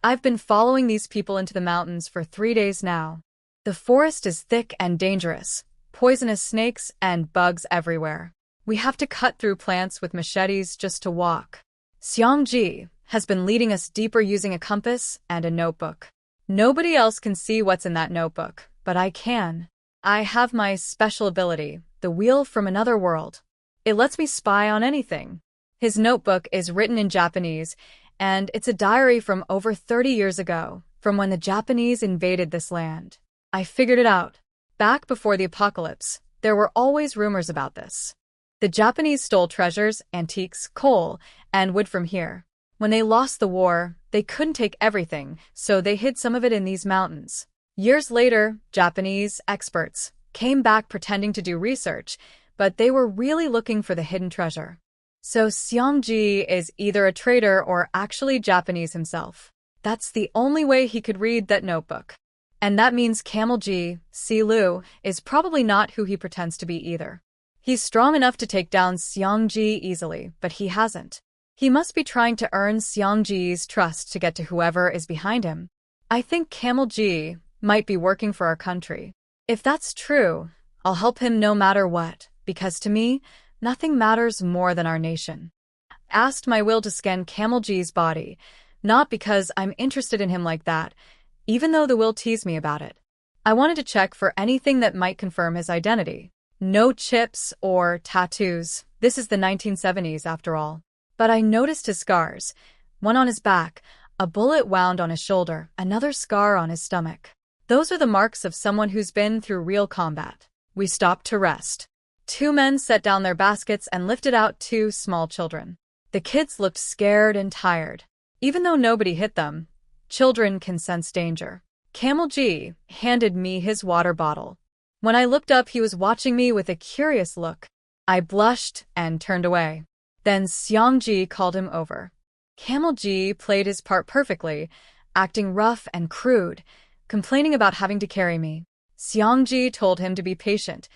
I've been following these people into the mountains for 3 days now. The forest is thick and dangerous, poisonous snakes and bugs everywhere. We have to cut through plants with machetes just to walk. Xiangji has been leading us deeper using a compass and a notebook. Nobody else can see what's in that notebook, but I can. I have my special ability, the wheel from another world. It lets me spy on anything. His notebook is written in Japanese, and it's a diary from over 30 years ago, from when the Japanese invaded this land. I figured it out. Back before the apocalypse, there were always rumors about this. The Japanese stole treasures, antiques, coal, and wood from here. When they lost the war, they couldn't take everything, so they hid some of it in these mountains. Years later, Japanese experts came back pretending to do research, but they were really looking for the hidden treasure. So Xiangji is either a traitor or actually Japanese himself. That's the only way he could read that notebook. And that means Camel Ji, Silu, is probably not who he pretends to be either. He's strong enough to take down Xiangji easily, but he hasn't. He must be trying to earn Xiangji's trust to get to whoever is behind him. I think Camel Ji might be working for our country. If that's true, I'll help him no matter what, because to me, nothing matters more than our nation. I asked my will to scan Camel Ji's body, not because I'm interested in him like that, even though the will teased me about it. I wanted to check for anything that might confirm his identity. No chips or tattoos. This is the 1970s after all. But I noticed his scars. One on his back, a bullet wound on his shoulder, another scar on his stomach. Those are the marks of someone who's been through real combat. We stopped to rest. 2 men set down their baskets and lifted out 2 small children. The kids looked scared and tired. Even though nobody hit them, children can sense danger. Camel Ji handed me his water bottle. When I looked up, he was watching me with a curious look. I blushed and turned away. Then Xiangji called him over. Camel Ji played his part perfectly, acting rough and crude, complaining about having to carry me. Xiangji told him to be patient.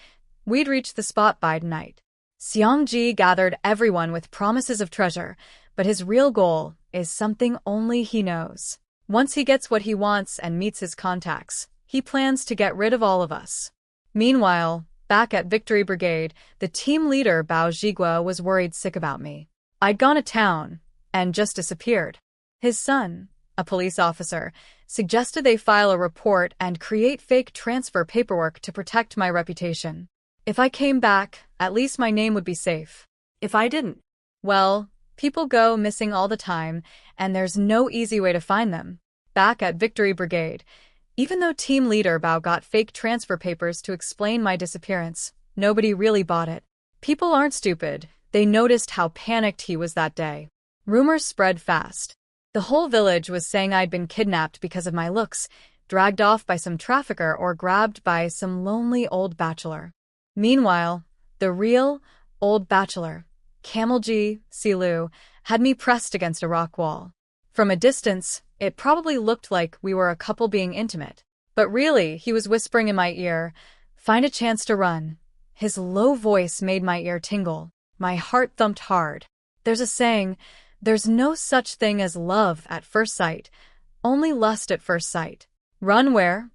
We'd reach the spot by night. Xiangji gathered everyone with promises of treasure, but his real goal is something only he knows. Once he gets what he wants and meets his contacts, he plans to get rid of all of us. Meanwhile, back at Victory Brigade, the team leader Bao Zhigua was worried sick about me. I'd gone to town and just disappeared. His son, a police officer, suggested they file a report and create fake transfer paperwork to protect my reputation. If I came back, at least my name would be safe. If I didn't, well, people go missing all the time, and there's no easy way to find them. Back at Victory Brigade, even though team leader Bao got fake transfer papers to explain my disappearance, nobody really bought it. People aren't stupid. They noticed how panicked he was that day. Rumors spread fast. The whole village was saying I'd been kidnapped because of my looks, dragged off by some trafficker or grabbed by some lonely old bachelor. Meanwhile, the real old bachelor, Camel Ji, Silu, had me pressed against a rock wall. From a distance, it probably looked like we were a couple being intimate. But really, he was whispering in my ear, "Find a chance to run." His low voice made my ear tingle. My heart thumped hard. There's a saying, there's no such thing as love at first sight, only lust at first sight. "Run where?"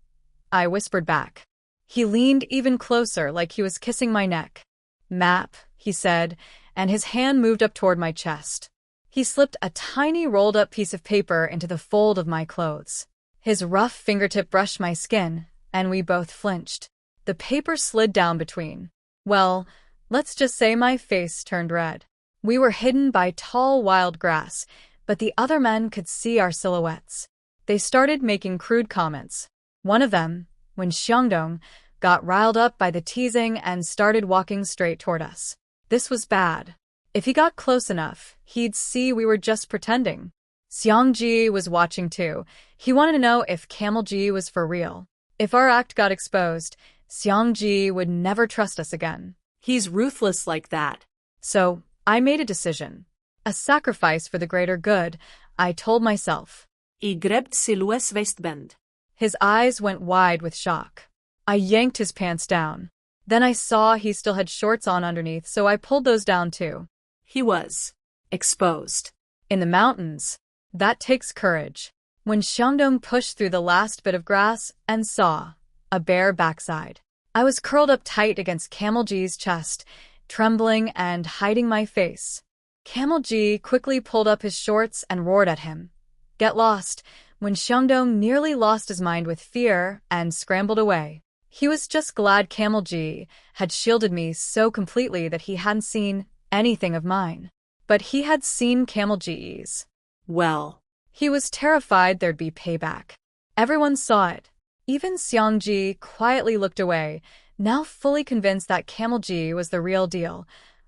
I whispered back. He leaned even closer, like he was kissing my neck. "Map," he said, and his hand moved up toward my chest. He slipped a tiny rolled-up piece of paper into the fold of my clothes. His rough fingertip brushed my skin, and we both flinched. The paper slid down between. Well, let's just say my face turned red. We were hidden by tall wild grass, but the other men could see our silhouettes. They started making crude comments. One of them, when Xiangdong, got riled up by the teasing and started walking straight toward us. This was bad. If he got close enough, he'd see we were just pretending. Xiangji was watching too. He wanted to know if Camel Ji was for real. If our act got exposed, Xiangji would never trust us again. He's ruthless like that. So, I made a decision. A sacrifice for the greater good, I told myself. I grabbed Silu's waistband. His eyes went wide with shock. I yanked his pants down. Then I saw he still had shorts on underneath, so I pulled those down too. He was exposed. In the mountains, that takes courage. when Xiangdong pushed through the last bit of grass and saw a bare backside. I was curled up tight against Camel G's chest, trembling and hiding my face. Camel G quickly pulled up his shorts and roared at him. Get lost, when Xiangdong nearly lost his mind with fear and scrambled away. He was just glad Camel G had shielded me so completely that he hadn't seen anything of mine. But he had seen Camel G's. Well, He was terrified there'd be payback. Everyone saw it. Even Xiang Ji quietly looked away, now fully convinced that Camel G was the real deal,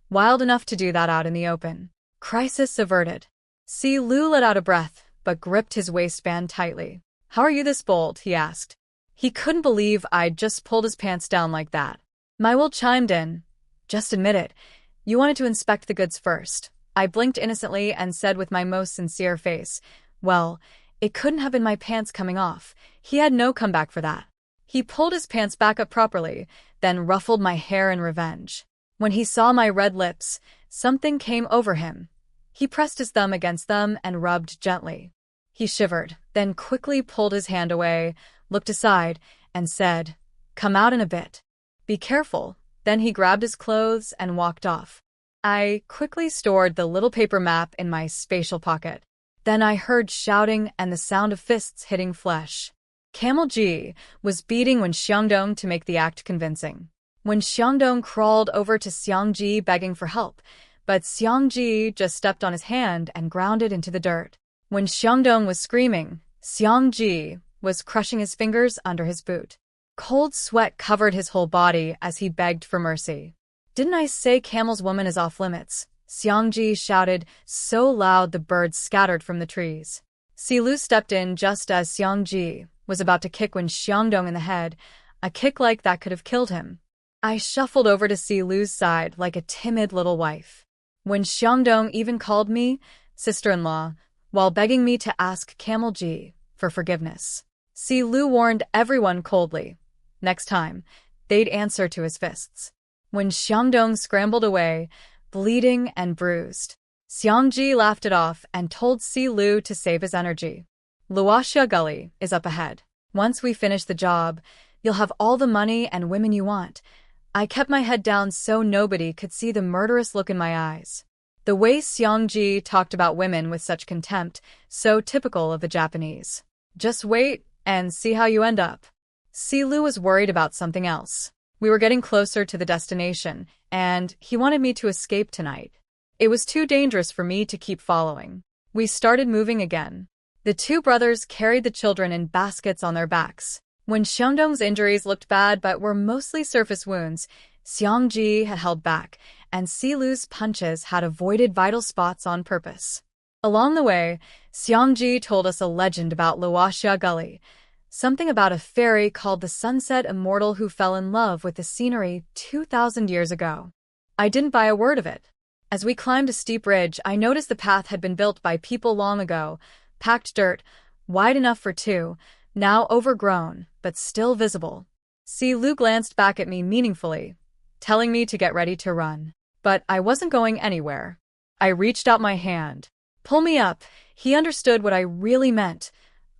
wild enough to do that out in the open. Crisis averted. Si Lu let out a breath, but gripped his waistband tightly. How are you this bold? He asked. He couldn't believe I'd just pulled his pants down like that. My will chimed in. Just admit it. You wanted to inspect the goods first. I blinked innocently and said with my most sincere face, well, it couldn't have been my pants coming off. He had no comeback for that. He pulled his pants back up properly, then ruffled my hair in revenge. When he saw my red lips, something came over him. He pressed his thumb against them and rubbed gently. He shivered, then quickly pulled his hand away, looked aside, and said, Come out in a bit. Be careful. Then he grabbed his clothes and walked off. I quickly stored the little paper map in my spatial pocket. Then I heard shouting and the sound of fists hitting flesh. Camel G was beating Wen Xiangdong to make the act convincing. Wen Xiangdong crawled over to Xiang Ji begging for help, but Xiang Ji just stepped on his hand and ground it into the dirt. When Xiangdong was screaming, Xiang Ji was crushing his fingers under his boot. Cold sweat covered his whole body as he begged for mercy. Didn't I say Camel's woman is off limits? Xiang Ji shouted so loud the birds scattered from the trees. Si Lu stepped in just as Xiang Ji was about to kick Wen Xiangdong in the head, a kick like that could have killed him. I shuffled over to Si Lu's side like a timid little wife. Wen Xiangdong even called me sister-in-law while begging me to ask Camel Ji for forgiveness. Si Lu warned everyone coldly. Next time, they'd answer to his fists. When Xiangdong scrambled away, bleeding and bruised, Xiang Ji laughed it off and told Si Lu to save his energy. Luoxia Gully is up ahead. Once we finish the job, you'll have all the money and women you want. I kept my head down so nobody could see the murderous look in my eyes. The way Xiang Ji talked about women with such contempt, so typical of the Japanese. Just wait and see how you end up. Si Lu was worried about something else. We were getting closer to the destination, and he wanted me to escape tonight. It was too dangerous for me to keep following. We started moving again. The two brothers carried the children in baskets on their backs. When Xiangdong's injuries looked bad but were mostly surface wounds, Xiang Ji had held back, and Si Lu's punches had avoided vital spots on purpose. Along the way, Xiang Ji told us a legend about Luoxia Gully, something about a fairy called the Sunset Immortal who fell in love with the scenery 2,000 years ago. I didn't buy a word of it. As we climbed a steep ridge, I noticed the path had been built by people long ago, packed dirt, wide enough for two, now overgrown, but still visible. Si Lu glanced back at me meaningfully, telling me to get ready to run. But I wasn't going anywhere. I reached out my hand. Pull me up. He understood what I really meant.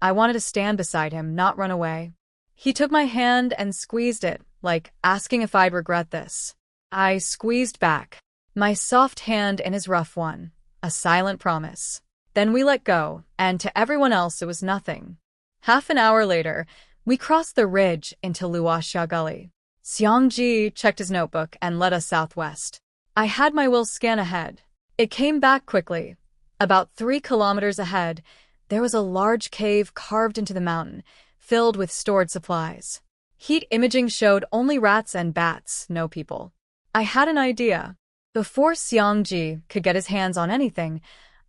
I wanted to stand beside him, not run away. He took my hand and squeezed it, like asking if I'd regret this. I squeezed back, my soft hand in his rough one, a silent promise. Then we let go, and to everyone else it was nothing. Half an hour later, we crossed the ridge into Luoxia Gully. Xiang Ji checked his notebook and led us southwest. I had my will scan ahead. It came back quickly. About 3 kilometers ahead, there was a large cave carved into the mountain, filled with stored supplies. Heat imaging showed only rats and bats, no people. I had an idea. Before Xiang Ji could get his hands on anything,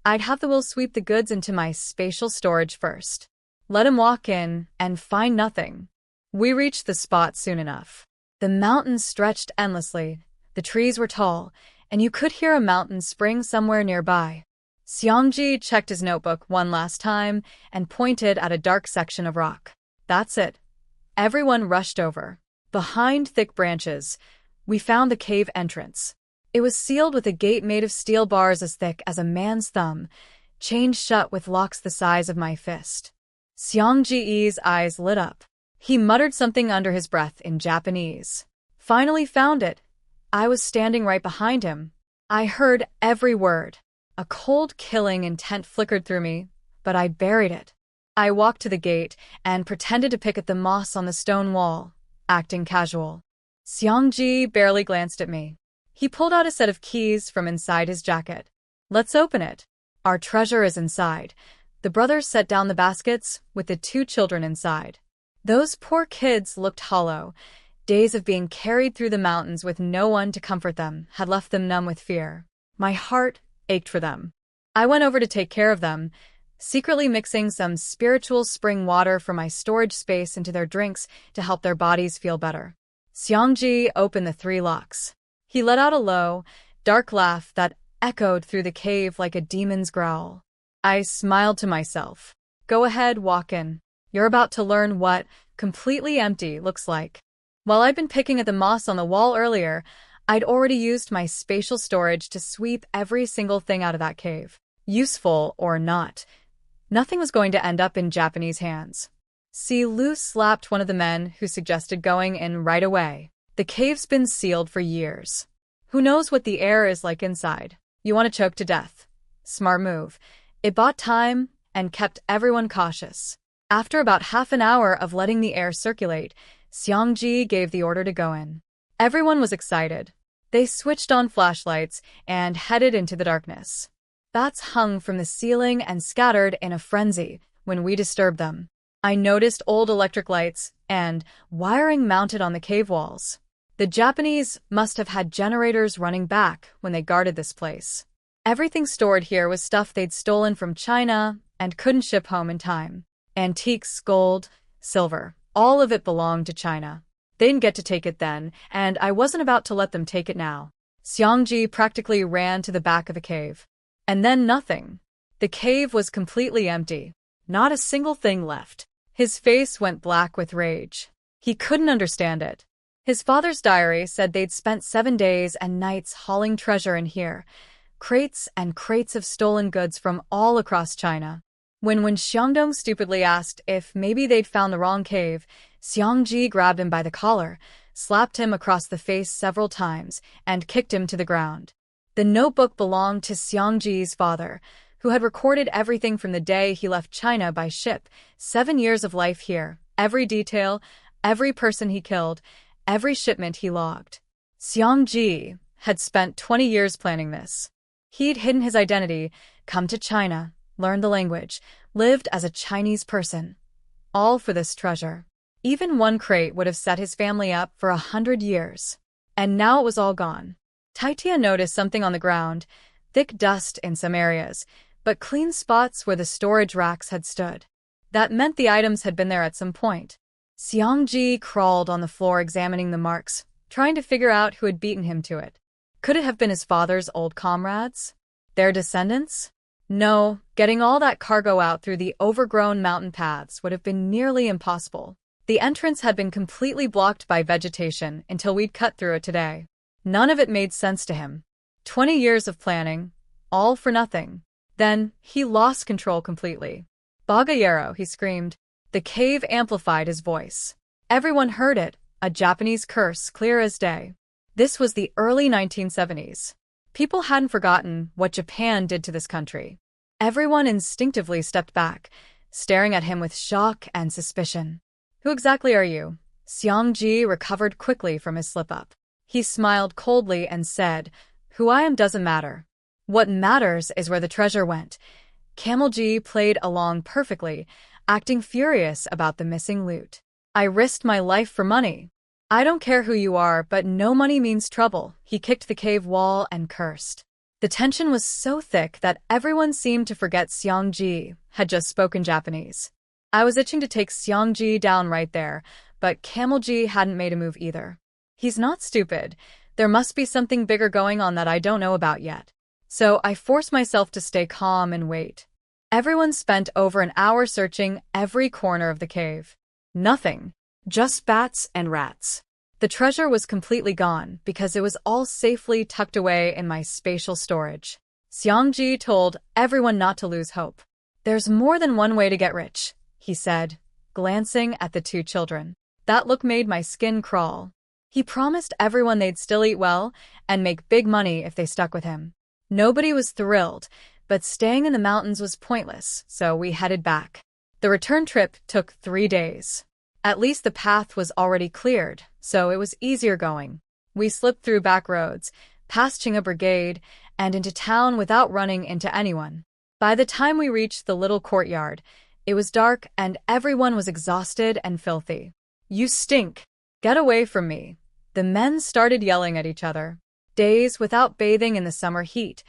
I'd have the will sweep the goods into my spatial storage first. Let him walk in and find nothing. We reached the spot soon enough. The mountains stretched endlessly, the trees were tall, and you could hear a mountain spring somewhere nearby. Xiang Ji checked his notebook one last time and pointed at a dark section of rock. That's it. Everyone rushed over. Behind thick branches, we found the cave entrance. It was sealed with a gate made of steel bars as thick as a man's thumb, chained shut with locks the size of my fist. Xiangji's eyes lit up. He muttered something under his breath in Japanese. Finally found it. I was standing right behind him. I heard every word. A cold, killing intent flickered through me, but I buried it. I walked to the gate and pretended to pick at the moss on the stone wall, acting casual. Xiangji barely glanced at me. He pulled out a set of keys from inside his jacket. Let's open it. Our treasure is inside. The brothers set down the baskets with the 2 children inside. Those poor kids looked hollow. Days of being carried through the mountains with no one to comfort them had left them numb with fear. My heart ached for them. I went over to take care of them, secretly mixing some spiritual spring water from my storage space into their drinks to help their bodies feel better. Xiangji opened the 3 locks. He let out a low, dark laugh that echoed through the cave like a demon's growl. I smiled to myself. Go ahead, walk in. You're about to learn what completely empty looks like. While I'd been picking at the moss on the wall earlier, I'd already used my spatial storage to sweep every single thing out of that cave. Useful or not, nothing was going to end up in Japanese hands. Lu slapped one of the men who suggested going in right away. The cave's been sealed for years. Who knows what the air is like inside? You want to choke to death. Smart move. It bought time and kept everyone cautious. After about half an hour of letting the air circulate, Xiangji gave the order to go in. Everyone was excited. They switched on flashlights and headed into the darkness. Bats hung from the ceiling and scattered in a frenzy when we disturbed them. I noticed old electric lights and wiring mounted on the cave walls. The Japanese must have had generators running back when they guarded this place. Everything stored here was stuff they'd stolen from China and couldn't ship home in time. Antiques, gold, silver, all of it belonged to China. They didn't get to take it then, and I wasn't about to let them take it now. Xiangji practically ran to the back of the cave. And then nothing. The cave was completely empty. Not a single thing left. His face went black with rage. He couldn't understand it. His father's diary said they'd spent 7 days and nights hauling treasure in here. Crates and crates of stolen goods from all across China. When Xiangdong stupidly asked if maybe they'd found the wrong cave, Xiangji grabbed him by the collar, slapped him across the face several times, and kicked him to the ground. The notebook belonged to Xiangji's father, who had recorded everything from the day he left China by ship, 7 years of life here, every detail, every person he killed, every shipment he logged. Xiangji had spent 20 years planning this. He'd hidden his identity, come to China, learned the language, lived as a Chinese person. All for this treasure. Even one crate would have set his family up for 100 years. And now it was all gone. Taitia noticed something on the ground, thick dust in some areas, but clean spots where the storage racks had stood. That meant the items had been there at some point. Xiangji crawled on the floor examining the marks, trying to figure out who had beaten him to it. Could it have been his father's old comrades? Their descendants? No, getting all that cargo out through the overgrown mountain paths would have been nearly impossible. The entrance had been completely blocked by vegetation until we'd cut through it today. None of it made sense to him. 20 years of planning, all for nothing. Then, he lost control completely. Bagayero, he screamed. The cave amplified his voice. Everyone heard it, a Japanese curse clear as day. This was the early 1970s. People hadn't forgotten what Japan did to this country. Everyone instinctively stepped back, staring at him with shock and suspicion. Who exactly are you? Xiangji recovered quickly from his slip-up. He smiled coldly and said, Who I am doesn't matter. What matters is where the treasure went. Camelji played along perfectly, acting furious about the missing loot. I risked my life for money. I don't care who you are, but no money means trouble. He kicked the cave wall and cursed. The tension was so thick that everyone seemed to forget Xiangji had just spoken Japanese. I was itching to take Xiangji down right there, but Camelji hadn't made a move either. He's not stupid. There must be something bigger going on that I don't know about yet. So I forced myself to stay calm and wait. Everyone spent over an hour searching every corner of the cave. Nothing. Just bats and rats. The treasure was completely gone because it was all safely tucked away in my spatial storage. Xiangji told everyone not to lose hope. There's more than one way to get rich. he said, glancing at the two children. That look made my skin crawl. He promised everyone they'd still eat well and make big money if they stuck with him. Nobody was thrilled, but staying in the mountains was pointless, so we headed back. The return trip took 3 days. At least the path was already cleared, so it was easier going. We slipped through back roads, past Chinga Brigade, and into town without running into anyone. By the time we reached the little courtyard, it was dark and everyone was exhausted and filthy. "You stink! Get away from me!" The men started yelling at each other. Days without bathing in the summer heat,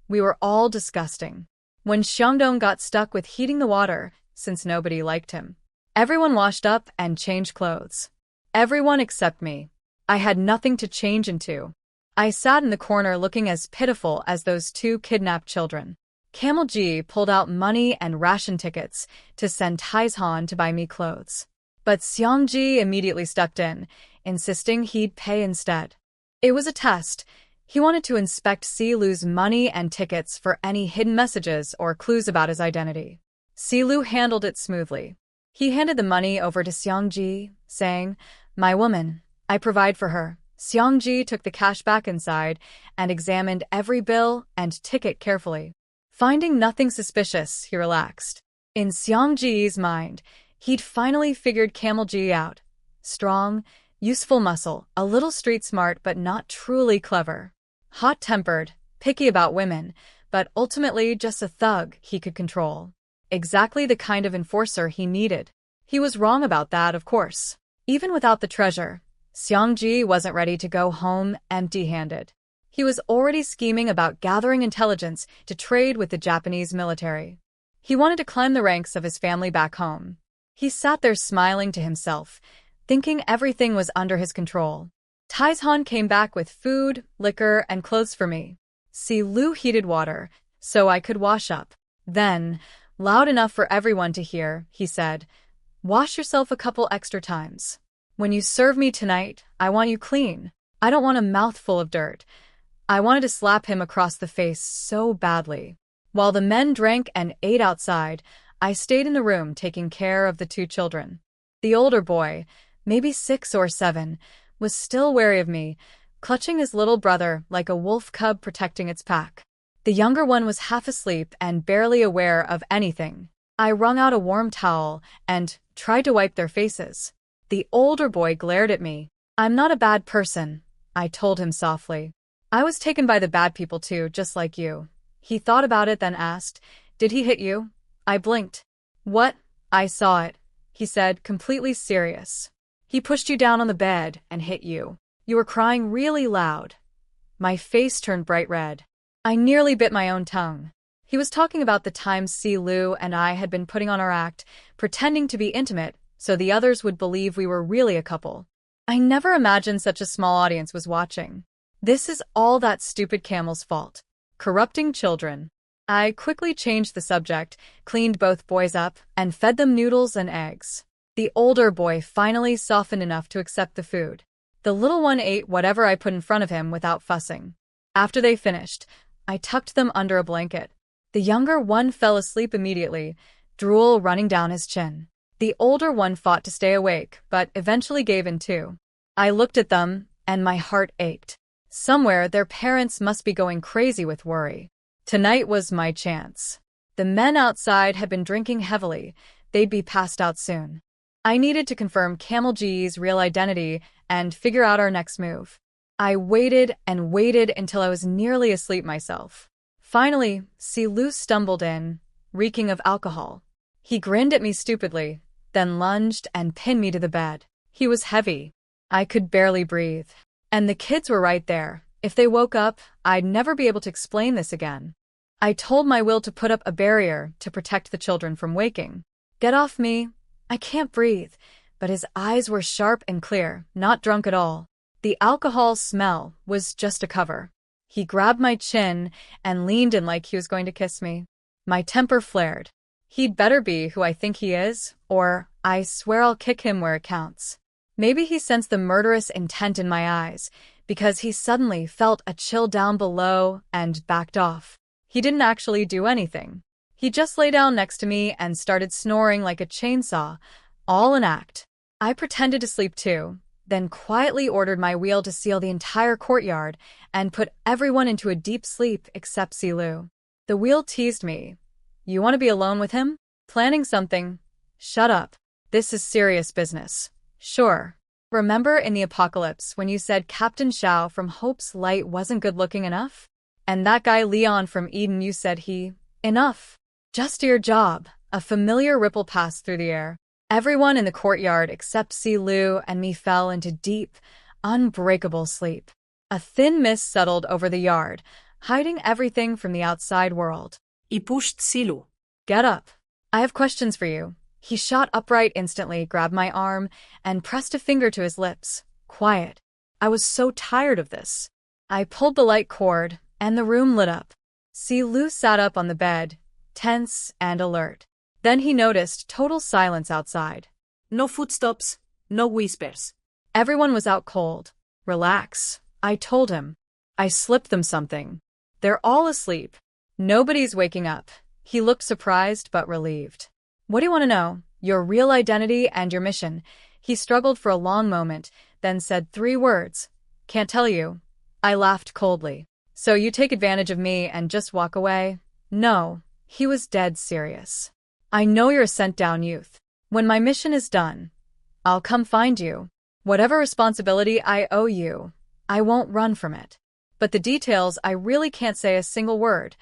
we were all disgusting. When Xiangdong got stuck with heating the water, since nobody liked him, everyone washed up and changed clothes. Everyone except me. I had nothing to change into. I sat in the corner looking as pitiful as those two kidnapped children. Camel G pulled out money and ration tickets to send Taizhan to buy me clothes. But Xiang Ji immediately stepped in, insisting he'd pay instead. It was a test. He wanted to inspect Silu's money and tickets for any hidden messages or clues about his identity. Silu handled it smoothly. He handed the money over to Xiang Ji, saying, "My woman, I provide for her." Xiang Ji took the cash back inside and examined every bill and ticket carefully. Finding nothing suspicious, he relaxed. In Xiang Ji's mind, he'd finally figured Camel Ji out. Strong, useful muscle, a little street smart but not truly clever. Hot-tempered, picky about women, but ultimately just a thug he could control. Exactly the kind of enforcer he needed. He was wrong about that, of course. Even without the treasure, Xiang Ji wasn't ready to go home empty-handed. He was already scheming about gathering intelligence to trade with the Japanese military. He wanted to climb the ranks of his family back home. He sat there smiling to himself, thinking everything was under his control. Taizhan came back with food, liquor, and clothes for me. Silu heated water, so I could wash up. Then, loud enough for everyone to hear, he said, "Wash yourself a couple extra times. When you serve me tonight, I want you clean. I don't want a mouthful of dirt." I wanted to slap him across the face so badly. While the men drank and ate outside, I stayed in the room taking care of the two children. The older boy, maybe 6 or 7, was still wary of me, clutching his little brother like a wolf cub protecting its pack. The younger one was half asleep and barely aware of anything. I wrung out a warm towel and tried to wipe their faces. The older boy glared at me. "I'm not a bad person," I told him softly. "I was taken by the bad people too, just like you." He thought about it, then asked, "Did he hit you?" I blinked. "What? I saw it," he said, completely serious. "He pushed you down on the bed and hit you. You were crying really loud." My face turned bright red. I nearly bit my own tongue. He was talking about the times Silu and I had been putting on our act, pretending to be intimate, so the others would believe we were really a couple. I never imagined such a small audience was watching. This is all that stupid camel's fault. Corrupting children. I quickly changed the subject, cleaned both boys up, and fed them noodles and eggs. The older boy finally softened enough to accept the food. The little one ate whatever I put in front of him without fussing. After they finished, I tucked them under a blanket. The younger one fell asleep immediately, drool running down his chin. The older one fought to stay awake, but eventually gave in too. I looked at them, and my heart ached. Somewhere their parents must be going crazy with worry. Tonight was my chance. The men outside had been drinking heavily. They'd be passed out soon. I needed to confirm Camel G's real identity and figure out our next move. I waited and waited until I was nearly asleep myself. Finally, Silu stumbled in, reeking of alcohol. He grinned at me stupidly, then lunged and pinned me to the bed. He was heavy. I could barely breathe. And the kids were right there. If they woke up, I'd never be able to explain this again. I told my will to put up a barrier to protect the children from waking. "Get off me. I can't breathe." But his eyes were sharp and clear, not drunk at all. The alcohol smell was just a cover. He grabbed my chin and leaned in like he was going to kiss me. My temper flared. He'd better be who I think he is, or I swear I'll kick him where it counts. Maybe he sensed the murderous intent in my eyes, because he suddenly felt a chill down below and backed off. He didn't actually do anything. He He just lay down next to me and started snoring like a chainsaw, all an act. I pretended to sleep too, then quietly ordered my wheel to seal the entire courtyard and put everyone into a deep sleep except Silu. The wheel teased me. You want to be alone with him? Planning something? Shut up. This is serious business. Sure. Remember in the apocalypse when you said Captain Shao from Hope's Light wasn't good-looking enough? And that guy Leon from Eden, you said enough. Just do your job. A familiar ripple passed through the air. Everyone in the courtyard except Silu and me fell into deep, unbreakable sleep. A thin mist settled over the yard, hiding everything from the outside world. He pushed Silu. Get up. I have questions for you. He shot upright instantly, grabbed my arm, and pressed a finger to his lips. Quiet. I was so tired of this. I pulled the light cord, and the room lit up. Silu sat up on the bed, tense and alert. Then he noticed total silence outside. No footsteps, no whispers. Everyone was out cold. Relax, I told him. I slipped them something. They're all asleep. Nobody's waking up. He looked surprised but relieved. What do you want to know? Your real identity and your mission. He struggled for a long moment, then said 3 words. Can't tell you. I laughed coldly. So you take advantage of me and just walk away? No. He was dead serious. I know you're a sent-down youth. When my mission is done, I'll come find you. Whatever responsibility I owe you, I won't run from it. But the details, I really can't say a single word.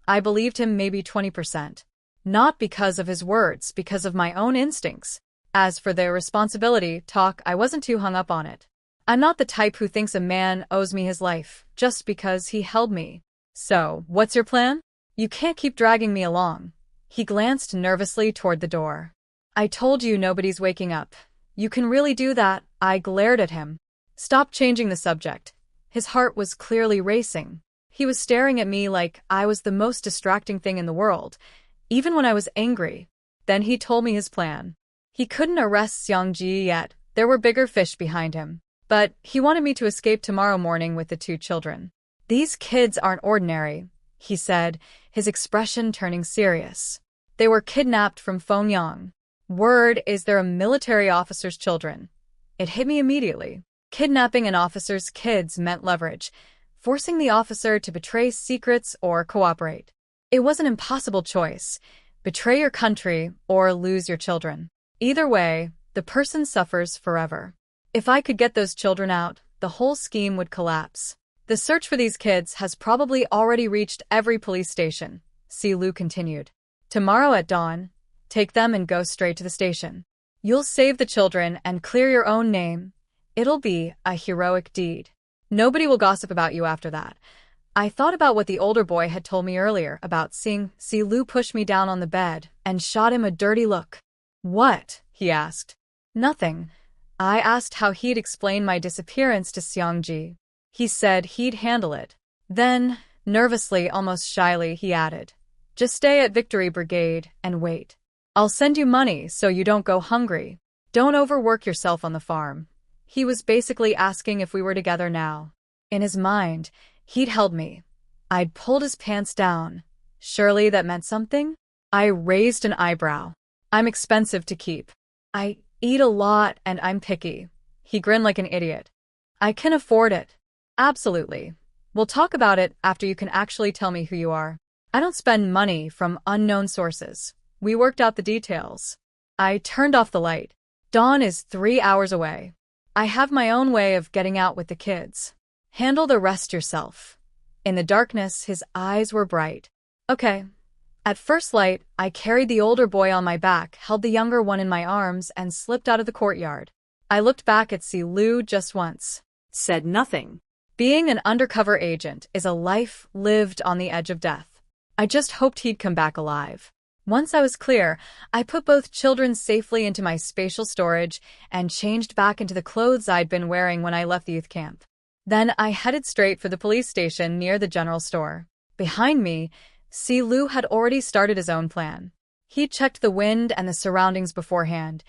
I believed him maybe 20%. Not because of his words, because of my own instincts. As for the responsibility talk, I wasn't too hung up on it. I'm not the type who thinks a man owes me his life, just because he held me. So, what's your plan? You can't keep dragging me along. He glanced nervously toward the door. I told you nobody's waking up. You can really do that? I glared at him. Stop changing the subject. His heart was clearly racing. He was staring at me like I was the most distracting thing in the world, even when I was angry. Then he told me his plan. He couldn't arrest Xiangji yet. There were bigger fish behind him. But he wanted me to escape tomorrow morning with the 2 children. These kids aren't ordinary, he said, his expression turning serious. They were kidnapped from Fengyang. Word is they're a military officer's children. It hit me immediately. Kidnapping an officer's kids meant leverage, forcing the officer to betray secrets or cooperate. It was an impossible choice. Betray your country or lose your children. Either way, the person suffers forever. If I could get those children out, the whole scheme would collapse. The search for these kids has probably already reached every police station, Silu continued. Tomorrow at dawn, take them and go straight to the station. You'll save the children and clear your own name. It'll be a heroic deed. Nobody will gossip about you after that. I thought about what the older boy had told me earlier about seeing Silu push me down on the bed and shot him a dirty look. What? He asked. Nothing. I asked how he'd explain my disappearance to Xiangji. He said he'd handle it. Then, nervously, almost shyly, he added, just stay at Victory Brigade and wait. I'll send you money so you don't go hungry. Don't overwork yourself on the farm. He was basically asking if we were together now. In his mind, he'd held me. I'd pulled his pants down. Surely that meant something? I raised an eyebrow. I'm expensive to keep. I eat a lot and I'm picky. He grinned like an idiot. I can afford it. Absolutely. We'll talk about it after you can actually tell me who you are. I don't spend money from unknown sources. We worked out the details. I turned off the light. Dawn is 3 hours away. I have my own way of getting out with the kids. Handle the rest yourself. In the darkness, his eyes were bright. Okay. At first light, I carried the older boy on my back, held the younger one in my arms, and slipped out of the courtyard. I looked back at Silu just once. Said nothing. Being an undercover agent is a life lived on the edge of death. I just hoped he'd come back alive. Once I was clear, I put both children safely into my spatial storage and changed back into the clothes I'd been wearing when I left the youth camp. Then I headed straight for the police station near the general store. Behind me, Silu had already started his own plan. He'd checked the wind and the surroundings beforehand.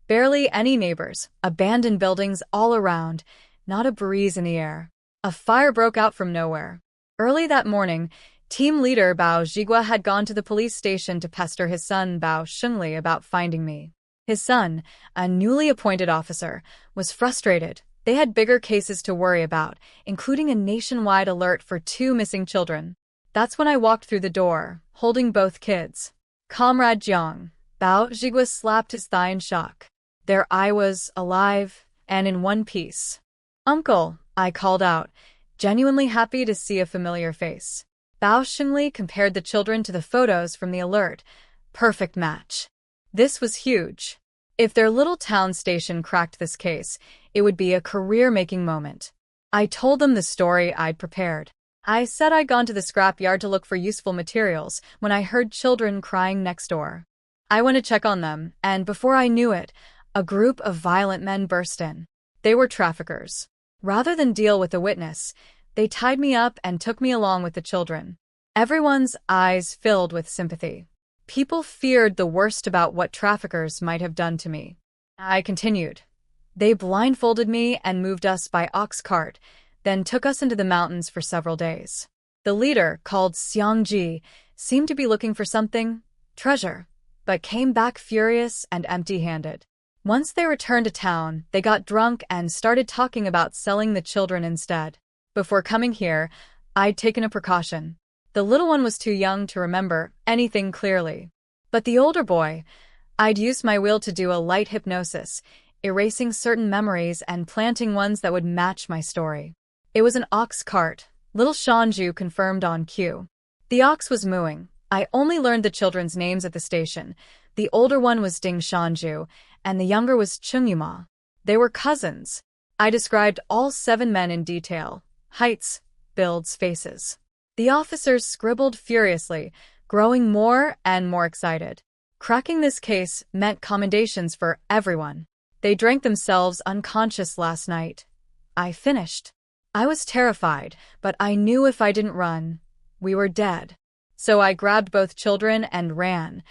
Barely any neighbors, abandoned buildings all around, not a breeze in the air. A fire broke out from nowhere. Early that morning, Team leader Bao Zhigua had gone to the police station to pester his son Bao Shengli about finding me. His son, a newly appointed officer, was frustrated. They had bigger cases to worry about, including a nationwide alert for 2 missing children. That's when I walked through the door, holding both kids. Comrade Jiang, Bao Zhigua slapped his thigh in shock. Their eye was alive and in one piece. Uncle, I called out, genuinely happy to see a familiar face. Bao Shengli compared the children to the photos from the alert. Perfect match. This was huge. If their little town station cracked this case, it would be a career-making moment. I told them the story I'd prepared. I said I'd gone to the scrapyard to look for useful materials when I heard children crying next door. I went to check on them, and before I knew it, a group of violent men burst in. They were traffickers. Rather than deal with the witness, they tied me up and took me along with the children. Everyone's eyes filled with sympathy. People feared the worst about what traffickers might have done to me. I continued. They blindfolded me and moved us by ox cart, then took us into the mountains for several days. The leader, called Xiangji, seemed to be looking for something, treasure, but came back furious and empty-handed. Once they returned to town, they got drunk and started talking about selling the children instead. Before coming here, I'd taken a precaution. The little one was too young to remember anything clearly. But the older boy, I'd used my will to do a light hypnosis, erasing certain memories and planting ones that would match my story. It was an ox cart, little Shanju confirmed on cue. The ox was mooing. I only learned the children's names at the station. The older one was Ding Shanju, and the younger was Chungyuma. They were cousins. I described all 7 men in detail. Heights, builds, faces. The officers scribbled furiously, growing more and more excited. Cracking this case meant commendations for everyone. They drank themselves unconscious last night. I finished. I was terrified, but I knew if I didn't run, we were dead. So I grabbed both children and ran.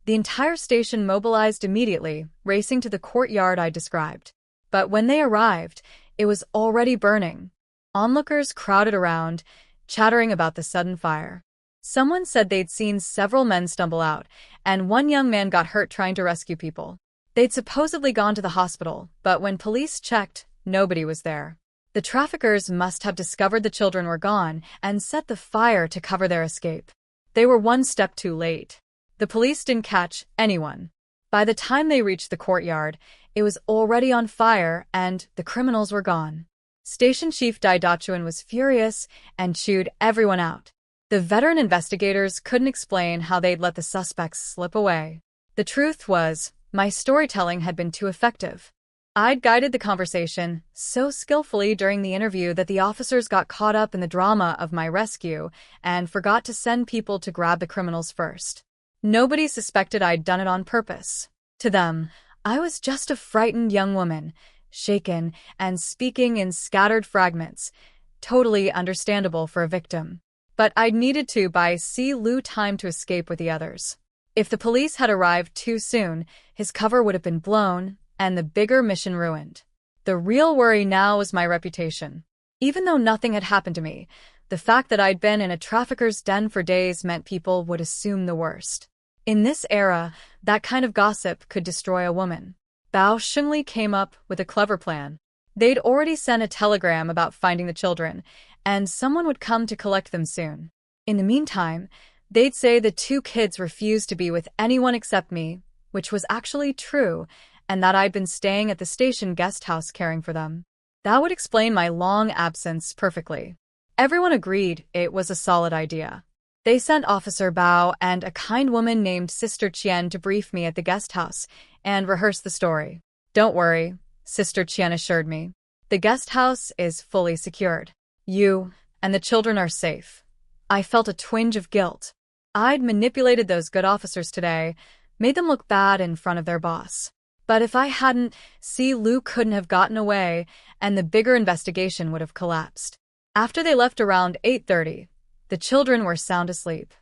The entire station mobilized immediately, racing to the courtyard I described. But when they arrived, it was already burning. Onlookers crowded around, chattering about the sudden fire. Someone said they'd seen several men stumble out, and one young man got hurt trying to rescue people. They'd supposedly gone to the hospital, but when police checked, nobody was there. The traffickers must have discovered the children were gone and set the fire to cover their escape. They were one step too late. The police didn't catch anyone. By the time they reached the courtyard, it was already on fire and the criminals were gone. Station Chief Dai Dachuan was furious and chewed everyone out. The veteran investigators couldn't explain how they'd let the suspects slip away. The truth was, my storytelling had been too effective. I'd guided the conversation so skillfully during the interview that the officers got caught up in the drama of my rescue and forgot to send people to grab the criminals first. Nobody suspected I'd done it on purpose. To them, I was just a frightened young woman, shaken and speaking in scattered fragments, totally understandable for a victim. But I'd needed to buy Si Lu time to escape with the others. If the police had arrived too soon, his cover would have been blown, and the bigger mission ruined. The real worry now was my reputation. Even though nothing had happened to me, the fact that I'd been in a trafficker's den for days meant people would assume the worst. In this era, that kind of gossip could destroy a woman. Bao Shengli came up with a clever plan. They'd already sent a telegram about finding the children, and someone would come to collect them soon. In the meantime, they'd say the 2 kids refused to be with anyone except me, which was actually true, and that I'd been staying at the station guest house caring for them. That would explain my long absence perfectly. Everyone agreed it was a solid idea. They sent Officer Bao and a kind woman named Sister Qian to brief me at the guest house and rehearse the story. Don't worry, Sister Qian assured me. The guest house is fully secured. You and the children are safe. I felt a twinge of guilt. I'd manipulated those good officers today, made them look bad in front of their boss. But if I hadn't, Si Lu couldn't have gotten away, and the bigger investigation would have collapsed. After they left around 8:30, the children were sound asleep.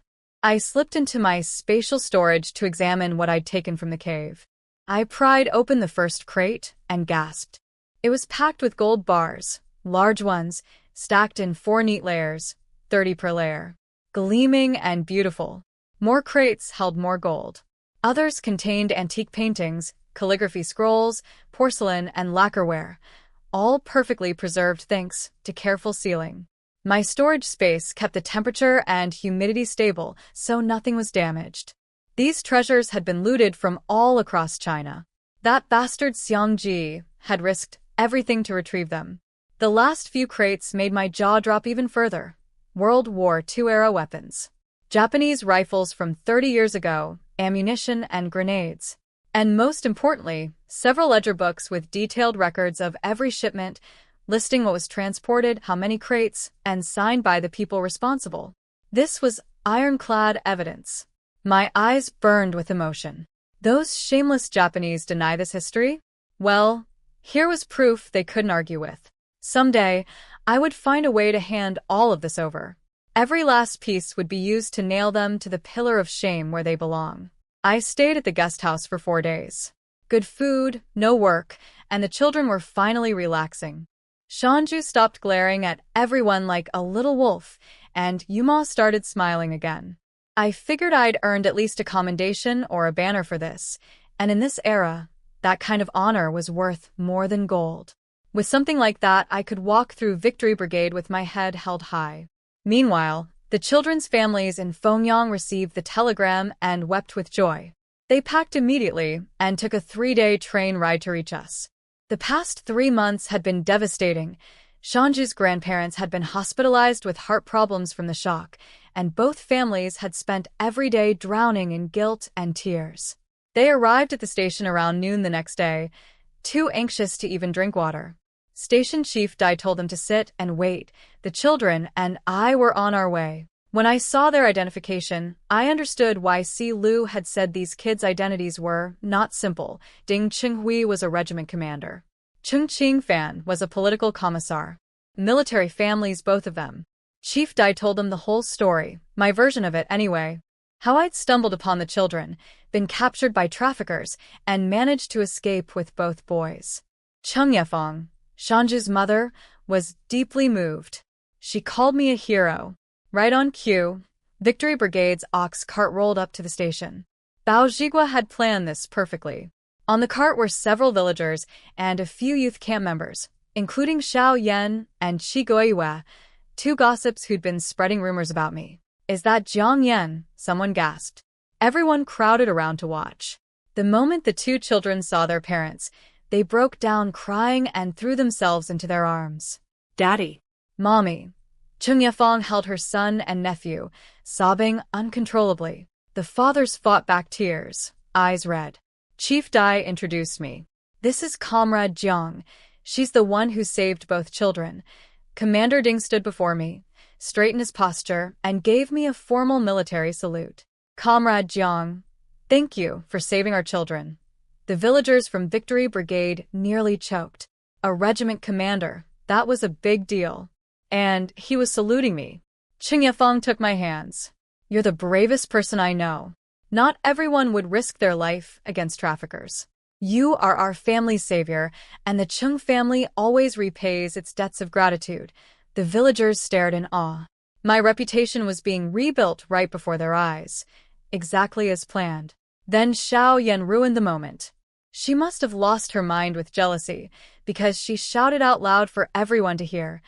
I slipped into my spatial storage to examine what I'd taken from the cave. I pried open the first crate and gasped. It was packed with gold bars, large ones, stacked in 4 neat layers, 30 per layer. gleaming and beautiful. More crates held more gold. Others contained antique paintings, calligraphy scrolls, porcelain, and lacquerware, all perfectly preserved thanks to careful sealing. My storage space kept the temperature and humidity stable, so nothing was damaged. These treasures had been looted from all across China. That bastard Xiang Ji had risked everything to retrieve them. The last few crates made my jaw drop even further. World War II-era weapons. Japanese rifles from 30 years ago, ammunition and grenades. And most importantly, several ledger books with detailed records of every shipment, listing what was transported, how many crates, and signed by the people responsible. This was ironclad evidence. My eyes burned with emotion. Those shameless Japanese deny this history? Well, here was proof they couldn't argue with. Someday, I would find a way to hand all of this over. Every last piece would be used to nail them to the pillar of shame where they belong. I stayed at the guest house for 4 days. Good food, no work, and the children were finally relaxing. Shanju stopped glaring at everyone like a little wolf, and Yuma started smiling again. I figured I'd earned at least a commendation or a banner for this, and in this era, that kind of honor was worth more than gold. With something like that, I could walk through Victory Brigade with my head held high. Meanwhile, the children's families in Fengyang received the telegram and wept with joy. They packed immediately and took a 3-day train ride to reach us. The past 3 months had been devastating. Shanju's grandparents had been hospitalized with heart problems from the shock, and both families had spent every day drowning in guilt and tears. They arrived at the station around noon the next day, too anxious to even drink water. Station Chief Dai told them to sit and wait. The children and I were on our way. When I saw their identification, I understood why Si Lu had said these kids' identities were not simple. Ding Qinghui was a regiment commander. Chung Qingfan was a political commissar. Military families, both of them. Chief Dai told them the whole story, my version of it anyway. How I'd stumbled upon the children, been captured by traffickers, and managed to escape with both boys. Chung Yefeng, Shanju's mother, was deeply moved. She called me a hero. Right on cue, Victory Brigade's ox cart rolled up to the station. Bao Zhigua had planned this perfectly. On the cart were several villagers and a few youth camp members, including Xiao Yan and Qi Goyue, 2 gossips who'd been spreading rumors about me. "Is that Jiang Yan?" someone gasped. Everyone crowded around to watch. The moment the 2 children saw their parents, they broke down crying and threw themselves into their arms. Daddy. Mommy. Chung Yefeng held her son and nephew, sobbing uncontrollably. The fathers fought back tears, eyes red. Chief Dai introduced me. "This is Comrade Jiang. She's the one who saved both children." Commander Ding stood before me, straightened his posture, and gave me a formal military salute. "Comrade Jiang, thank you for saving our children." The villagers from Victory Brigade nearly choked. A regiment commander, that was a big deal. And he was saluting me. Chung Yefeng took my hands. "You're the bravest person I know. Not everyone would risk their life against traffickers. You are our family's savior, and the Chung family always repays its debts of gratitude." The villagers stared in awe. My reputation was being rebuilt right before their eyes, exactly as planned. Then Xiao Yan ruined the moment. She must have lost her mind with jealousy, because she shouted out loud for everyone to hear,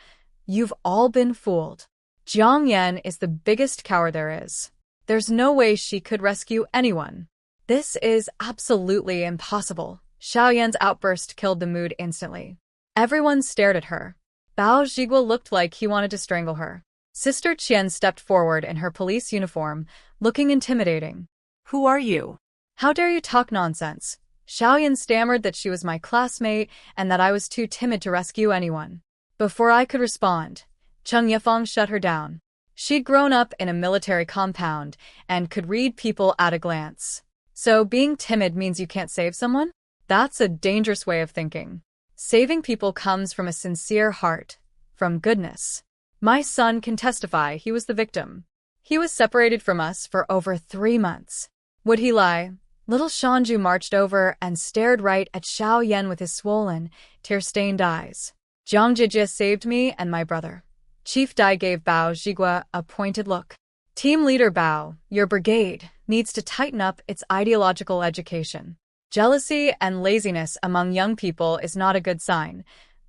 "You've all been fooled. Jiang Yan is the biggest coward there is. There's no way she could rescue anyone. This is absolutely impossible." Xiao Yan's outburst killed the mood instantly. Everyone stared at her. Bao Zhigua looked like he wanted to strangle her. Sister Qian stepped forward in her police uniform, looking intimidating. Who are you? "How dare you talk nonsense?" Xiao Yan stammered that she was my classmate and that I was too timid to rescue anyone. Before I could respond, Chung Yefeng shut her down. She'd grown up in a military compound and could read people at a glance. So being timid means you can't save someone? That's a dangerous way of thinking. Saving people comes from a sincere heart, from goodness. My son can testify he was the victim. He was separated from us for over 3 months. Would he lie? Little Shanju marched over and stared right at Xiao Yan with his swollen, tear-stained eyes. "Jiang Jijia saved me and my brother." Chief Dai gave Bao Zhigua a pointed look. Team leader Bao, your brigade needs to tighten up its ideological education. Jealousy and laziness among young people is not a good sign.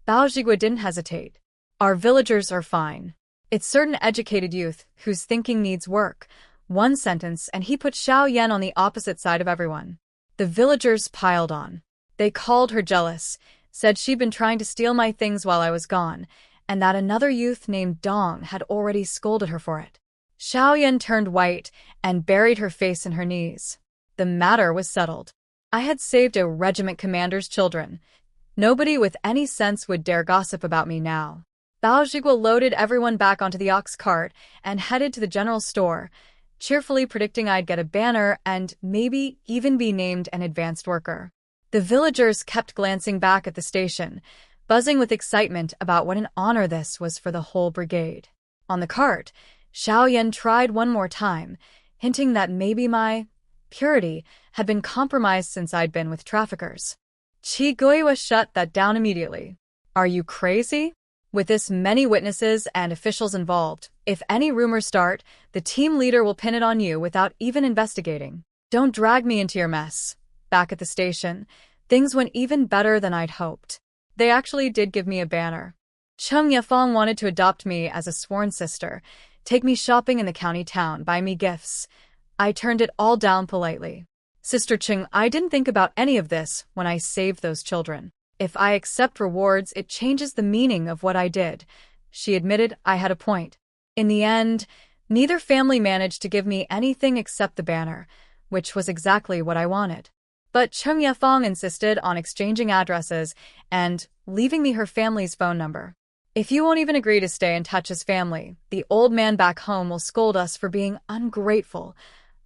Bao Zhigua didn't hesitate. Our villagers are fine. It's certain educated youth whose thinking needs work. One sentence and he put Xiao Yan on the opposite side of everyone. The villagers piled on. They called her jealous, said she'd been trying to steal my things while I was gone, and that another youth named Dong had already scolded her for it. Xiao Yan turned white and buried her face in her knees. The matter was settled. I had saved a regiment commander's children. Nobody with any sense would dare gossip about me now. Bao Zhigua loaded everyone back onto the ox cart and headed to the general store, cheerfully predicting I'd get a banner and maybe even be named an advanced worker. The villagers kept glancing back at the station, buzzing with excitement about what an honor this was for the whole brigade. On the cart, Xiao Yan tried one more time, hinting that maybe my purity had been compromised since I'd been with traffickers. Qi Guiwa shut that down immediately. Are you crazy? With this many witnesses and officials involved, if any rumors start, the team leader will pin it on you without even investigating. Don't drag me into your mess. Back at the station, things went even better than I'd hoped. They actually did give me a banner. Cheng Yafeng wanted to adopt me as a sworn sister, take me shopping in the county town, buy me gifts. I turned it all down politely. Sister Cheng, I didn't think about any of this when I saved those children. If I accept rewards, it changes the meaning of what I did. She admitted I had a point. In the end, neither family managed to give me anything except the banner, which was exactly what I wanted. But Cheng Yafeng insisted on exchanging addresses and leaving me her family's phone number. If you won't even agree to stay in touch as family, the old man back home will scold us for being ungrateful.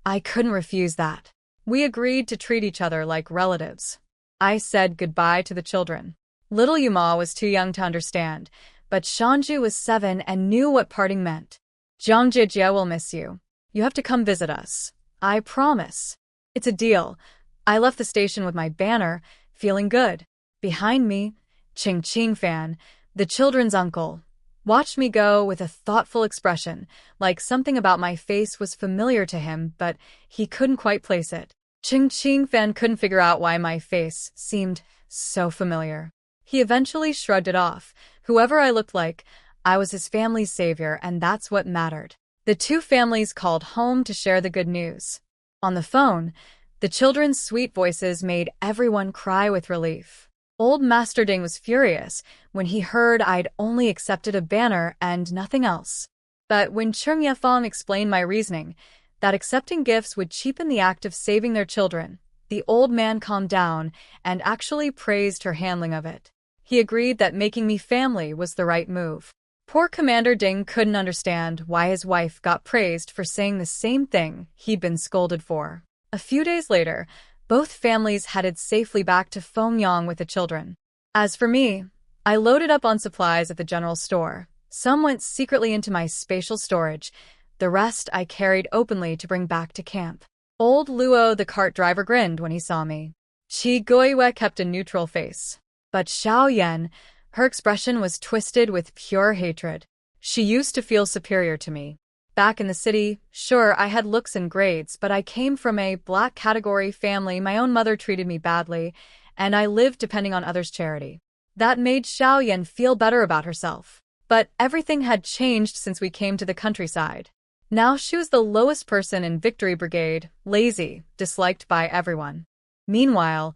I couldn't refuse that. We agreed to treat each other like relatives. I said goodbye to the children. Little Yuma was too young to understand, but Shanju was 7 and knew what parting meant. Jiangjie will miss you. You have to come visit us. I promise. It's a deal. I left the station with my banner, feeling good. Behind me, Ching Ching Fan, the children's uncle, watched me go with a thoughtful expression, like something about my face was familiar to him, but he couldn't quite place it. Ching Ching Fan couldn't figure out why my face seemed so familiar. He eventually shrugged it off. Whoever I looked like, I was his family's savior, and that's what mattered. The two families called home to share the good news. On the phone, the children's sweet voices made everyone cry with relief. Old Master Ding was furious when he heard I'd only accepted a banner and nothing else. But when Cheng Yafeng explained my reasoning, that accepting gifts would cheapen the act of saving their children, the old man calmed down and actually praised her handling of it. He agreed that making me family was the right move. Poor Commander Ding couldn't understand why his wife got praised for saying the same thing he'd been scolded for. A few days later, both families headed safely back to Fengyang with the children. As for me, I loaded up on supplies at the general store. Some went secretly into my spatial storage. The rest I carried openly to bring back to camp. Old Luo, the cart driver, grinned when he saw me. Qi Guiwa kept a neutral face. But Xiao Yan, her expression was twisted with pure hatred. She used to feel superior to me. Back in the city, sure, I had looks and grades, but I came from a black category family. My own mother treated me badly, and I lived depending on others' charity. That made Xiao Yan feel better about herself. But everything had changed since we came to the countryside. Now she was the lowest person in Victory Brigade, lazy, disliked by everyone. Meanwhile,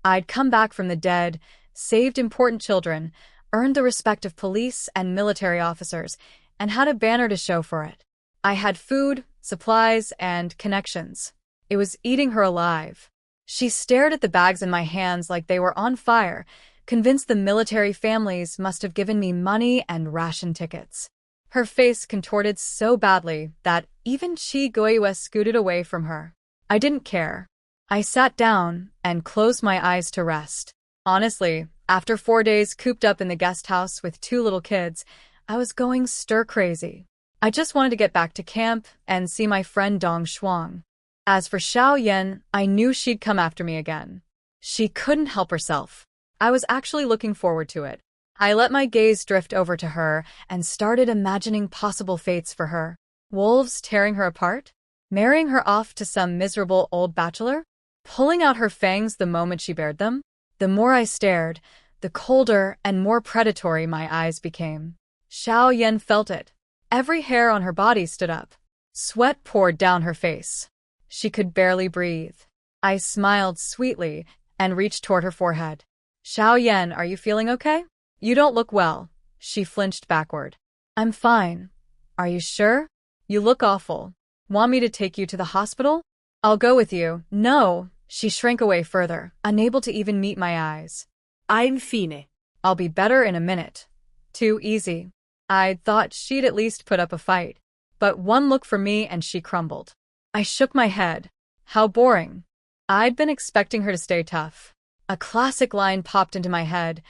I'd come back from the dead, saved important children, earned the respect of police and military officers, and had a banner to show for it. I had food, supplies, and connections. It was eating her alive. She stared at the bags in my hands like they were on fire, convinced the military families must have given me money and ration tickets. Her face contorted so badly that even Qi Guiwa scooted away from her. I didn't care. I sat down and closed my eyes to rest. Honestly, after 4 days cooped up in the guest house with 2 little kids, I was going stir-crazy. I just wanted to get back to camp and see my friend Dong Shuang. As for Xiao Yan, I knew she'd come after me again. She couldn't help herself. I was actually looking forward to it. I let my gaze drift over to her and started imagining possible fates for her. Wolves tearing her apart? Marrying her off to some miserable old bachelor? Pulling out her fangs the moment she bared them? The more I stared, the colder and more predatory my eyes became. Xiao Yan felt it. Every hair on her body stood up. Sweat poured down her face. She could barely breathe. I smiled sweetly and reached toward her forehead. Xiao Yan, are you feeling okay? You don't look well. She flinched backward. I'm fine. Are you sure? You look awful. Want me to take you to the hospital? I'll go with you. No. She shrank away further, unable to even meet my eyes. I'm fine. I'll be better in a minute. Too easy. I'd thought she'd at least put up a fight. But one look from me and she crumbled. I shook my head. How boring. I'd been expecting her to stay tough. A classic line popped into my head.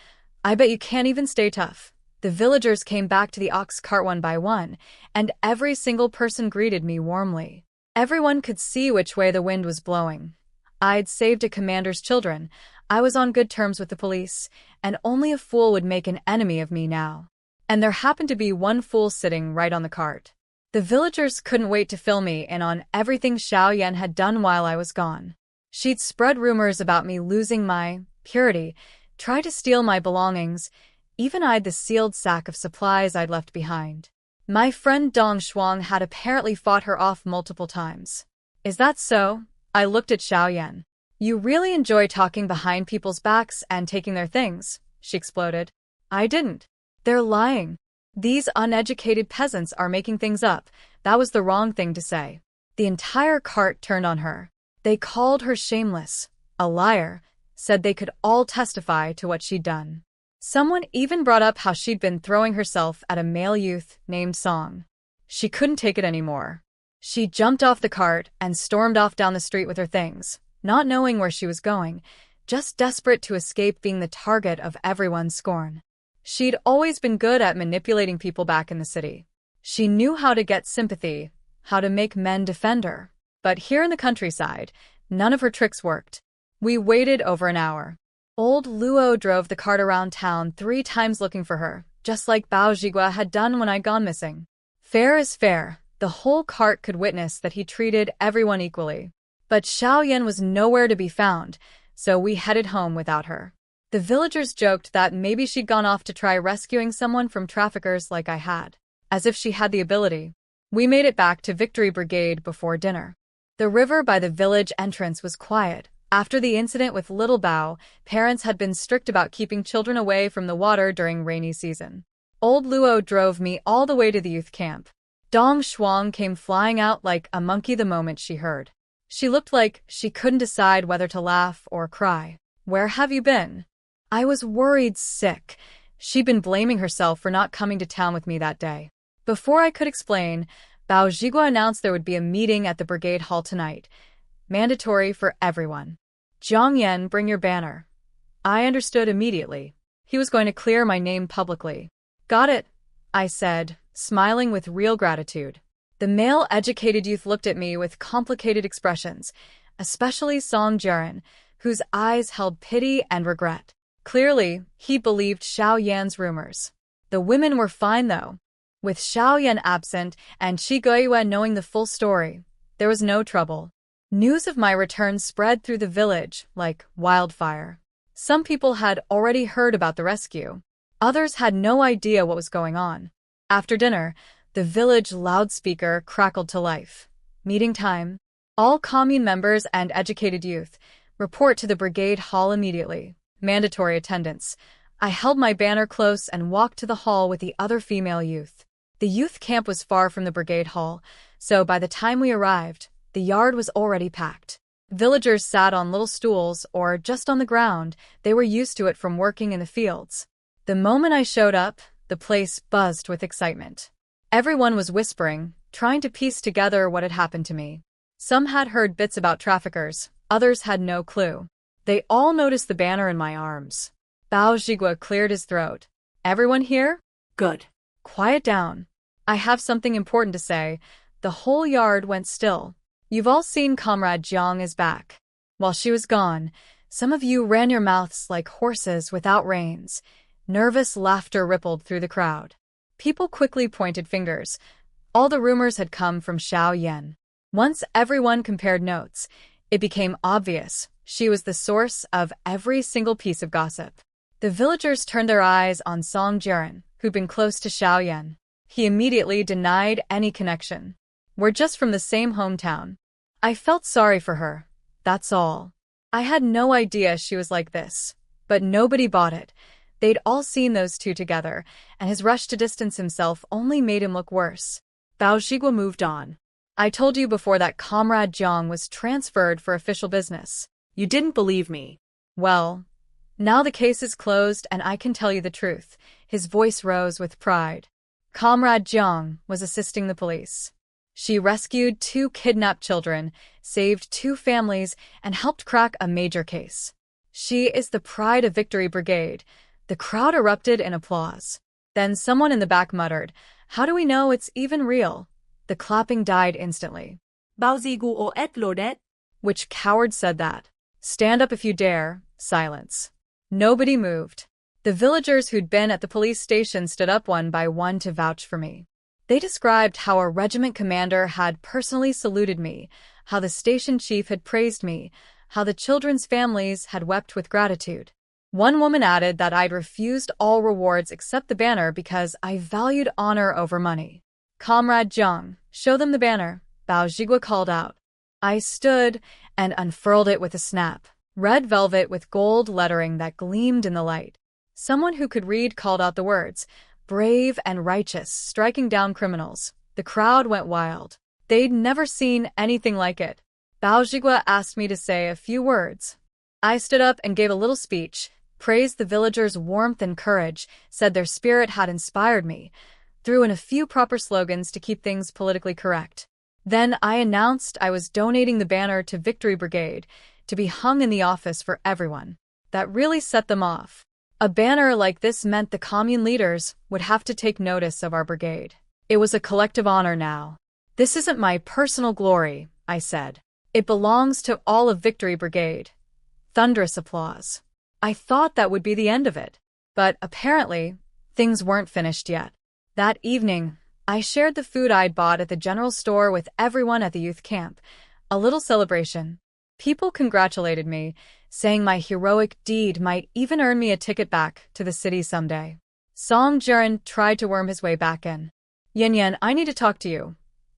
I bet you can't even stay tough. The villagers came back to the ox cart one by one, and every single person greeted me warmly. Everyone could see which way the wind was blowing. I'd saved a commander's children. I was on good terms with the police, and only a fool would make an enemy of me now. And there happened to be one fool sitting right on the cart. The villagers couldn't wait to fill me in on everything Xiao Yan had done while I was gone. She'd spread rumors about me losing my purity, tried to steal my belongings, even eyed the sealed sack of supplies I'd left behind. My friend Dong Shuang had apparently fought her off multiple times. Is that so? I looked at Xiao Yan. You really enjoy talking behind people's backs and taking their things, she exploded. I didn't. They're lying. These uneducated peasants are making things up. That was the wrong thing to say. The entire cart turned on her. They called her shameless, a liar, said they could all testify to what she'd done. Someone even brought up how she'd been throwing herself at a male youth named Song. She couldn't take it anymore. She jumped off the cart and stormed off down the street with her things, not knowing where she was going, just desperate to escape being the target of everyone's scorn. She'd always been good at manipulating people back in the city. She knew how to get sympathy, how to make men defend her. But here in the countryside, none of her tricks worked. We waited over an hour. Old Luo drove the cart around town 3 times looking for her, just like Bao Zhigua had done when I'd gone missing. Fair is fair. The whole cart could witness that he treated everyone equally. But Xiao Yan was nowhere to be found, so we headed home without her. The villagers joked that maybe she'd gone off to try rescuing someone from traffickers like I had, as if she had the ability. We made it back to Victory Brigade before dinner. The river by the village entrance was quiet. After the incident with Little Bao, parents had been strict about keeping children away from the water during rainy season. Old Luo drove me all the way to the youth camp. Dong Shuang came flying out like a monkey the moment she heard. She looked like she couldn't decide whether to laugh or cry. Where have you been? I was worried sick. She'd been blaming herself for not coming to town with me that day. Before I could explain, Bao Zhigua announced there would be a meeting at the brigade hall tonight. Mandatory for everyone. Jiang Yan, bring your banner. I understood immediately. He was going to clear my name publicly. Got it, I said, smiling with real gratitude. The male-educated youth looked at me with complicated expressions, especially Song Jiren, whose eyes held pity and regret. Clearly, he believed Xiao Yan's rumors. The women were fine, though. With Xiao Yan absent and Qi Guiyue knowing the full story, there was no trouble. News of my return spread through the village like wildfire. Some people had already heard about the rescue. Others had no idea what was going on. After dinner, the village loudspeaker crackled to life. Meeting time. All commune members and educated youth, report to the brigade hall immediately. Mandatory attendance. I held my banner close and walked to the hall with the other female youth. The youth camp was far from the brigade hall, so by the time we arrived, the yard was already packed. Villagers sat on little stools or just on the ground. They were used to it from working in the fields. The moment I showed up, the place buzzed with excitement. Everyone was whispering, trying to piece together what had happened to me. Some had heard bits about traffickers, others had no clue. They all noticed the banner in my arms. Bao Zhigua cleared his throat. Everyone here? Good. Quiet down. I have something important to say. The whole yard went still. You've all seen Comrade Jiang is back. While she was gone, some of you ran your mouths like horses without reins. Nervous laughter rippled through the crowd. People quickly pointed fingers. All the rumors had come from Jiang Yan. Once everyone compared notes, it became obvious she was the source of every single piece of gossip. The villagers turned their eyes on Song Jiren, who'd been close to Jiang Yan. He immediately denied any connection. "We're just from the same hometown." I felt sorry for her. That's all. I had no idea she was like this. But nobody bought it. They'd all seen those two together, and his rush to distance himself only made him look worse. Bao Zhigua moved on. "I told you before that Comrade Jiang was transferred for official business. You didn't believe me. Well, now the case is closed and I can tell you the truth." His voice rose with pride. Comrade Jiang was assisting the police. She rescued 2 kidnapped children, saved 2 families, and helped crack a major case. She is the pride of Victory Brigade. The crowd erupted in applause. Then someone in the back muttered, "How do we know it's even real?" The clapping died instantly. Bao Zhigua et lodet. "Which coward said that? Stand up if you dare." Silence. Nobody moved. The villagers who'd been at the police station stood up one by one to vouch for me. They described how a regiment commander had personally saluted me, how the station chief had praised me, how the children's families had wept with gratitude. One woman added that I'd refused all rewards except the banner because I valued honor over money. "Comrade Jiang, show them the banner," Bao Zhigua called out. I stood and unfurled it with a snap. Red velvet with gold lettering that gleamed in the light. Someone who could read called out the words, "Brave and righteous, striking down criminals." The crowd went wild. They'd never seen anything like it. Bao Zhigua asked me to say a few words. I stood up and gave a little speech, praised the villagers' warmth and courage, said their spirit had inspired me, threw in a few proper slogans to keep things politically correct. Then I announced I was donating the banner to Victory Brigade, to be hung in the office for everyone. That really set them off. A banner like this meant the commune leaders would have to take notice of our brigade. It was a collective honor now. "This isn't my personal glory," I said. "It belongs to all of Victory Brigade." Thunderous applause. I thought that would be the end of it. But apparently, things weren't finished yet. That evening, I shared the food I'd bought at the general store with everyone at the youth camp. A little celebration. People congratulated me, saying my heroic deed might even earn me a ticket back to the city someday. Song Jiren tried to worm his way back in. "Jiang Yan, I need to talk to you."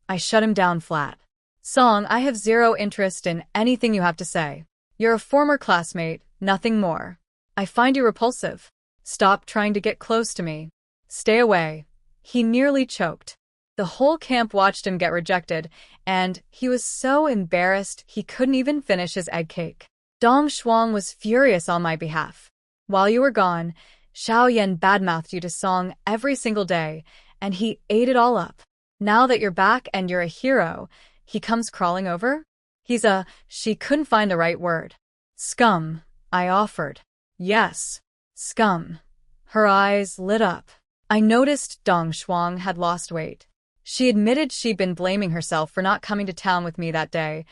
I shut him down flat. "Song, I have zero interest in anything you have to say. You're a former classmate, nothing more. I find you repulsive. Stop trying to get close to me. Stay away." He nearly choked. The whole camp watched him get rejected, and he was so embarrassed he couldn't even finish his egg cake. Dong Shuang was furious on my behalf. "While you were gone, Jiang Yan badmouthed you to Song every single day, and he ate it all up. Now that you're back and you're a hero, he comes crawling over? She couldn't find the right word. Scum," I offered. "Yes, scum." Her eyes lit up. I noticed Dong Shuang had lost weight. She admitted she'd been blaming herself for not coming to town with me that day,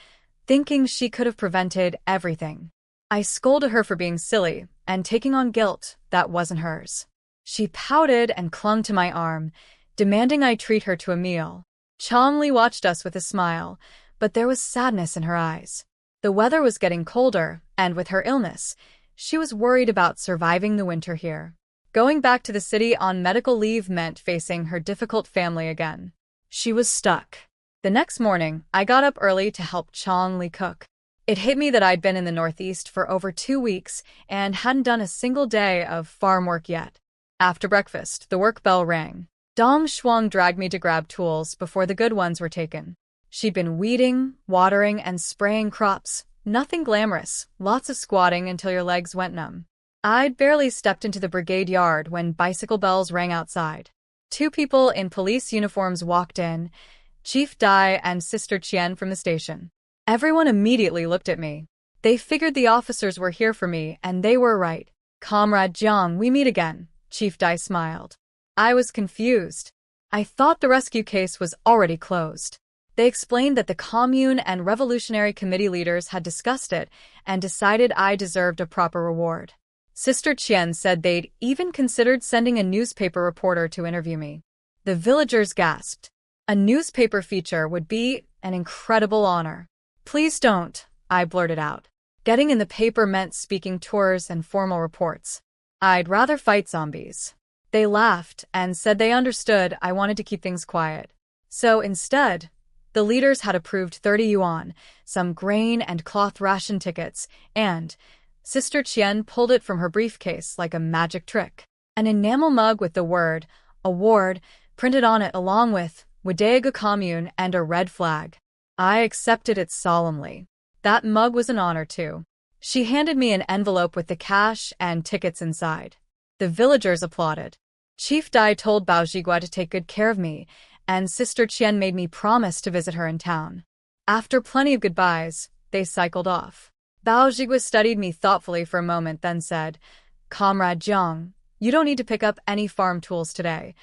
thinking she could have prevented everything. I scolded her for being silly and taking on guilt that wasn't hers. She pouted and clung to my arm, demanding I treat her to a meal. Chong Li watched us with a smile, but there was sadness in her eyes. The weather was getting colder, and with her illness, she was worried about surviving the winter here. Going back to the city on medical leave meant facing her difficult family again. She was stuck. The next morning, I got up early to help Chong Li cook. It hit me that I'd been in the Northeast for over 2 weeks and hadn't done a single day of farm work yet. After breakfast, the work bell rang. Dong Shuang dragged me to grab tools before the good ones were taken. She'd been weeding, watering, and spraying crops. Nothing glamorous, lots of squatting until your legs went numb. I'd barely stepped into the brigade yard when bicycle bells rang outside. 2 people in police uniforms walked in, Chief Dai and Sister Qian from the station. Everyone immediately looked at me. They figured the officers were here for me, and they were right. "Comrade Jiang, we meet again," Chief Dai smiled. I was confused. I thought the rescue case was already closed. They explained that the Commune and Revolutionary Committee leaders had discussed it and decided I deserved a proper reward. Sister Qian said they'd even considered sending a newspaper reporter to interview me. The villagers gasped. A newspaper feature would be an incredible honor. Please don't, I blurted out. Getting in the paper meant speaking tours and formal reports. I'd rather fight zombies. They laughed and said they understood I wanted to keep things quiet. So instead, the leaders had approved 30 yuan, some grain and cloth ration tickets, and Sister Qian pulled it from her briefcase like a magic trick. An enamel mug with the word award printed on it along with Wadaiga Commune and a red flag. I accepted it solemnly. That mug was an honor too. She handed me an envelope with the cash and tickets inside. The villagers applauded. Chief Dai told Bao Zhigua to take good care of me, and Sister Qian made me promise to visit her in town. After plenty of goodbyes, they cycled off. Bao Zhigua studied me thoughtfully for a moment, then said, "Comrade Jiang, you don't need to pick up any farm tools today."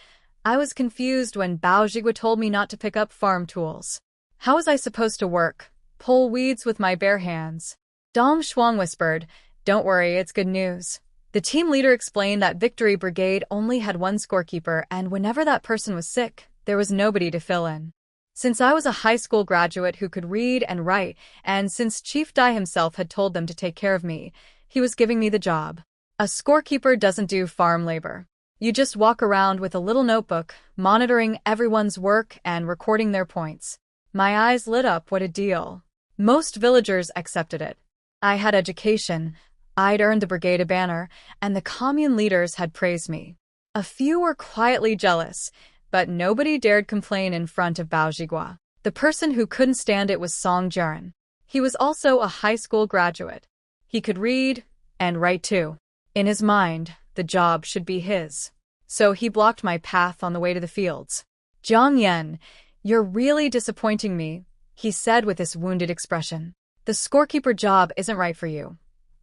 I was confused when Bao Zhigua told me not to pick up farm tools. How was I supposed to work? Pull weeds with my bare hands? Dong Shuang whispered, "Don't worry, it's good news." The team leader explained that Victory Brigade only had one scorekeeper, and whenever that person was sick, there was nobody to fill in. Since I was a high school graduate who could read and write, and since Chief Dai himself had told them to take care of me, he was giving me the job. A scorekeeper doesn't do farm labor. You just walk around with a little notebook, monitoring everyone's work and recording their points. My eyes lit up. What a deal. Most villagers accepted it. I had education, I'd earned the brigade a banner, and the commune leaders had praised me. A few were quietly jealous, but nobody dared complain in front of Bao Zhigua. The person who couldn't stand it was Song Jiren. He was also a high school graduate. He could read and write too. In his mind, the job should be his. So he blocked my path on the way to the fields. "Jiang Yan, you're really disappointing me," he said with this wounded expression. "The scorekeeper job isn't right for you."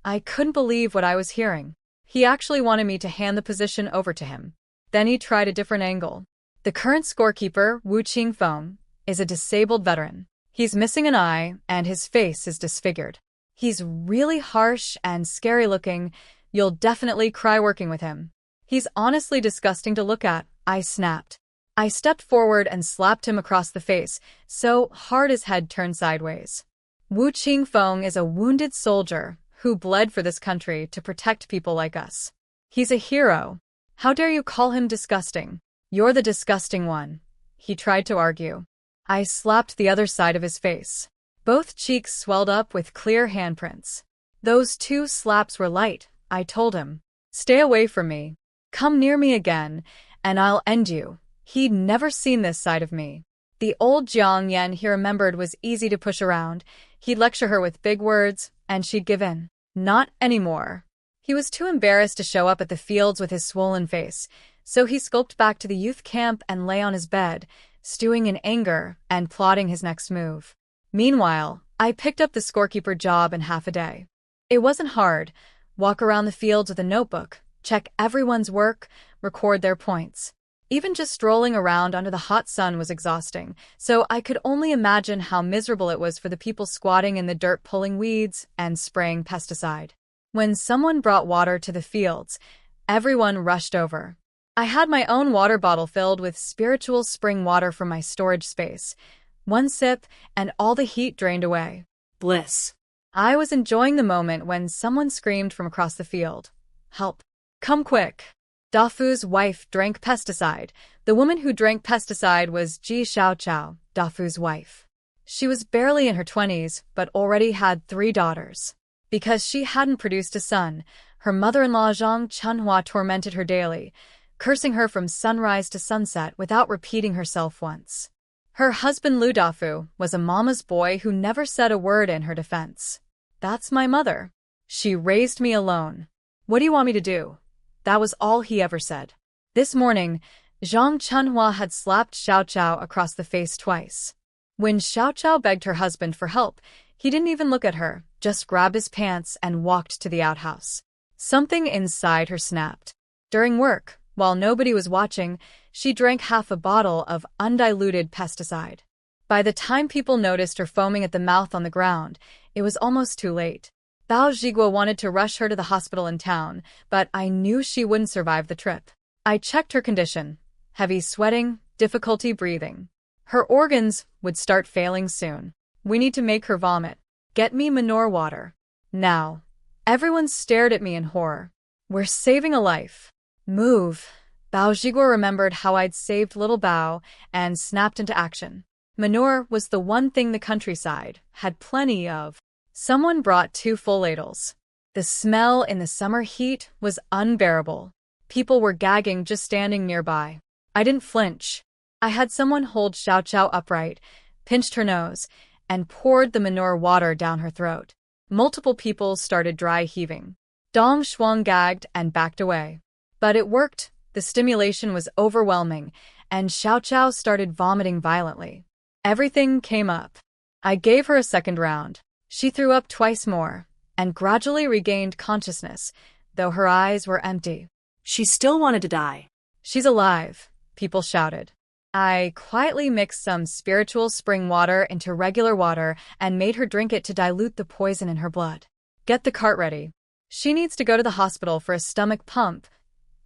I couldn't believe what I was hearing. He actually wanted me to hand the position over to him. Then he tried a different angle. The current scorekeeper, Wu Qingfeng, is a disabled veteran. He's missing an eye, and his face is disfigured. He's really harsh and scary looking. You'll definitely cry working with him. He's honestly disgusting to look at, I snapped. I stepped forward and slapped him across the face, so hard his head turned sideways. Wu Qingfeng is a wounded soldier who bled for this country to protect people like us. He's a hero. How dare you call him disgusting? You're the disgusting one. He tried to argue. I slapped the other side of his face. Both cheeks swelled up with clear handprints. Those 2 slaps were light, I told him. Stay away from me. Come near me again, and I'll end you. He'd never seen this side of me. The old Jiang Yan he remembered was easy to push around. He'd lecture her with big words, and she'd give in. Not anymore. He was too embarrassed to show up at the fields with his swollen face, so he skulked back to the youth camp and lay on his bed, stewing in anger and plotting his next move. Meanwhile, I picked up the scorekeeper job in half a day. It wasn't hard. Walk around the fields with a notebook, check everyone's work, record their points. Even just strolling around under the hot sun was exhausting, so I could only imagine how miserable it was for the people squatting in the dirt pulling weeds and spraying pesticide. When someone brought water to the fields, everyone rushed over. I had my own water bottle filled with spiritual spring water from my storage space. One sip, and all the heat drained away. Bliss. I was enjoying the moment when someone screamed from across the field. "Help! Come quick!" Dafu's wife drank pesticide. The woman who drank pesticide was Ji Xiaoqiao, Dafu's wife. She was barely in her 20s, but already had 3 daughters. Because she hadn't produced a son, her mother-in-law Zhang Chunhua tormented her daily, cursing her from sunrise to sunset without repeating herself once. Her husband Lu Dafu was a mama's boy who never said a word in her defense. "That's my mother. She raised me alone. What do you want me to do?" That was all he ever said. This morning, Zhang Chunhua had slapped Xiaoqiao across the face twice. When Xiaoqiao begged her husband for help, he didn't even look at her, just grabbed his pants and walked to the outhouse. Something inside her snapped. During work, while nobody was watching, she drank half a bottle of undiluted pesticide. By the time people noticed her foaming at the mouth on the ground, it was almost too late. Bao Zhigua wanted to rush her to the hospital in town, but I knew she wouldn't survive the trip. I checked her condition. Heavy sweating, difficulty breathing. Her organs would start failing soon. We need to make her vomit. Get me manure water. Now. Everyone stared at me in horror. We're saving a life. Move. Bao Zhiguo remembered how I'd saved little Bao and snapped into action. Manure was the one thing the countryside had plenty of. Someone brought 2 full ladles. The smell in the summer heat was unbearable. People were gagging just standing nearby. I didn't flinch. I had someone hold Xiao Xiao upright, pinched her nose, and poured the manure water down her throat. Multiple people started dry heaving. Dong Shuang gagged and backed away. But it worked. The stimulation was overwhelming, and Xiao Xiao started vomiting violently. Everything came up. I gave her a second round. She threw up twice more, and gradually regained consciousness, though her eyes were empty. She still wanted to die. She's alive, people shouted. I quietly mixed some spiritual spring water into regular water and made her drink it to dilute the poison in her blood. Get the cart ready. She needs to go to the hospital for a stomach pump.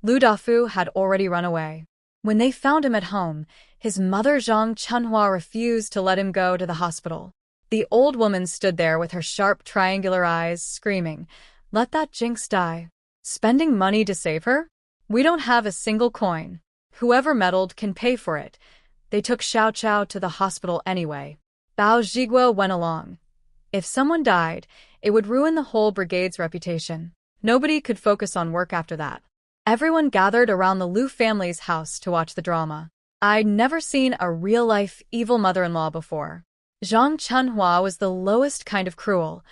Lu Dafu had already run away. When they found him at home, his mother Zhang Chunhua refused to let him go to the hospital. The old woman stood there with her sharp triangular eyes, screaming, "Let that jinx die." Spending money to save her? We don't have a single coin. Whoever meddled can pay for it. They took Xiao Xiao to the hospital anyway. Bao Zhiguo went along. If someone died, it would ruin the whole brigade's reputation. Nobody could focus on work after that. Everyone gathered around the Lu family's house to watch the drama. I'd never seen a real-life evil mother-in-law before. Zhang Chunhua was the lowest kind of cruel,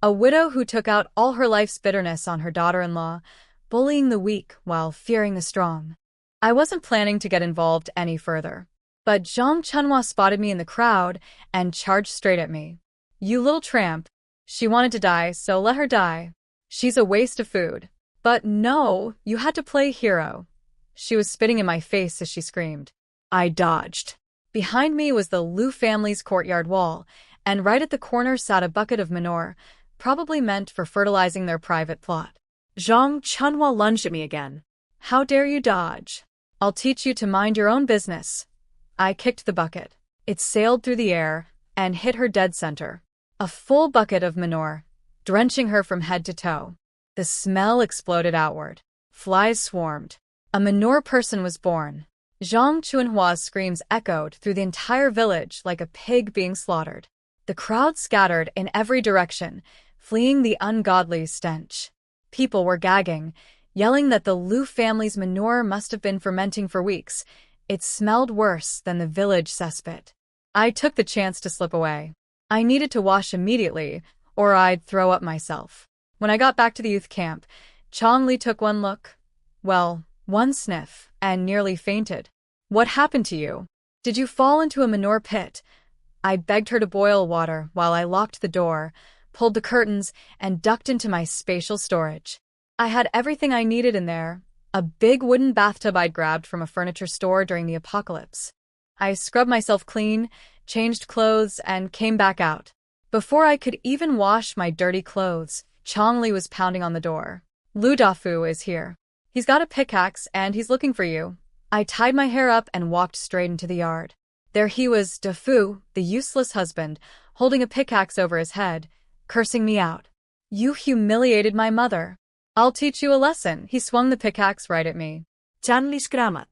a widow who took out all her life's bitterness on her daughter-in-law, bullying the weak while fearing the strong. I wasn't planning to get involved any further. But Zhang Chunhua spotted me in the crowd and charged straight at me. "You little tramp." She wanted to die, so let her die. She's a waste of food. But no, you had to play hero. She was spitting in my face as she screamed. I dodged. Behind me was the Lu family's courtyard wall, and right at the corner sat a bucket of manure, probably meant for fertilizing their private plot. Zhang Chunhua lunged at me again. How dare you dodge? I'll teach you to mind your own business. I kicked the bucket. It sailed through the air and hit her dead center. A full bucket of manure, drenching her from head to toe. The smell exploded outward. Flies swarmed. A manure person was born. Zhang Chunhua's screams echoed through the entire village like a pig being slaughtered. The crowd scattered in every direction, fleeing the ungodly stench. People were gagging, yelling that the Lu family's manure must have been fermenting for weeks. It smelled worse than the village cesspit. I took the chance to slip away. I needed to wash immediately, or I'd throw up myself. When I got back to the youth camp, Chong Li took one look. Well, one sniff, and nearly fainted. What happened to you? Did you fall into a manure pit? I begged her to boil water while I locked the door, pulled the curtains, and ducked into my spatial storage. I had everything I needed in there. A big wooden bathtub I'd grabbed from a furniture store during the apocalypse. I scrubbed myself clean, changed clothes, and came back out. Before I could even wash my dirty clothes, Chong Li was pounding on the door. Lu Dafu is here. He's got a pickaxe and he's looking for you. I tied my hair up and walked straight into the yard. There he was, Dafu, the useless husband, holding a pickaxe over his head, cursing me out. You humiliated my mother. I'll teach you a lesson. He swung the pickaxe right at me. Janli skramat.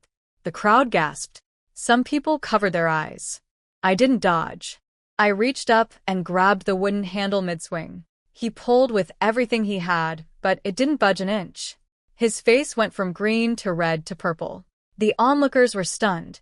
The crowd gasped. Some people covered their eyes. I didn't dodge. I reached up and grabbed the wooden handle mid-swing. He pulled with everything he had, but it didn't budge an inch. His face went from green to red to purple. The onlookers were stunned.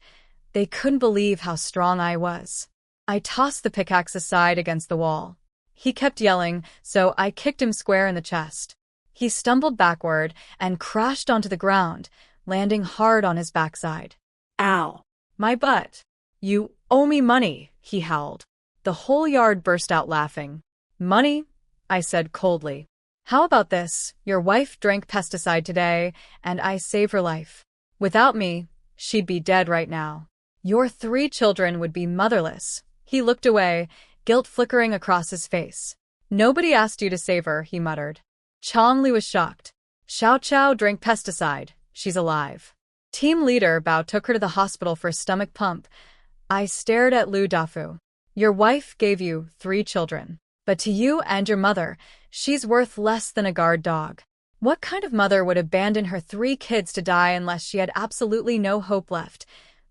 They couldn't believe how strong I was. I tossed the pickaxe aside against the wall. He kept yelling, so I kicked him square in the chest. He stumbled backward and crashed onto the ground, landing hard on his backside. Ow. My butt. You owe me money, he howled. The whole yard burst out laughing. Money? I said coldly. How about this? Your wife drank pesticide today, and I saved her life. Without me, she'd be dead right now. Your 3 children would be motherless. He looked away, guilt flickering across his face. Nobody asked you to save her, he muttered. Chong Li was shocked. Xiao Xiao drank pesticide. She's alive. Team leader Bao took her to the hospital for a stomach pump. I stared at Lu Dafu. Your wife gave you 3 children. But to you and your mother, she's worth less than a guard dog. What kind of mother would abandon her 3 kids to die unless she had absolutely no hope left?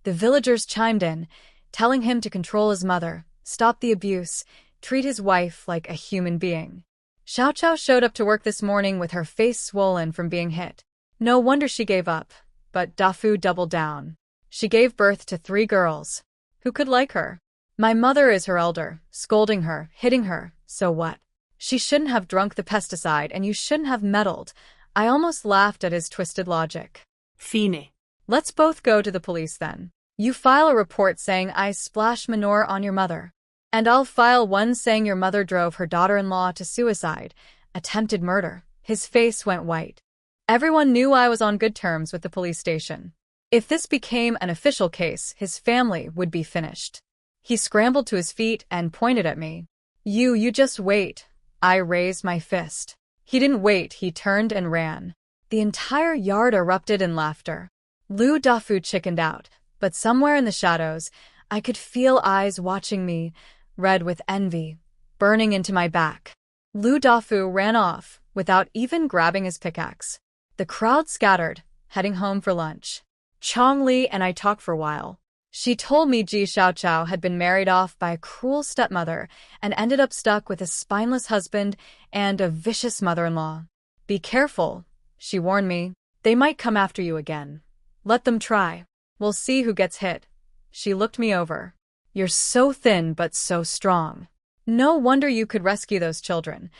The villagers chimed in, telling him to control his mother, stop the abuse, treat his wife like a human being. Xiao Xiao showed up to work this morning with her face swollen from being hit. No wonder she gave up, but Dafu doubled down. She gave birth to 3 girls. Who could like her? My mother is her elder, scolding her, hitting her, so what? She shouldn't have drunk the pesticide and you shouldn't have meddled. I almost laughed at his twisted logic. Fine. Let's both go to the police then. You file a report saying I splashed manure on your mother. And I'll file one saying your mother drove her daughter-in-law to suicide, attempted murder. His face went white. Everyone knew I was on good terms with the police station. If this became an official case, his family would be finished. He scrambled to his feet and pointed at me. You just wait. I raised my fist. He didn't wait, he turned and ran. The entire yard erupted in laughter. Lu Dafu chickened out, but somewhere in the shadows, I could feel eyes watching me, red with envy, burning into my back. Lu Dafu ran off, without even grabbing his pickaxe. The crowd scattered, heading home for lunch. Chong Li and I talked for a while. She told me Ji Xiaoqiao had been married off by a cruel stepmother and ended up stuck with a spineless husband and a vicious mother-in-law. Be careful, she warned me. They might come after you again. Let them try. We'll see who gets hit. She looked me over. You're so thin but so strong. No wonder you could rescue those children.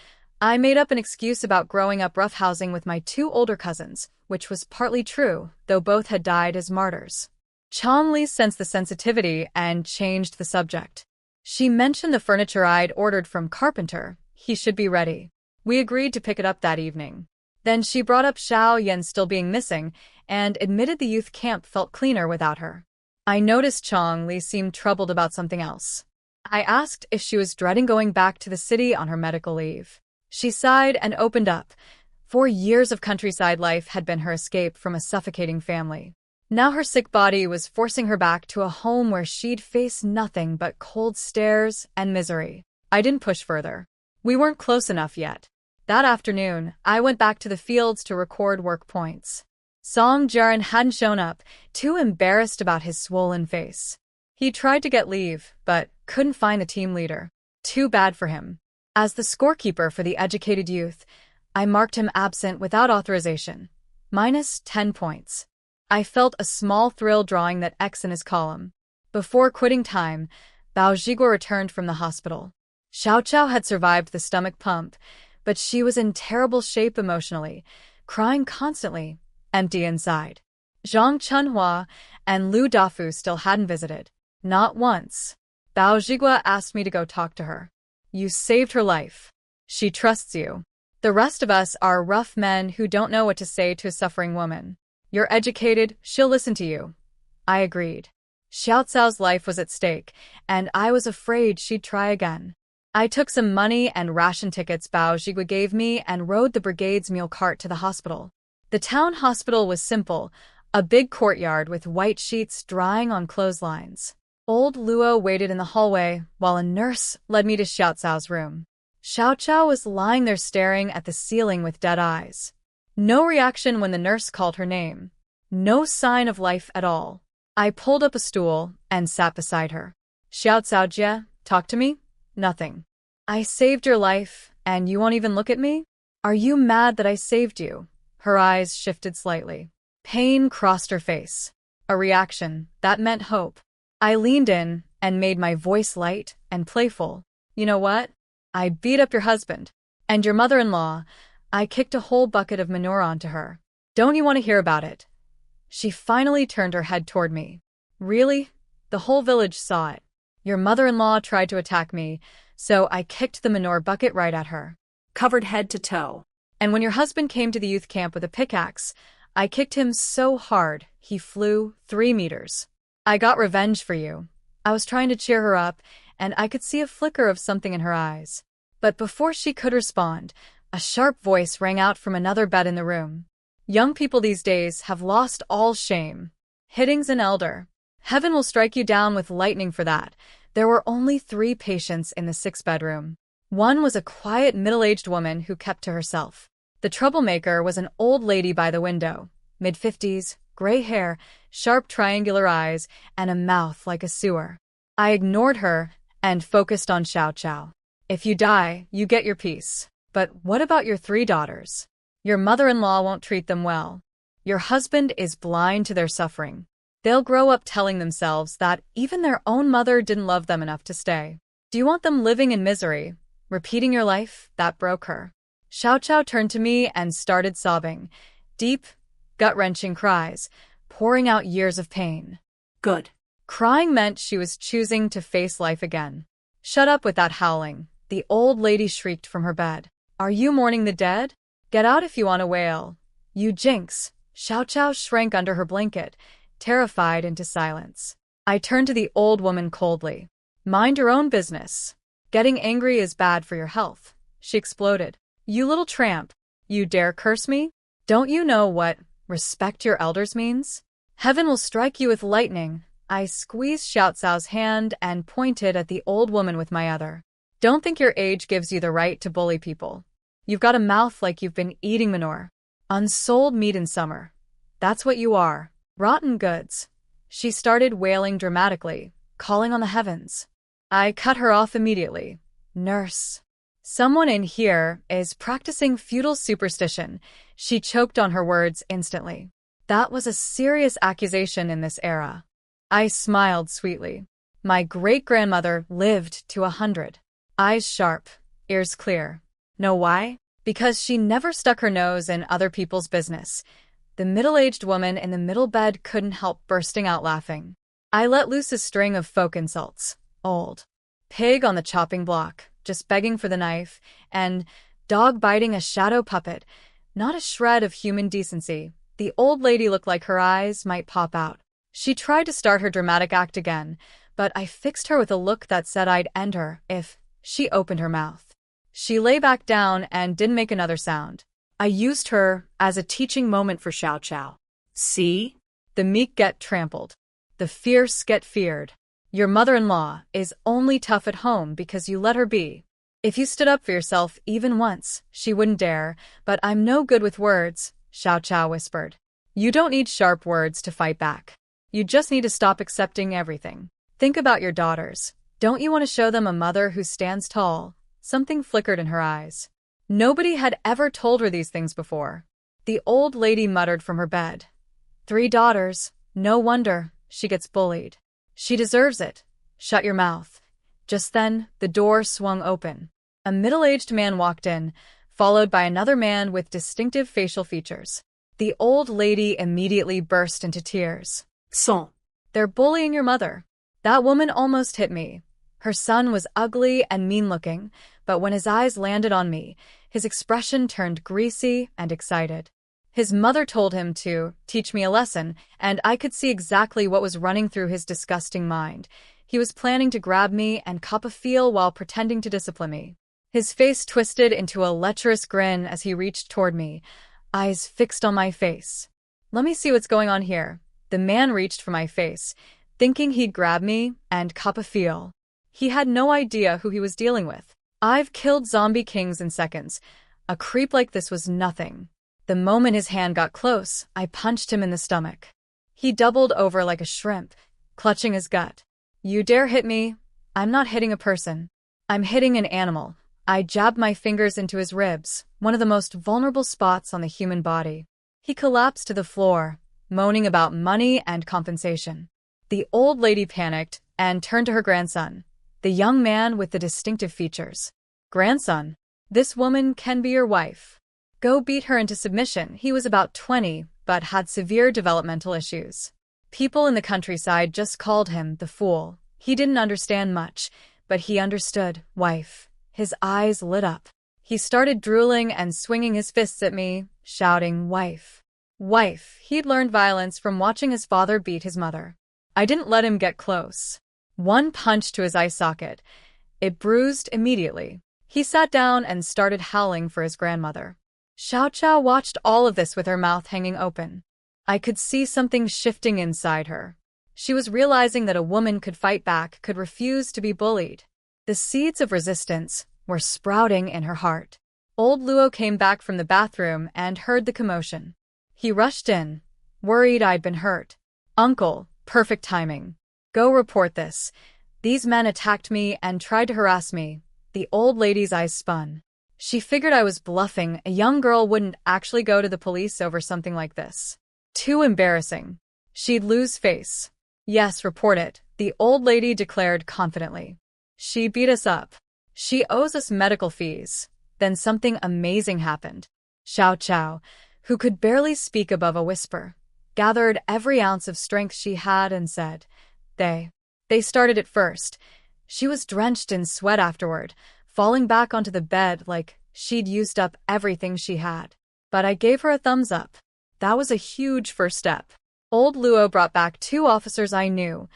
I made up an excuse about growing up roughhousing with my 2 older cousins, which was partly true, though both had died as martyrs. Chong Li sensed the sensitivity and changed the subject. She mentioned the furniture I'd ordered from Carpenter. He should be ready. We agreed to pick it up that evening. Then she brought up Xiao Yan still being missing and admitted the youth camp felt cleaner without her. I noticed Chong Li seemed troubled about something else. I asked if she was dreading going back to the city on her medical leave. She sighed and opened up. 4 years of countryside life had been her escape from a suffocating family. Now her sick body was forcing her back to a home where she'd face nothing but cold stares and misery. I didn't push further. We weren't close enough yet. That afternoon, I went back to the fields to record work points. Song Jiren hadn't shown up, too embarrassed about his swollen face. He tried to get leave, but couldn't find a team leader. Too bad for him. As the scorekeeper for the educated youth, I marked him absent without authorization. Minus 10 points. I felt a small thrill drawing that X in his column. Before quitting time, Bao Zhiguo returned from the hospital. Xiao Qiao had survived the stomach pump, but she was in terrible shape emotionally, crying constantly, empty inside. Zhang Chunhua and Lu Dafu still hadn't visited. Not once. Bao Zhiguo asked me to go talk to her. You saved her life. She trusts you. The rest of us are rough men who don't know what to say to a suffering woman. You're educated, she'll listen to you. I agreed. Xiao Cao's life was at stake, and I was afraid she'd try again. I took some money and ration tickets Bao Zhiguo gave me and rode the brigade's mule cart to the hospital. The town hospital was simple, a big courtyard with white sheets drying on clotheslines. Old Luo waited in the hallway while a nurse led me to Xiao Cao's room. Xiao Qiao was lying there staring at the ceiling with dead eyes. No reaction when the nurse called her name. No sign of life at all. I pulled up a stool and sat beside her. Xiao Cao Jie, talk to me? Nothing. I saved your life, and you won't even look at me? Are you mad that I saved you? Her eyes shifted slightly. Pain crossed her face. A reaction that meant hope. I leaned in and made my voice light and playful. You know what? I beat up your husband. And your mother-in-law. I kicked a whole bucket of manure onto her. Don't you want to hear about it? She finally turned her head toward me. Really? The whole village saw it. Your mother-in-law tried to attack me, so I kicked the manure bucket right at her. Covered head to toe. And when your husband came to the youth camp with a pickaxe, I kicked him so hard he flew 3 meters. I got revenge for you. I was trying to cheer her up, and I could see a flicker of something in her eyes. But before she could respond, a sharp voice rang out from another bed in the room. Young people these days have lost all shame. Hitting's an elder. Heaven will strike you down with lightning for that. There were only 3 patients in the 6th bedroom. One was a quiet middle-aged woman who kept to herself. The troublemaker was an old lady by the window, mid-50s, gray hair, sharp triangular eyes, and a mouth like a sewer. I ignored her and focused on Xiao Xiao. If you die, you get your piece. But what about your 3 daughters? Your mother-in-law won't treat them well. Your husband is blind to their suffering. They'll grow up telling themselves that even their own mother didn't love them enough to stay. Do you want them living in misery, repeating your life that broke her? Xiao Xiao turned to me and started sobbing. Deep, gut-wrenching cries, pouring out years of pain. Good. Crying meant she was choosing to face life again. Shut up with that howling, the old lady shrieked from her bed. Are you mourning the dead? Get out if you want to wail. You jinx. Xiao Xiao shrank under her blanket, terrified into silence. I turned to the old woman coldly. Mind your own business. Getting angry is bad for your health. She exploded. You little tramp. You dare curse me? Don't you know what respect your elders means? Heaven will strike you with lightning. I squeezed Xiao Xiao's hand and pointed at the old woman with my other. Don't think your age gives you the right to bully people. You've got a mouth like you've been eating manure. Unsold meat in summer. That's what you are. Rotten goods. She started wailing dramatically, calling on the heavens. I cut her off immediately. Nurse. Someone in here is practicing feudal superstition. She choked on her words instantly. That was a serious accusation in this era. I smiled sweetly. My great-grandmother lived to 100. Eyes sharp, ears clear. Know why? Because she never stuck her nose in other people's business. The middle-aged woman in the middle bed couldn't help bursting out laughing. I let loose a string of folk insults. Old. Pig on the chopping block, just begging for the knife, and dog biting a shadow puppet. Not a shred of human decency. The old lady looked like her eyes might pop out. She tried to start her dramatic act again, but I fixed her with a look that said I'd end her if she opened her mouth. She lay back down and didn't make another sound. I used her as a teaching moment for Xiao Xiao. See? The meek get trampled. The fierce get feared. Your mother-in-law is only tough at home because you let her be. If you stood up for yourself even once, she wouldn't dare, but I'm no good with words, Xiao Xiao whispered. You don't need sharp words to fight back. You just need to stop accepting everything. Think about your daughters. Don't you want to show them a mother who stands tall? Something flickered in her eyes. Nobody had ever told her these things before. The old lady muttered from her bed. 3 daughters. No wonder she gets bullied. She deserves it. Shut your mouth. Just then, the door swung open. A middle-aged man walked in, followed by another man with distinctive facial features. The old lady immediately burst into tears. Son. They're bullying your mother. That woman almost hit me. Her son was ugly and mean-looking, but when his eyes landed on me, his expression turned greasy and excited. His mother told him to teach me a lesson, and I could see exactly what was running through his disgusting mind. He was planning to grab me and cop a feel while pretending to discipline me. His face twisted into a lecherous grin as he reached toward me, eyes fixed on my face. Let me see what's going on here. The man reached for my face, thinking he'd grab me and cop a feel. He had no idea who he was dealing with. I've killed zombie kings in seconds. A creep like this was nothing. The moment his hand got close, I punched him in the stomach. He doubled over like a shrimp, clutching his gut. You dare hit me? I'm not hitting a person. I'm hitting an animal. I jabbed my fingers into his ribs, one of the most vulnerable spots on the human body. He collapsed to the floor, moaning about money and compensation. The old lady panicked and turned to her grandson, the young man with the distinctive features. Grandson, this woman can be your wife. Go beat her into submission. He was about 20, but had severe developmental issues. People in the countryside just called him the fool. He didn't understand much, but he understood, wife. His eyes lit up. He started drooling and swinging his fists at me, shouting, wife. Wife. He'd learned violence from watching his father beat his mother. I didn't let him get close. One punch to his eye socket. It bruised immediately. He sat down and started howling for his grandmother. Xiao Xiao watched all of this with her mouth hanging open. I could see something shifting inside her. She was realizing that a woman could fight back, could refuse to be bullied. The seeds of resistance were sprouting in her heart. Old Luo came back from the bathroom and heard the commotion. He rushed in, worried I'd been hurt. "Uncle, perfect timing. Go report this. These men attacked me and tried to harass me." The old lady's eyes spun. She figured I was bluffing. A young girl wouldn't actually go to the police over something like this. Too embarrassing. She'd lose face. "Yes, report it," the old lady declared confidently. "She beat us up. She owes us medical fees." Then something amazing happened. Xiao Chao, who could barely speak above a whisper, gathered every ounce of strength she had and said, They started it first." She was drenched in sweat afterward, falling back onto the bed like she'd used up everything she had. But I gave her a thumbs up. That was a huge first step. Old Luo brought back 2 officers I knew,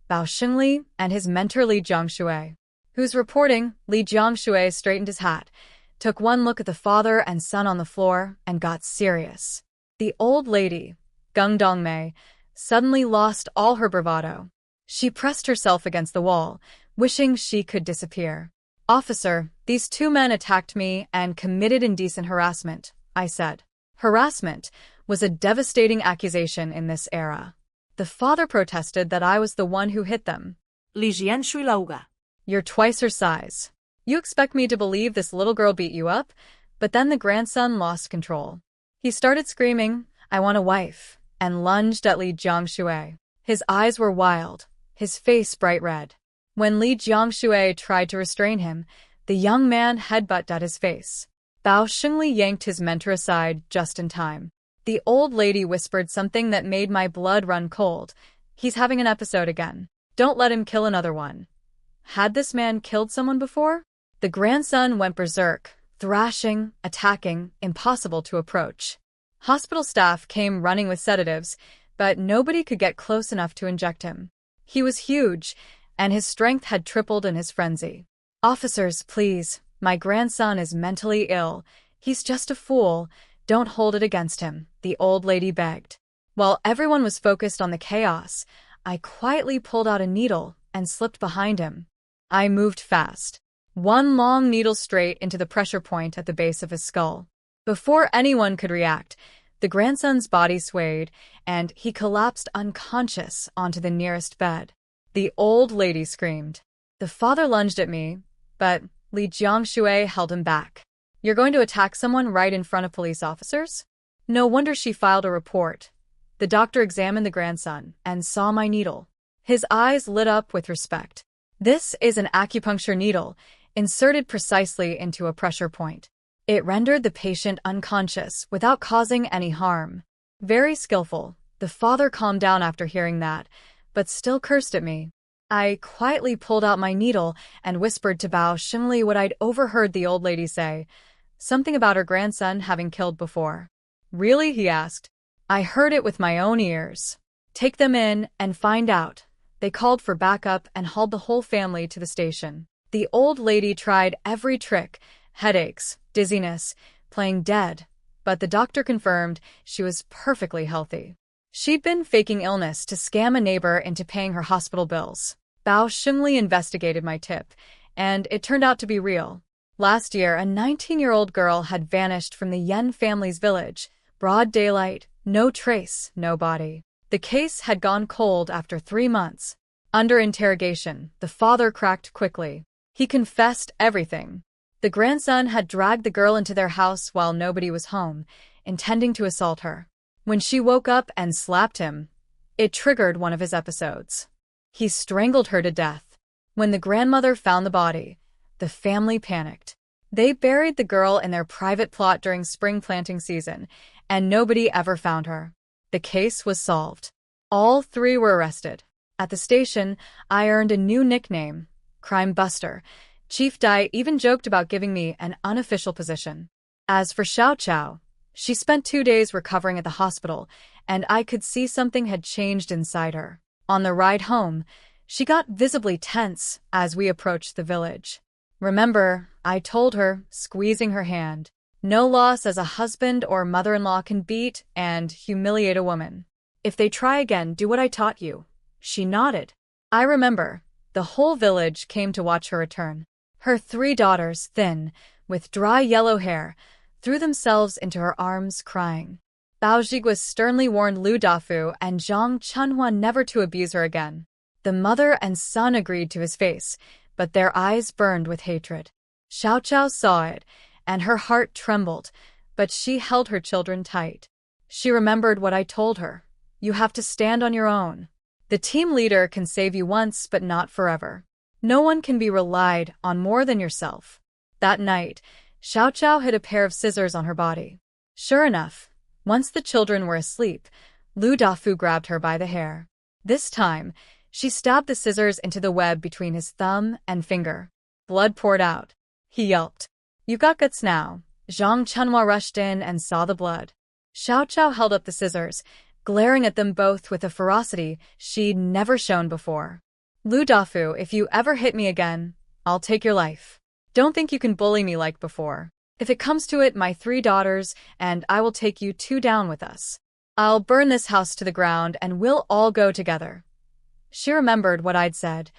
Bao Xingli and his mentor Li Jiangshui. "Who's reporting?" Li Jiangshui straightened his hat, took one look at the father and son on the floor, and got serious. The old lady, Gung Dongmei, suddenly lost all her bravado. She pressed herself against the wall, wishing she could disappear. "Officer, these 2 men attacked me and committed indecent harassment," I said. Harassment was a devastating accusation in this era. The father protested that I was the one who hit them. Li Jianshui Lauga. "You're twice her size. You expect me to believe this little girl beat you up?" But then the grandson lost control. He started screaming, "I want a wife," and lunged at Li Jiangshui. His eyes were wild, his face bright red. When Li Jiangshui tried to restrain him, the young man headbutted at his face. Bao Xingli yanked his mentor aside just in time. The old lady whispered something that made my blood run cold. "He's having an episode again. Don't let him kill another one." Had this man killed someone before? The grandson went berserk, thrashing, attacking, impossible to approach. Hospital staff came running with sedatives, but nobody could get close enough to inject him. He was huge, and his strength had tripled in his frenzy. "Officers, please, my grandson is mentally ill. He's just a fool. Don't hold it against him," the old lady begged. While everyone was focused on the chaos, I quietly pulled out a needle and slipped behind him. I moved fast. One long needle straight into the pressure point at the base of his skull. Before anyone could react, the grandson's body swayed, and he collapsed unconscious onto the nearest bed. The old lady screamed. The father lunged at me, but Li Jiangshui held him back. "You're going to attack someone right in front of police officers?" No wonder she filed a report. The doctor examined the grandson and saw my needle. His eyes lit up with respect. "This is an acupuncture needle, inserted precisely into a pressure point. It rendered the patient unconscious without causing any harm." Very skillful. The father calmed down after hearing that, but still cursed at me. I quietly pulled out my needle and whispered to Bao Xingli what I'd overheard the old lady say, something about her grandson having killed before. "Really?" he asked. "I heard it with my own ears." "Take them in and find out." They called for backup and hauled the whole family to the station. The old lady tried every trick, headaches, dizziness, playing dead, but the doctor confirmed she was perfectly healthy. She'd been faking illness to scam a neighbor into paying her hospital bills. Bao Xingli investigated my tip, and it turned out to be real. Last year, a 19-year-old girl had vanished from the Yan family's village. Broad daylight, no trace, no body. The case had gone cold after 3 months. Under interrogation, the father cracked quickly. He confessed everything. The grandson had dragged the girl into their house while nobody was home, intending to assault her. When she woke up and slapped him, it triggered one of his episodes. He strangled her to death. When the grandmother found the body, the family panicked. They buried the girl in their private plot during spring planting season, and nobody ever found her. The case was solved. All 3 were arrested. At the station, I earned a new nickname, Crime Buster. Chief Dai even joked about giving me an unofficial position. As for Xiao Chao, she spent 2 days recovering at the hospital, and I could see something had changed inside her. On the ride home, she got visibly tense as we approached the village. "Remember," I told her, squeezing her hand, "no loss as a husband or mother-in-law can beat and humiliate a woman. If they try again, do what I taught you. She nodded. I remember. The whole village came to watch her return. Her 3 daughters, thin, with dry yellow hair, threw themselves into her arms, crying. Bao Zhigua sternly warned Lu Dafu and Zhang Chunhua never to abuse her again. The mother and son agreed to his face, but their eyes burned with hatred. Xiao Chao saw it, and her heart trembled, but she held her children tight. She remembered what I told her. You have to stand on your own. The team leader can save you once, but not forever. No one can be relied on more than yourself. That night, Xiao Chao hid a pair of scissors on her body. Sure enough, once the children were asleep, Lu Dafu grabbed her by the hair. This time, she stabbed the scissors into the web between his thumb and finger. Blood poured out. He yelped. You got guts now. Zhang Chunhua rushed in and saw the blood. Xiao Chao held up the scissors, glaring at them both with a ferocity she'd never shown before. Lu Dafu, if you ever hit me again, I'll take your life. Don't think you can bully me like before. If it comes to it, my 3 daughters and I will take you 2 down with us. I'll burn this house to the ground and we'll all go together. She remembered what I'd said.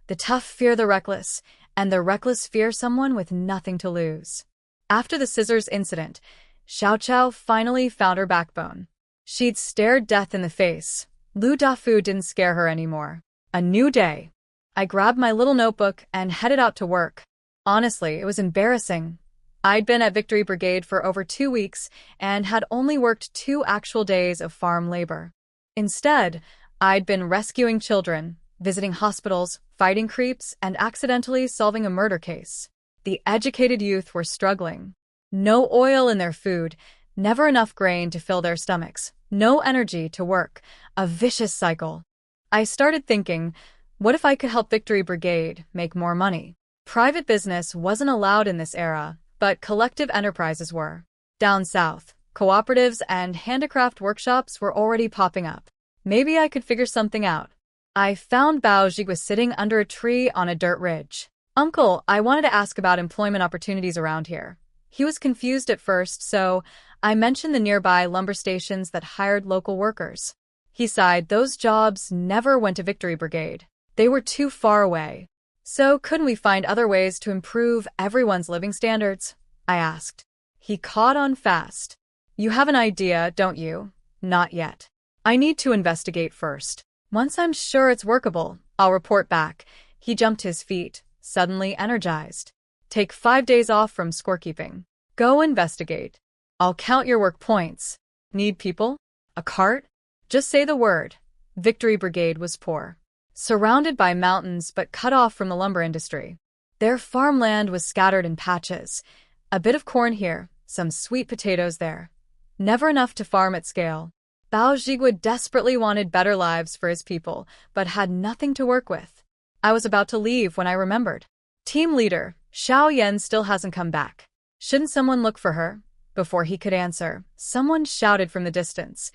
The tough fear the reckless, and the reckless fear someone with nothing to lose. After the scissors incident, Xiao Chao finally found her backbone. She'd stared death in the face. Lu Dafu didn't scare her anymore. A new day. I grabbed my little notebook and headed out to work. Honestly, it was embarrassing. I'd been at Victory Brigade for over 2 weeks and had only worked 2 actual days of farm labor. Instead, I'd been rescuing children, visiting hospitals, fighting creeps, and accidentally solving a murder case. The educated youth were struggling. No oil in their food, never enough grain to fill their stomachs, no energy to work, a vicious cycle. I started thinking, what if I could help Victory Brigade make more money? Private business wasn't allowed in this era, but collective enterprises were. Down south, cooperatives and handicraft workshops were already popping up. Maybe I could figure something out. I found Bao Zhigua sitting under a tree on a dirt ridge. Uncle, I wanted to ask about employment opportunities around here. He was confused at first, so I mentioned the nearby lumber stations that hired local workers. He sighed. Those jobs never went to Victory Brigade. They were too far away. So couldn't we find other ways to improve everyone's living standards? I asked. He caught on fast. You have an idea, don't you? Not yet. I need to investigate first. Once I'm sure it's workable, I'll report back. He jumped to his feet, suddenly energized. Take 5 days off from scorekeeping. Go investigate. I'll count your work points. Need people? A cart? Just say the word. Victory Brigade was poor. Surrounded by mountains but cut off from the lumber industry. Their farmland was scattered in patches. A bit of corn here, some sweet potatoes there. Never enough to farm at scale. Bao Zhigua desperately wanted better lives for his people, but had nothing to work with. I was about to leave when I remembered. Team leader, Xiao Yan still hasn't come back. Shouldn't someone look for her? Before he could answer, someone shouted from the distance.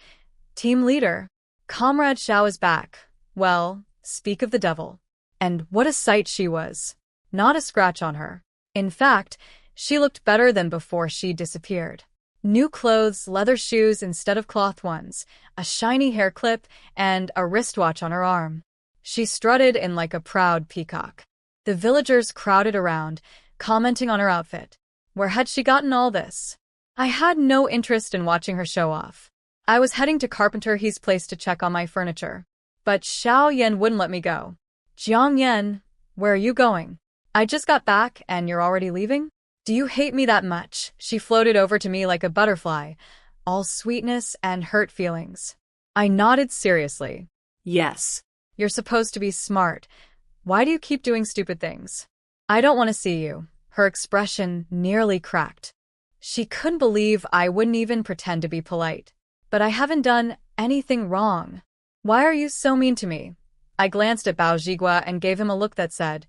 Team leader, Comrade Xiao is back. Well, speak of the devil. And what a sight she was. Not a scratch on her. In fact, she looked better than before she disappeared. New clothes, leather shoes instead of cloth ones, a shiny hair clip, and a wristwatch on her arm. She strutted in like a proud peacock. The villagers crowded around, commenting on her outfit. Where had she gotten all this? I had no interest in watching her show off. I was heading to Carpenter He's place to check on my furniture. But Xiao Yan wouldn't let me go. Jiang Yan, where are you going? I just got back and you're already leaving? Do you hate me that much? She floated over to me like a butterfly, all sweetness and hurt feelings. I nodded seriously. Yes. You're supposed to be smart. Why do you keep doing stupid things? I don't want to see you. Her expression nearly cracked. She couldn't believe I wouldn't even pretend to be polite. But I haven't done anything wrong. Why are you so mean to me? I glanced at Bao Zhigua and gave him a look that said,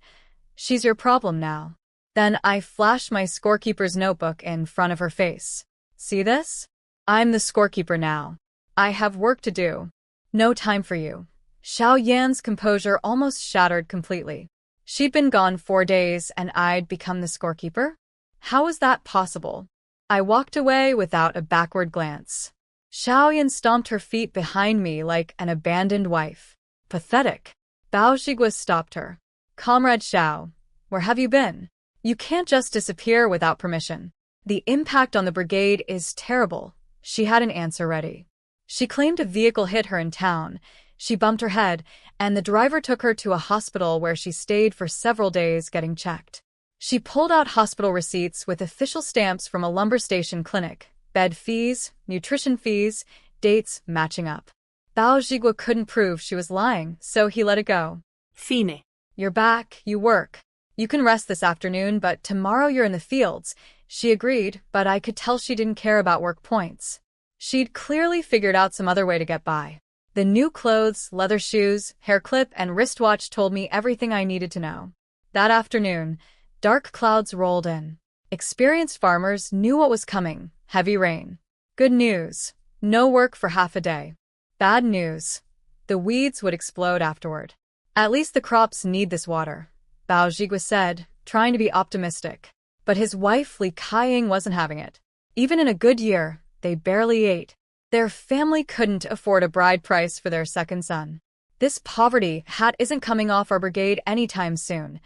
she's your problem now. Then I flashed my scorekeeper's notebook in front of her face. See this? I'm the scorekeeper now. I have work to do. No time for you. Xiao Yan's composure almost shattered completely. She'd been gone 4 days and I'd become the scorekeeper? How was that possible? I walked away without a backward glance. Xiao Yan stomped her feet behind me like an abandoned wife. Pathetic. Bao Zhigua stopped her. Comrade Xiao, where have you been? You can't just disappear without permission. The impact on the brigade is terrible. She had an answer ready. She claimed a vehicle hit her in town. She bumped her head, and the driver took her to a hospital where she stayed for several days getting checked. She pulled out hospital receipts with official stamps from a lumber station clinic, bed fees, nutrition fees, dates matching up. Bao Zhigua couldn't prove she was lying, so he let it go. Fine. You're back, you work. You can rest this afternoon, but tomorrow you're in the fields. She agreed, but I could tell she didn't care about work points. She'd clearly figured out some other way to get by. The new clothes, leather shoes, hair clip, and wristwatch told me everything I needed to know. That afternoon, dark clouds rolled in. Experienced farmers knew what was coming: heavy rain. Good news: no work for half a day. Bad news: the weeds would explode afterward. At least the crops need this water, Bao Zhigua said, trying to be optimistic. But his wife Li Kaiying wasn't having it. Even in a good year, they barely ate. Their family couldn't afford a bride price for their second son. This poverty hat isn't coming off our brigade anytime soon.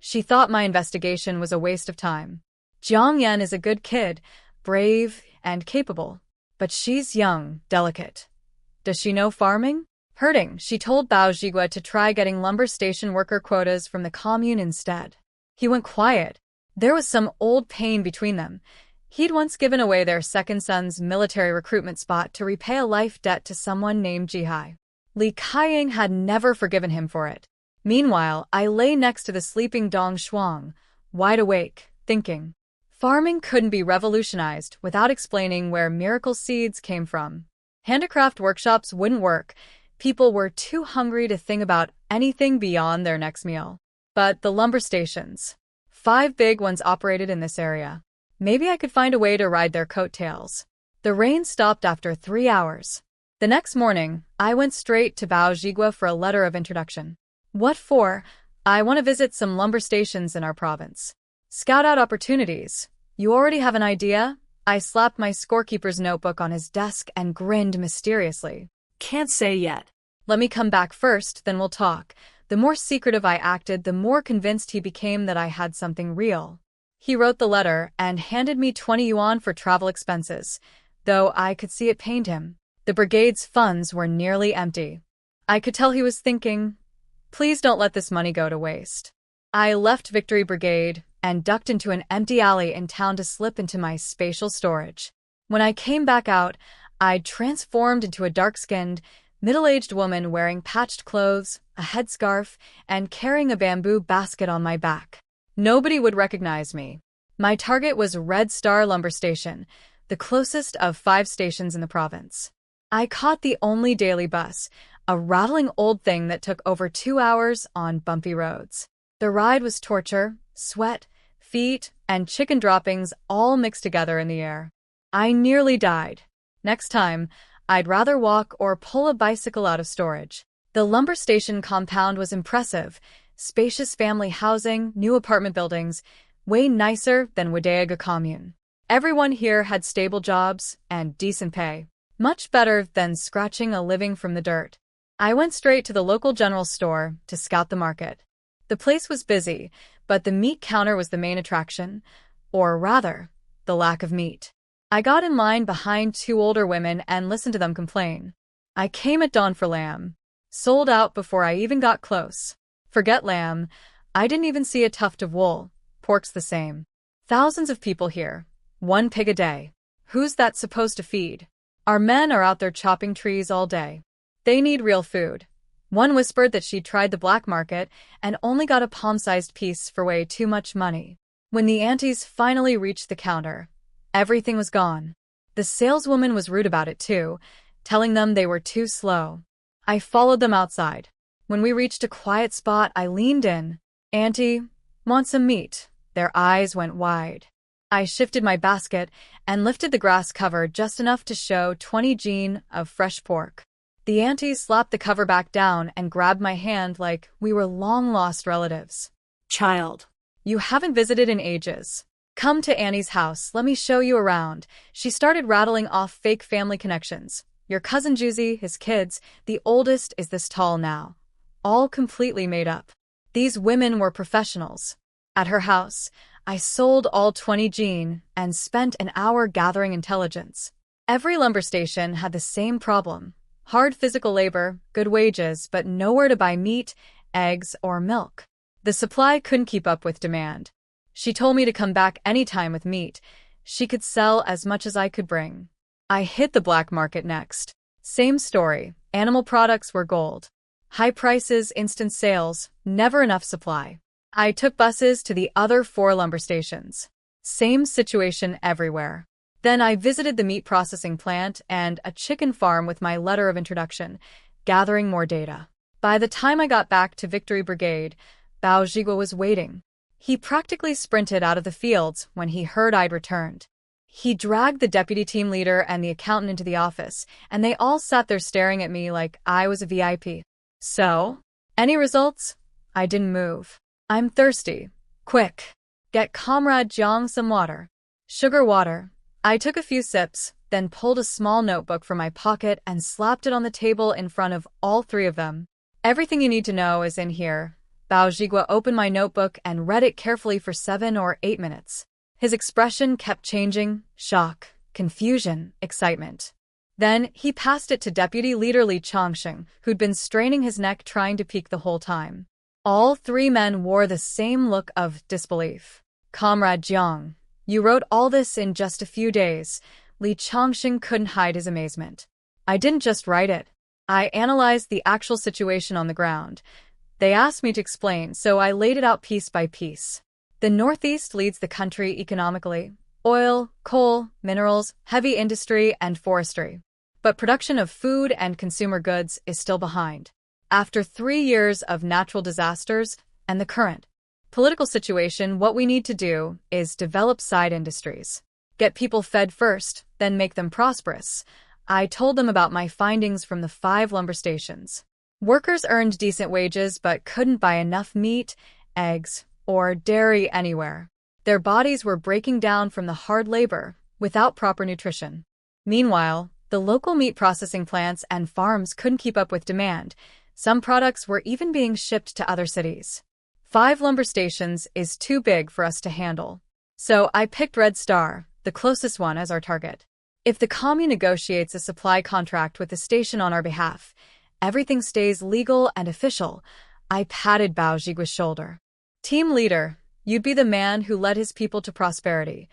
She thought my investigation was a waste of time. Jiang Yan is a good kid, brave and capable. But she's young, delicate. Does she know farming? Herding. She told Bao Zhigua to try getting lumber station worker quotas from the commune instead. He went quiet. There was some old pain between them. He'd once given away their second son's military recruitment spot to repay a life debt to someone named Jihai. Li Kaiying had never forgiven him for it. Meanwhile, I lay next to the sleeping Dong Shuang, wide awake, thinking. Farming couldn't be revolutionized without explaining where miracle seeds came from. Handicraft workshops wouldn't work. People were too hungry to think about anything beyond their next meal. But the lumber stations. 5 big ones operated in this area. Maybe I could find a way to ride their coattails. The rain stopped after 3 hours. The next morning, I went straight to Bao Zhigua for a letter of introduction. What for? I want to visit some lumber stations in our province. Scout out opportunities. You already have an idea? I slapped my scorekeeper's notebook on his desk and grinned mysteriously. Can't say yet. Let me come back first, then we'll talk. The more secretive I acted, the more convinced he became that I had something real. He wrote the letter and handed me 20 yuan for travel expenses, though I could see it pained him. The brigade's funds were nearly empty. I could tell he was thinking, please don't let this money go to waste. I left Victory Brigade and ducked into an empty alley in town to slip into my spatial storage. When I came back out, I'd transformed into a dark-skinned, middle-aged woman wearing patched clothes, a headscarf, and carrying a bamboo basket on my back. Nobody would recognize me. My target was Red Star Lumber Station, the closest of 5 stations in the province. I caught the only daily bus, a rattling old thing that took over 2 hours on bumpy roads. The ride was torture, sweat, feet, and chicken droppings all mixed together in the air. I nearly died. Next time, I'd rather walk or pull a bicycle out of storage. The lumber station compound was impressive. Spacious family housing, new apartment buildings, way nicer than Wadaiga commune. Everyone here had stable jobs and decent pay. Much better than scratching a living from the dirt. I went straight to the local general store to scout the market. The place was busy, but the meat counter was the main attraction, or rather, the lack of meat. I got in line behind 2 older women and listened to them complain. I came at dawn for lamb. Sold out before I even got close. Forget lamb. I didn't even see a tuft of wool. Pork's the same. Thousands of people here. 1 pig a day. Who's that supposed to feed? Our men are out there chopping trees all day. They need real food. One whispered that she'd tried the black market and only got a palm-sized piece for way too much money. When the aunties finally reached the counter, everything was gone. The saleswoman was rude about it too, telling them they were too slow. I followed them outside. When we reached a quiet spot, I leaned in. Auntie, want some meat? Their eyes went wide. I shifted my basket and lifted the grass cover just enough to show 20 jin of fresh pork. The aunties slapped the cover back down and grabbed my hand like we were long-lost relatives. Child. You haven't visited in ages. Come to Annie's house, let me show you around. She started rattling off fake family connections. Your cousin Juicy, his kids, the oldest is this tall now. all completely made up. These women were professionals. At her house, I sold all 20 jean and spent an hour gathering intelligence. Every lumber station had the same problem. Hard physical labor, good wages, but nowhere to buy meat, eggs, or milk. The supply couldn't keep up with demand. She told me to come back anytime with meat. She could sell as much as I could bring. I hit the black market next. Same story. Animal products were gold. High prices, instant sales, never enough supply. I took buses to the other 4 lumber stations. Same situation everywhere. Then I visited the meat processing plant and a chicken farm with my letter of introduction, gathering more data. By the time I got back to Victory Brigade, Bao Zhigua was waiting. He practically sprinted out of the fields when he heard I'd returned. He dragged the deputy team leader and the accountant into the office, and they all sat there staring at me like I was a VIP. So? Any results? I didn't move. I'm thirsty. Quick. Get Comrade Jiang some water. Sugar water. I took a few sips, then pulled a small notebook from my pocket and slapped it on the table in front of all 3 of them. Everything you need to know is in here. Bao Zhigua opened my notebook and read it carefully for 7 or 8 minutes. His expression kept changing: shock, confusion, excitement. Then he passed it to Deputy Leader Li Chongsheng, who'd been straining his neck trying to peek the whole time. All 3 men wore the same look of disbelief. Comrade Jiang, you wrote all this in just a few days. Li Chongsheng couldn't hide his amazement. I didn't just write it. I analyzed the actual situation on the ground. They asked me to explain, so I laid it out piece by piece. The Northeast leads the country economically. Oil, coal, minerals, heavy industry, and forestry. But production of food and consumer goods is still behind. After 3 years of natural disasters and the current political situation, what we need to do is develop side industries. Get people fed first, then make them prosperous. I told them about my findings from the 5 lumber stations. Workers earned decent wages but couldn't buy enough meat, eggs, or dairy anywhere. Their bodies were breaking down from the hard labor, without proper nutrition. Meanwhile, the local meat processing plants and farms couldn't keep up with demand. Some products were even being shipped to other cities. 5 lumber stations is too big for us to handle. So I picked Red Star, the closest one, as our target. If the commune negotiates a supply contract with the station on our behalf, everything stays legal and official. I patted Bao Zhigua's shoulder. Team leader, you'd be the man who led his people to prosperity.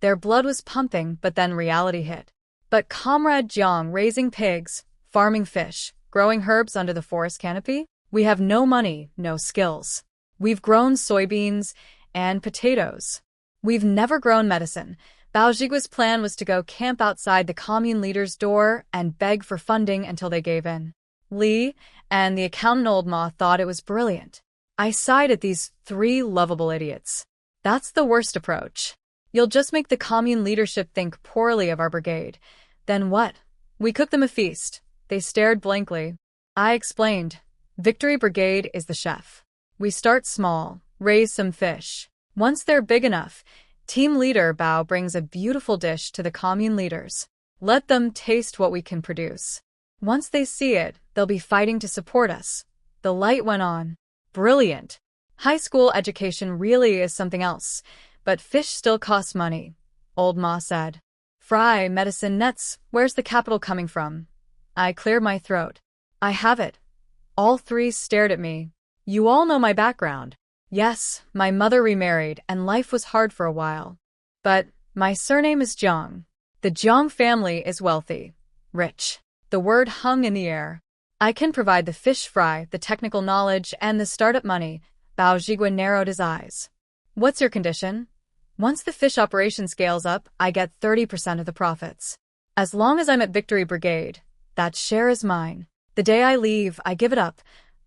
Their blood was pumping, but then reality hit. But Comrade Jiang, raising pigs, farming fish, growing herbs under the forest canopy? We have no money, no skills. We've grown soybeans and potatoes. We've never grown medicine. Bao Zhigua's plan was to go camp outside the commune leader's door and beg for funding until they gave in. Li and the accountant Old Ma thought it was brilliant. I sighed at these 3 lovable idiots. That's the worst approach. You'll just make the commune leadership think poorly of our brigade. Then what? We cook them a feast. They stared blankly. I explained. Victory Brigade is the chef. We start small, raise some fish. Once they're big enough, Team Leader Bao brings a beautiful dish to the commune leaders. Let them taste what we can produce. Once they see it, they'll be fighting to support us. The light went on. Brilliant. High school education really is something else, but fish still costs money, Old Ma said. Fry, medicine, nets, where's the capital coming from? I cleared my throat. I have it. All 3 stared at me. You all know my background. Yes, my mother remarried and life was hard for a while. But my surname is Jiang. The Jiang family is wealthy, rich. The word hung in the air. I can provide the fish fry, the technical knowledge, and the startup money. Bao Zhigua narrowed his eyes. What's your condition? Once the fish operation scales up, I get 30% of the profits. As long as I'm at Victory Brigade, that share is mine. The day I leave, I give it up.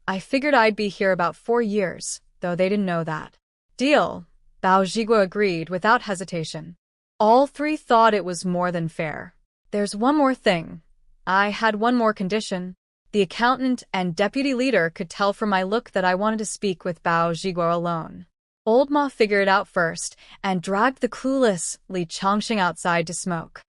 I figured I'd be here about 4 years, though they didn't know that. Deal. Bao Zhigua agreed without hesitation. All 3 thought it was more than fair. There's one more thing. I had one more condition. The accountant and deputy leader could tell from my look that I wanted to speak with Bao Zhigua alone. Old Ma figured it out first and dragged the clueless Li Chongsheng outside to smoke.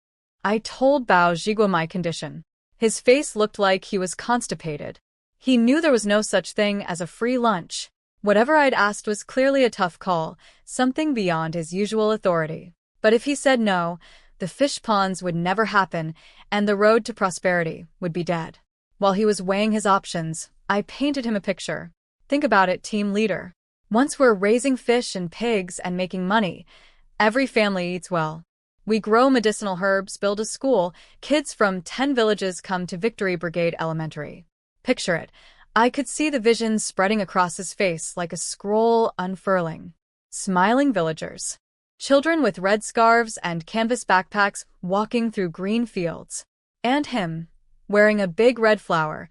I told Bao Zhigua my condition. His face looked like he was constipated. He knew there was no such thing as a free lunch. Whatever I'd asked was clearly a tough call, something beyond his usual authority. But if he said no, the fish ponds would never happen, and the road to prosperity would be dead. While he was weighing his options, I painted him a picture. Think about it, team leader. Once we're raising fish and pigs and making money, every family eats well. We grow medicinal herbs, build a school, kids from 10 villages come to Victory Brigade Elementary. Picture it. I could see the vision spreading across his face like a scroll unfurling. Smiling villagers. Children with red scarves and canvas backpacks walking through green fields. And him, wearing a big red flower,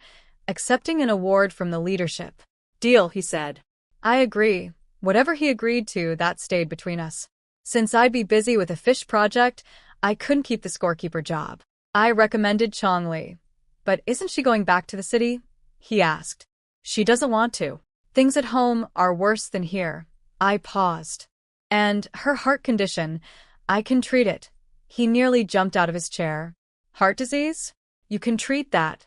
accepting an award from the leadership. Deal, he said. I agree. Whatever he agreed to, that stayed between us. Since I'd be busy with a fish project, I couldn't keep the scorekeeper job. I recommended Chong Li. But isn't she going back to the city? He asked. She doesn't want to. Things at home are worse than here. I paused. And her heart condition, I can treat it. He nearly jumped out of his chair. Heart disease? You can treat that.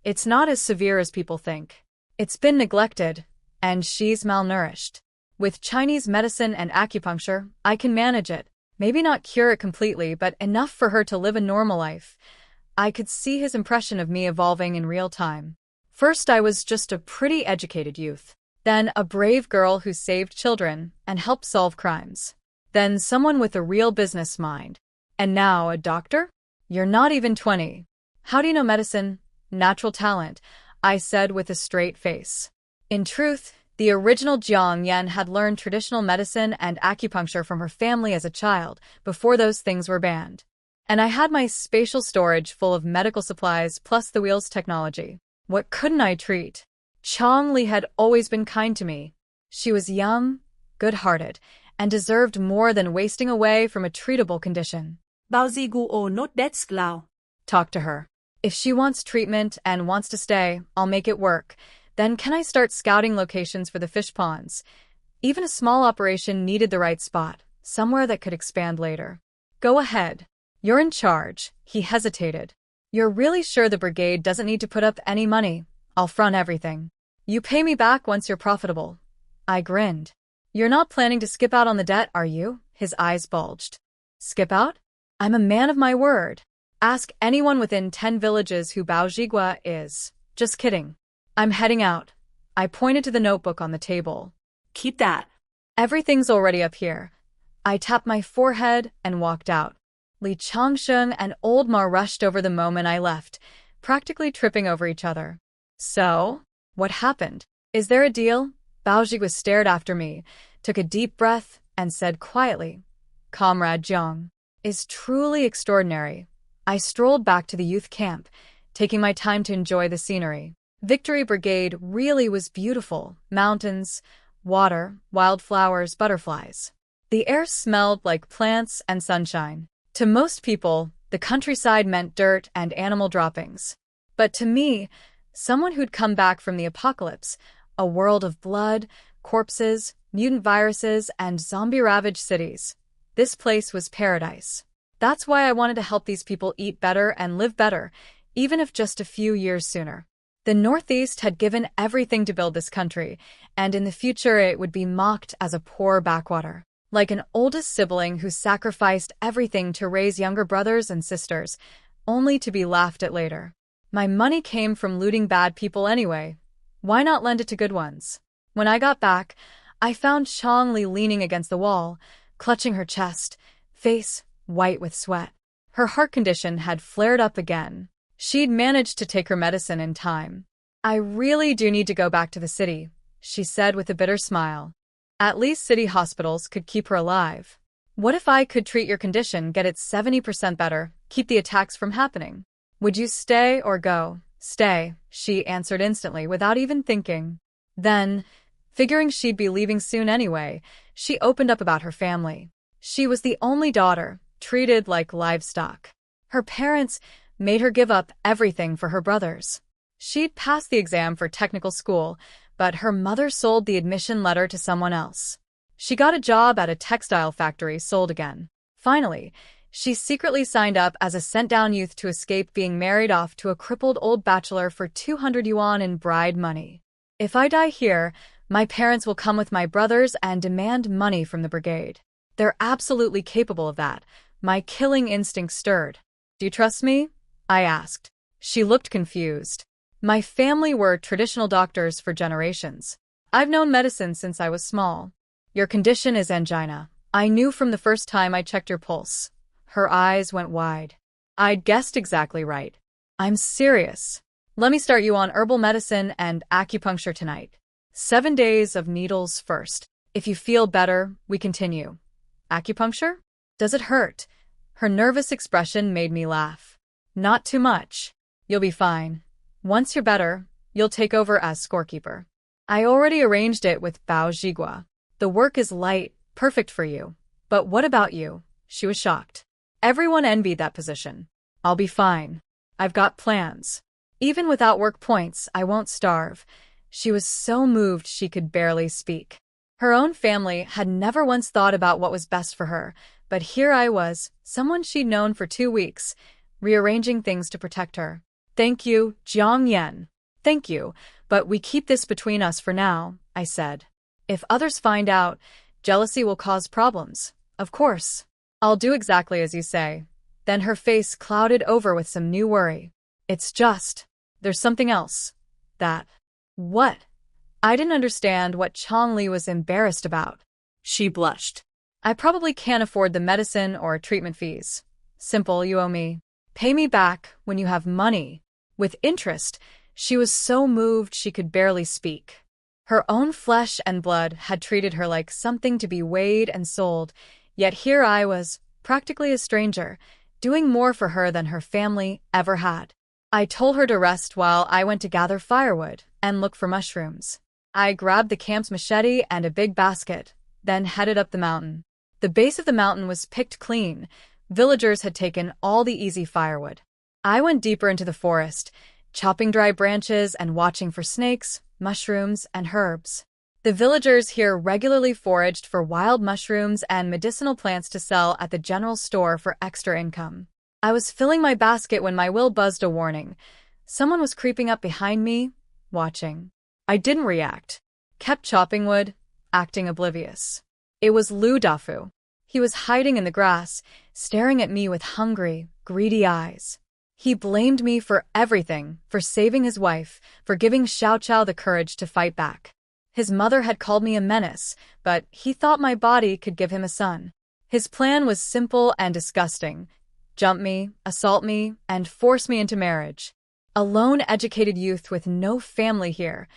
It's not as severe as people think. It's been neglected, and she's malnourished. With Chinese medicine and acupuncture, I can manage it. Maybe not cure it completely, but enough for her to live a normal life. I could see his impression of me evolving in real time. First, I was just a pretty educated youth. Then a brave girl who saved children and helped solve crimes. Then someone with a real business mind. And now a doctor? You're not even 20. How do you know medicine? Natural talent, I said with a straight face. In truth, the original Jiang Yan had learned traditional medicine and acupuncture from her family as a child, before those things were banned. And I had my spatial storage full of medical supplies plus the wheels technology. What couldn't I treat? Chong Li had always been kind to me. She was young, good-hearted, and deserved more than wasting away from a treatable condition. Bao gu o not desk lao. Talk to her. If she wants treatment and wants to stay, I'll make it work. Then can I start scouting locations for the fish ponds? Even a small operation needed the right spot, somewhere that could expand later. Go ahead. You're in charge. He hesitated. You're really sure the brigade doesn't need to put up any money? I'll front everything. You pay me back once you're profitable. I grinned. You're not planning to skip out on the debt, are you? His eyes bulged. Skip out? I'm a man of my word. Ask anyone within 10 villages who Baozhigua is. Just kidding. I'm heading out. I pointed to the notebook on the table. Keep that. Everything's already up here. I tapped my forehead and walked out. Li Changsheng and Old Ma rushed over the moment I left, practically tripping over each other. So, what happened? Is there a deal? Baozhigua stared after me, took a deep breath, and said quietly, Comrade Jiang is truly extraordinary. I strolled back to the youth camp, taking my time to enjoy the scenery. Victory Brigade really was beautiful. Mountains, water, wildflowers, butterflies. The air smelled like plants and sunshine. To most people, the countryside meant dirt and animal droppings. But to me, someone who'd come back from the apocalypse, a world of blood, corpses, mutant viruses, and zombie-ravaged cities, this place was paradise. That's why I wanted to help these people eat better and live better, even if just a few years sooner. The Northeast had given everything to build this country, and in the future it would be mocked as a poor backwater. Like an oldest sibling who sacrificed everything to raise younger brothers and sisters, only to be laughed at later. My money came from looting bad people anyway. Why not lend it to good ones? When I got back, I found Chong Li leaning against the wall, clutching her chest, face white with sweat. Her heart condition had flared up again. She'd managed to take her medicine in time. I really do need to go back to the city, she said with a bitter smile. At least city hospitals could keep her alive. What if I could treat your condition, get it 70% better, keep the attacks from happening? Would you stay or go? Stay, she answered instantly without even thinking. Then, figuring she'd be leaving soon anyway, she opened up about her family. She was the only daughter, treated like livestock. Her parents made her give up everything for her brothers. She'd passed the exam for technical school, but her mother sold the admission letter to someone else. She got a job at a textile factory, sold again. Finally, She secretly signed up as a sent-down youth to escape being married off to a crippled old bachelor for 200 yuan in bride money. If I die here, my parents will come with my brothers and demand money from the brigade. They're absolutely capable of that. My killing instinct stirred. Do you trust me? I asked. She looked confused. My family were traditional doctors for generations. I've known medicine since I was small. Your condition is angina. I knew from the first time I checked your pulse. Her eyes went wide. I'd guessed exactly right. I'm serious. Let me start you on herbal medicine and acupuncture tonight. 7 days of needles first. If you feel better, we continue. Acupuncture? Does it hurt? Her nervous expression made me laugh. Not too much. You'll be fine. Once you're better, you'll take over as scorekeeper. I already arranged it with Bao Zhigua. The work is light, perfect for you. But what about you? She was shocked. Everyone envied that position. I'll be fine. I've got plans. Even without work points, I won't starve. She was so moved she could barely speak. Her own family had never once thought about what was best for her, but here I was, someone she'd known for 2 weeks, rearranging things to protect her. Thank you, Jiang Yan. Thank you, but we keep this between us for now, I said. If others find out, jealousy will cause problems. Of course. I'll do exactly as you say. Then her face clouded over with some new worry. It's just, there's something else. That. What? I didn't understand what Changli was embarrassed about. She blushed. I probably can't afford the medicine or treatment fees. Simple, you owe me. Pay me back when you have money. With interest, she was so moved she could barely speak. Her own flesh and blood had treated her like something to be weighed and sold, yet here I was, practically a stranger, doing more for her than her family ever had. I told her to rest while I went to gather firewood and look for mushrooms. I grabbed the camp's machete and a big basket, then headed up the mountain. The base of the mountain was picked clean. Villagers had taken all the easy firewood. I went deeper into the forest, chopping dry branches and watching for snakes, mushrooms, and herbs. The villagers here regularly foraged for wild mushrooms and medicinal plants to sell at the general store for extra income. I was filling my basket when my will buzzed a warning. Someone was creeping up behind me, watching. I didn't react. Kept chopping wood, acting oblivious. It was Lu Dafu. He was hiding in the grass, staring at me with hungry, greedy eyes. He blamed me for everything, for saving his wife, for giving Xiao Chao the courage to fight back. His mother had called me a menace, but he thought my body could give him a son. His plan was simple and disgusting. Jump me, assault me, and force me into marriage. A lone educated youth with no family here.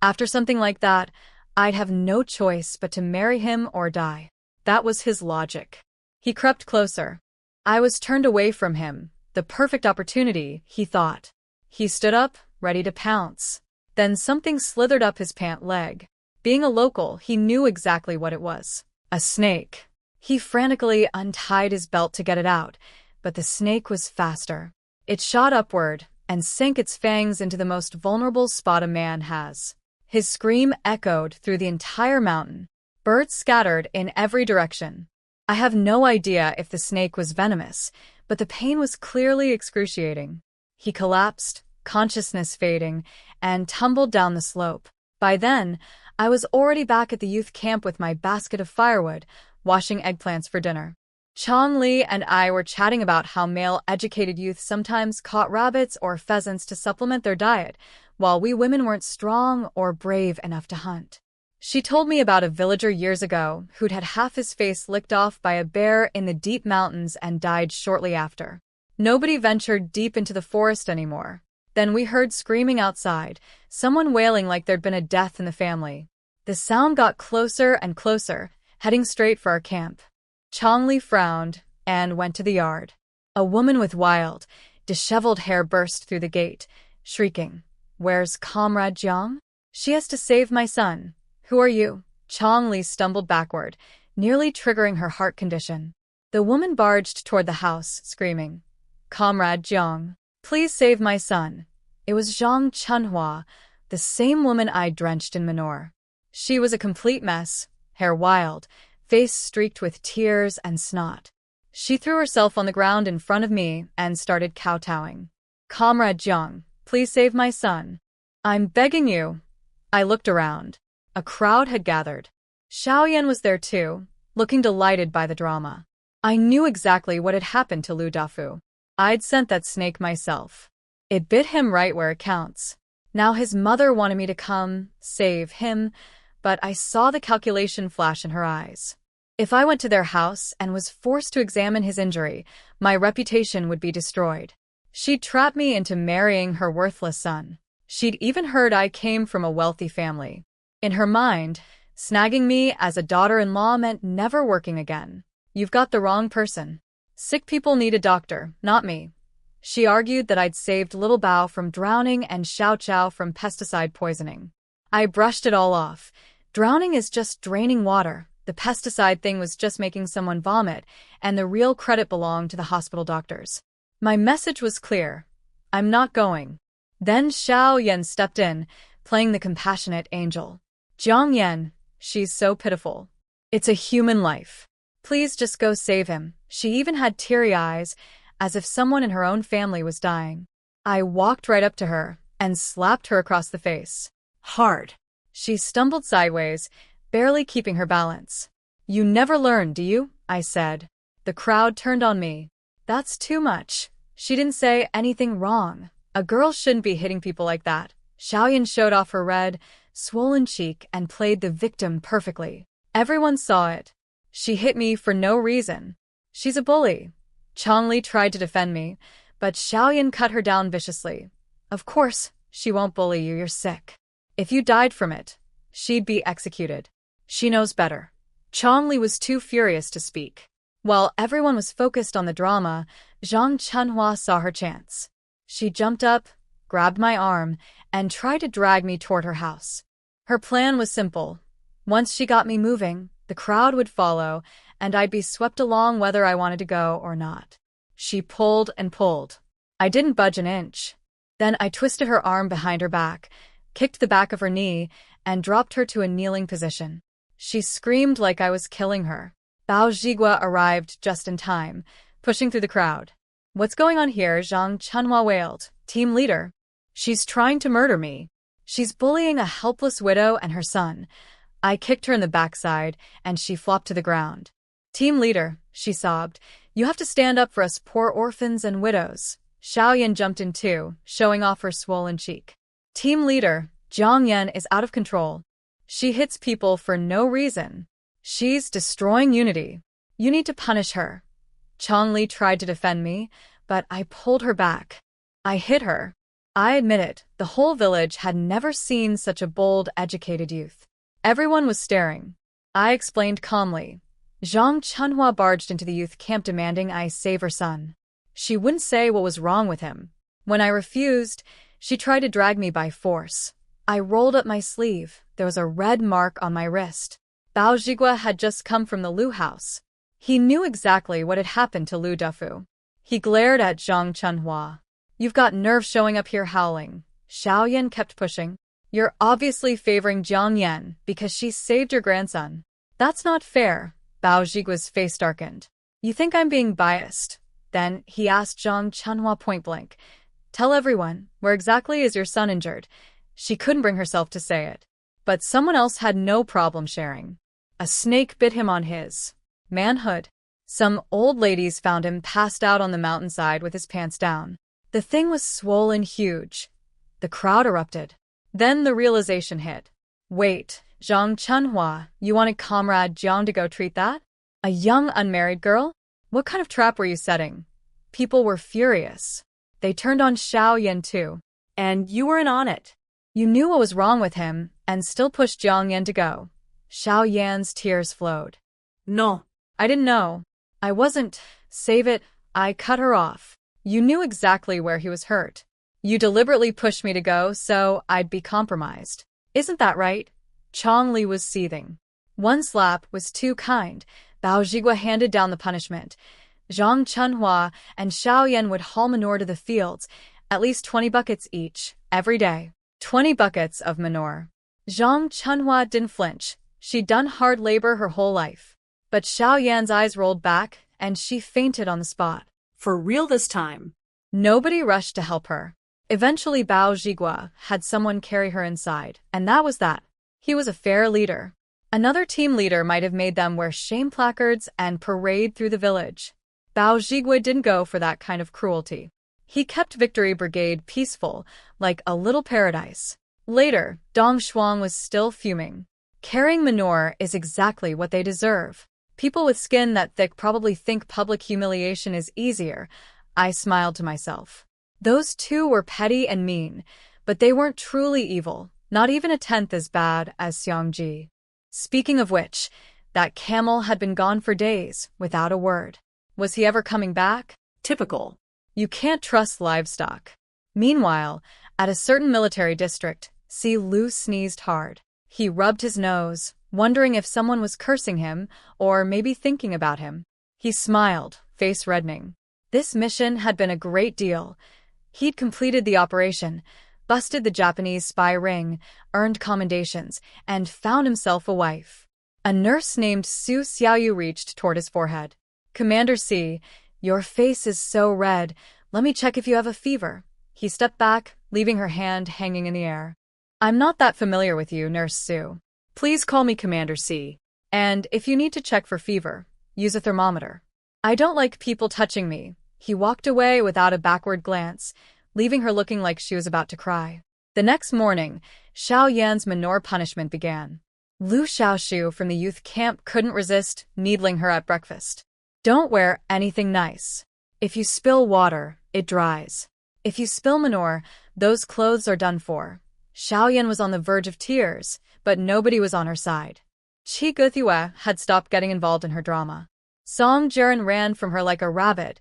After something like that, I'd have no choice but to marry him or die. That was his logic. He crept closer. I was turned away from him. The perfect opportunity, he thought. He stood up, ready to pounce. Then something slithered up his pant leg. Being a local, he knew exactly what it was. A snake. He frantically untied his belt to get it out, but the snake was faster. It shot upward and sank its fangs into the most vulnerable spot a man has. His scream echoed through the entire mountain. Birds scattered in every direction. I have no idea if the snake was venomous, but the pain was clearly excruciating. He collapsed, consciousness fading, and tumbled down the slope. By then, I was already back at the youth camp with my basket of firewood, washing eggplants for dinner. Chong Li and I were chatting about how male-educated youth sometimes caught rabbits or pheasants to supplement their diet, while we women weren't strong or brave enough to hunt. She told me about a villager years ago who'd had half his face licked off by a bear in the deep mountains and died shortly after. Nobody ventured deep into the forest anymore. Then we heard screaming outside, someone wailing like there'd been a death in the family. The sound got closer and closer, heading straight for our camp. Chongli frowned and went to the yard. A woman with wild, disheveled hair burst through the gate, shrieking, "Where's Comrade Jiang? She has to save my son. Who are you?" Chongli stumbled backward, nearly triggering her heart condition. The woman barged toward the house, screaming, "Comrade Jiang, please save my son." It was Zhang Chunhua, the same woman I drenched in manure. She was a complete mess, hair wild, face streaked with tears and snot. She threw herself on the ground in front of me and started kowtowing. Comrade Jiang, please save my son. I'm begging you. I looked around. A crowd had gathered. Xiao Yan was there too, looking delighted by the drama. I knew exactly what had happened to Lu Dafu. I'd sent that snake myself. It bit him right where it counts. Now his mother wanted me to come, save him, but I saw the calculation flash in her eyes. If I went to their house and was forced to examine his injury, my reputation would be destroyed. She'd trap me into marrying her worthless son. She'd even heard I came from a wealthy family. In her mind, snagging me as a daughter-in-law meant never working again. You've got the wrong person. Sick people need a doctor, not me. She argued that I'd saved Little Bao from drowning and Xiao Chao from pesticide poisoning. I brushed it all off. Drowning is just draining water. The pesticide thing was just making someone vomit, and the real credit belonged to the hospital doctors. My message was clear. I'm not going. Then Xiao Yan stepped in, playing the compassionate angel. Jiang Yan, she's so pitiful. It's a human life. Please just go save him. She even had teary eyes, as if someone in her own family was dying. I walked right up to her and slapped her across the face. Hard. She stumbled sideways, barely keeping her balance. You never learn, do you? I said. The crowd turned on me. That's too much. She didn't say anything wrong. A girl shouldn't be hitting people like that. Xiao Yan showed off her red, swollen cheek and played the victim perfectly. Everyone saw it. She hit me for no reason. She's a bully. Chongli tried to defend me, but Xiao Yan cut her down viciously. Of course, she won't bully you, you're sick. If you died from it, she'd be executed. She knows better. Chongli was too furious to speak. While everyone was focused on the drama, Zhang Chunhua saw her chance. She jumped up, grabbed my arm, and tried to drag me toward her house. Her plan was simple. Once she got me moving, the crowd would follow, and I'd be swept along whether I wanted to go or not. She pulled and pulled. I didn't budge an inch. Then I twisted her arm behind her back, kicked the back of her knee, and dropped her to a kneeling position. She screamed like I was killing her. Bao Zhigua arrived just in time, pushing through the crowd. What's going on here? Zhang Chunhua wailed. Team leader. She's trying to murder me. She's bullying a helpless widow and her son. I kicked her in the backside, and she flopped to the ground. Team leader, she sobbed. You have to stand up for us poor orphans and widows. Xiao Yan jumped in too, showing off her swollen cheek. Team leader, Jiang Yan is out of control. She hits people for no reason. She's destroying unity. You need to punish her. Chongli tried to defend me, but I pulled her back. I hit her. I admit it, the whole village had never seen such a bold, educated youth. Everyone was staring. I explained calmly. Zhang Chunhua barged into the youth camp demanding I save her son. She wouldn't say what was wrong with him. When I refused, she tried to drag me by force. I rolled up my sleeve. There was a red mark on my wrist. Bao Zhigua had just come from the Lu house. He knew exactly what had happened to Lu Dafu. He glared at Zhang Chunhua. You've got nerve showing up here howling. Xiao Yan kept pushing. You're obviously favoring Jiang Yan because she saved your grandson. That's not fair. Bao Zhigua's face darkened. You think I'm being biased? Then he asked Zhang Chunhua point blank. Tell everyone, where exactly is your son injured? She couldn't bring herself to say it. But someone else had no problem sharing. A snake bit him on his manhood. Some old ladies found him passed out on the mountainside with his pants down. The thing was swollen huge. The crowd erupted. Then the realization hit. Wait, Zhang Chunhua, you wanted Comrade Jiang to go treat that? A young unmarried girl? What kind of trap were you setting? People were furious. They turned on Xiao Yan too. And you weren't on it. You knew what was wrong with him and still pushed Jiang Yan to go. Xiao Yan's tears flowed. No. I didn't know. I wasn't. Save it. I cut her off. You knew exactly where he was hurt. You deliberately pushed me to go so I'd be compromised. Isn't that right? Chongli was seething. One slap was too kind. Bao Zhigua handed down the punishment. Zhang Chunhua and Xiao Yan would haul manure to the fields, at least 20 buckets each, every day. 20 buckets of manure. Zhang Chunhua didn't flinch. She'd done hard labor her whole life. But Xiao Yan's eyes rolled back, and she fainted on the spot. For real this time. Nobody rushed to help her. Eventually Bao Zhigua had someone carry her inside, and that was that. He was a fair leader. Another team leader might have made them wear shame placards and parade through the village. Bao Zhigua didn't go for that kind of cruelty. He kept Victory Brigade peaceful, like a little paradise. Later, Dong Shuang was still fuming. Carrying manure is exactly what they deserve. People with skin that thick probably think public humiliation is easier. I smiled to myself. Those two were petty and mean, but they weren't truly evil, not even a tenth as bad as Xiangji. Speaking of which, that camel had been gone for days, without a word. Was he ever coming back? Typical. You can't trust livestock. Meanwhile, at a certain military district, Si Lu sneezed hard. He rubbed his nose, wondering if someone was cursing him or maybe thinking about him. He smiled, face reddening. This mission had been a great deal. He'd completed the operation, busted the Japanese spy ring, earned commendations, and found himself a wife. A nurse named Su Xiaoyu reached toward his forehead. Commander Si, your face is so red. Let me check if you have a fever. He stepped back, leaving her hand hanging in the air. I'm not that familiar with you, Nurse Su. Please call me Commander Si. And if you need to check for fever, use a thermometer. I don't like people touching me. He walked away without a backward glance, leaving her looking like she was about to cry. The next morning, Xiao Yan's manure punishment began. Lu Xiaoshu from the youth camp couldn't resist needling her at breakfast. Don't wear anything nice. If you spill water, it dries. If you spill manure, those clothes are done for. Xiao Yan was on the verge of tears, but nobody was on her side. Qi Guthiwa had stopped getting involved in her drama. Song Jiren ran from her like a rabbit.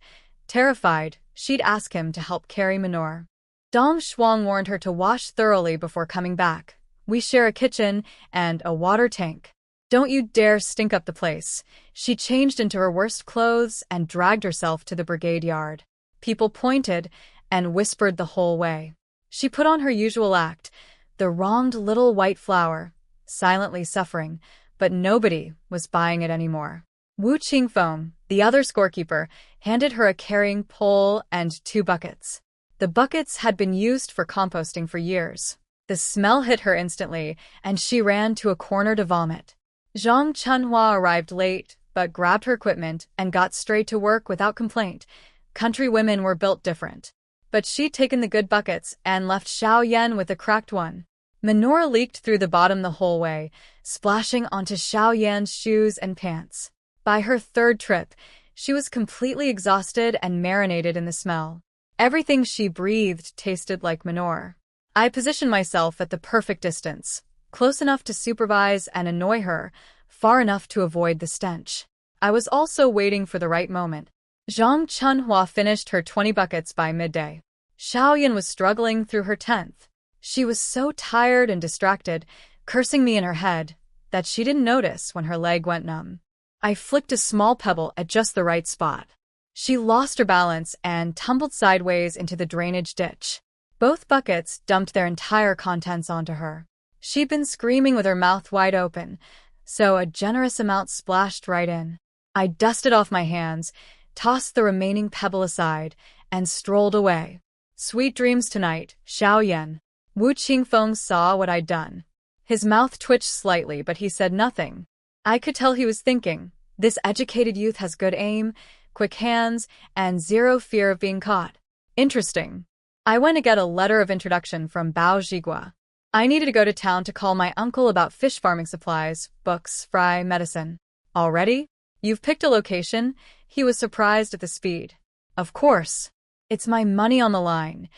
Terrified, she'd ask him to help carry manure. Dong Shuang warned her to wash thoroughly before coming back. We share a kitchen and a water tank. Don't you dare stink up the place. She changed into her worst clothes and dragged herself to the brigade yard. People pointed and whispered the whole way. She put on her usual act, the wronged little white flower, silently suffering, but nobody was buying it anymore. Wu Qingfeng, the other scorekeeper, handed her a carrying pole and 2 buckets. The buckets had been used for composting for years. The smell hit her instantly, and she ran to a corner to vomit. Zhang Chunhua arrived late, but grabbed her equipment and got straight to work without complaint. Country women were built different. But she'd taken the good buckets and left Xiao Yan with a cracked one. Manure leaked through the bottom the whole way, splashing onto Xiao Yan's shoes and pants. By her 3rd trip, she was completely exhausted and marinated in the smell. Everything she breathed tasted like manure. I positioned myself at the perfect distance, close enough to supervise and annoy her, far enough to avoid the stench. I was also waiting for the right moment. Zhang Chunhua finished her 20 buckets by midday. Xiao Yan was struggling through her 10th. She was so tired and distracted, cursing me in her head, that she didn't notice when her leg went numb. I flicked a small pebble at just the right spot. She lost her balance and tumbled sideways into the drainage ditch. Both buckets dumped their entire contents onto her. She'd been screaming with her mouth wide open, so a generous amount splashed right in. I dusted off my hands, tossed the remaining pebble aside, and strolled away. Sweet dreams tonight, Xiao Yan. Wu Qingfeng saw what I'd done. His mouth twitched slightly, but he said nothing. I could tell he was thinking, this educated youth has good aim, quick hands, and zero fear of being caught. Interesting. I went to get a letter of introduction from Bao Zhigua. I needed to go to town to call my uncle about fish farming supplies, books, fry, medicine. Already? You've picked a location? He was surprised at the speed. Of course. It's my money on the line.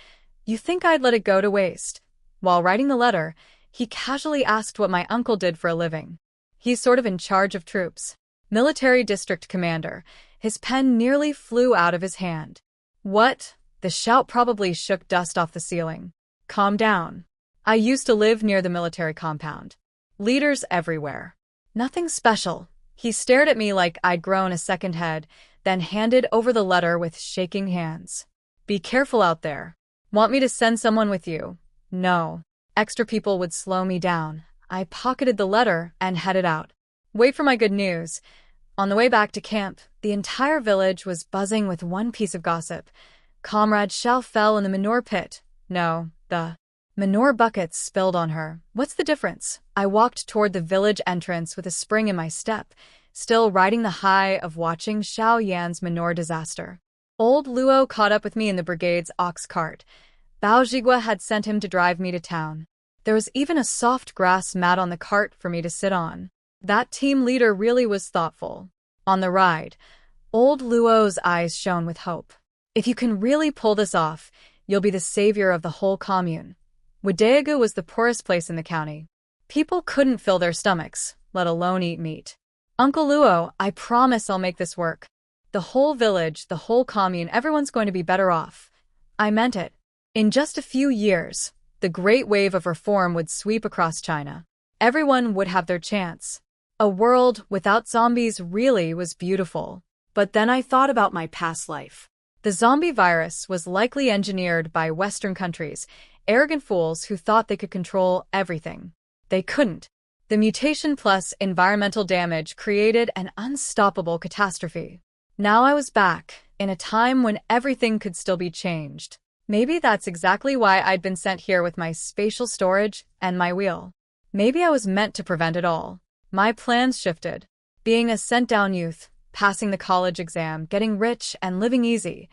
You think I'd let it go to waste? While writing the letter, he casually asked what my uncle did for a living. He's sort of in charge of troops. Military district commander. His pen nearly flew out of his hand. What? The shout probably shook dust off the ceiling. Calm down. I used to live near the military compound. Leaders everywhere. Nothing special. He stared at me like I'd grown a second head, then handed over the letter with shaking hands. Be careful out there. Want me to send someone with you? No. Extra people would slow me down. I pocketed the letter and headed out. Wait for my good news. On the way back to camp, the entire village was buzzing with one piece of gossip. Comrade Shell fell in the manure pit. No, the manure buckets spilled on her. What's the difference? I walked toward the village entrance with a spring in my step, still riding the high of watching Jiang Yan's manure disaster. Old Luo caught up with me in the brigade's ox cart. Bao Zhigua had sent him to drive me to town. There was even a soft grass mat on the cart for me to sit on. That team leader really was thoughtful. On the ride, old Luo's eyes shone with hope. If you can really pull this off, you'll be the savior of the whole commune. Wadaegu was the poorest place in the county. People couldn't fill their stomachs, let alone eat meat. Uncle Luo, I promise I'll make this work. The whole village, the whole commune, everyone's going to be better off. I meant it. In just a few years, the great wave of reform would sweep across China. Everyone would have their chance. A world without zombies really was beautiful. But then I thought about my past life. The zombie virus was likely engineered by Western countries, arrogant fools who thought they could control everything. They couldn't. The mutation plus environmental damage created an unstoppable catastrophe. Now I was back, in a time when everything could still be changed. Maybe that's exactly why I'd been sent here with my spatial storage and my wheel. Maybe I was meant to prevent it all. My plans shifted. Being a sent-down youth, passing the college exam, getting rich, and living easy.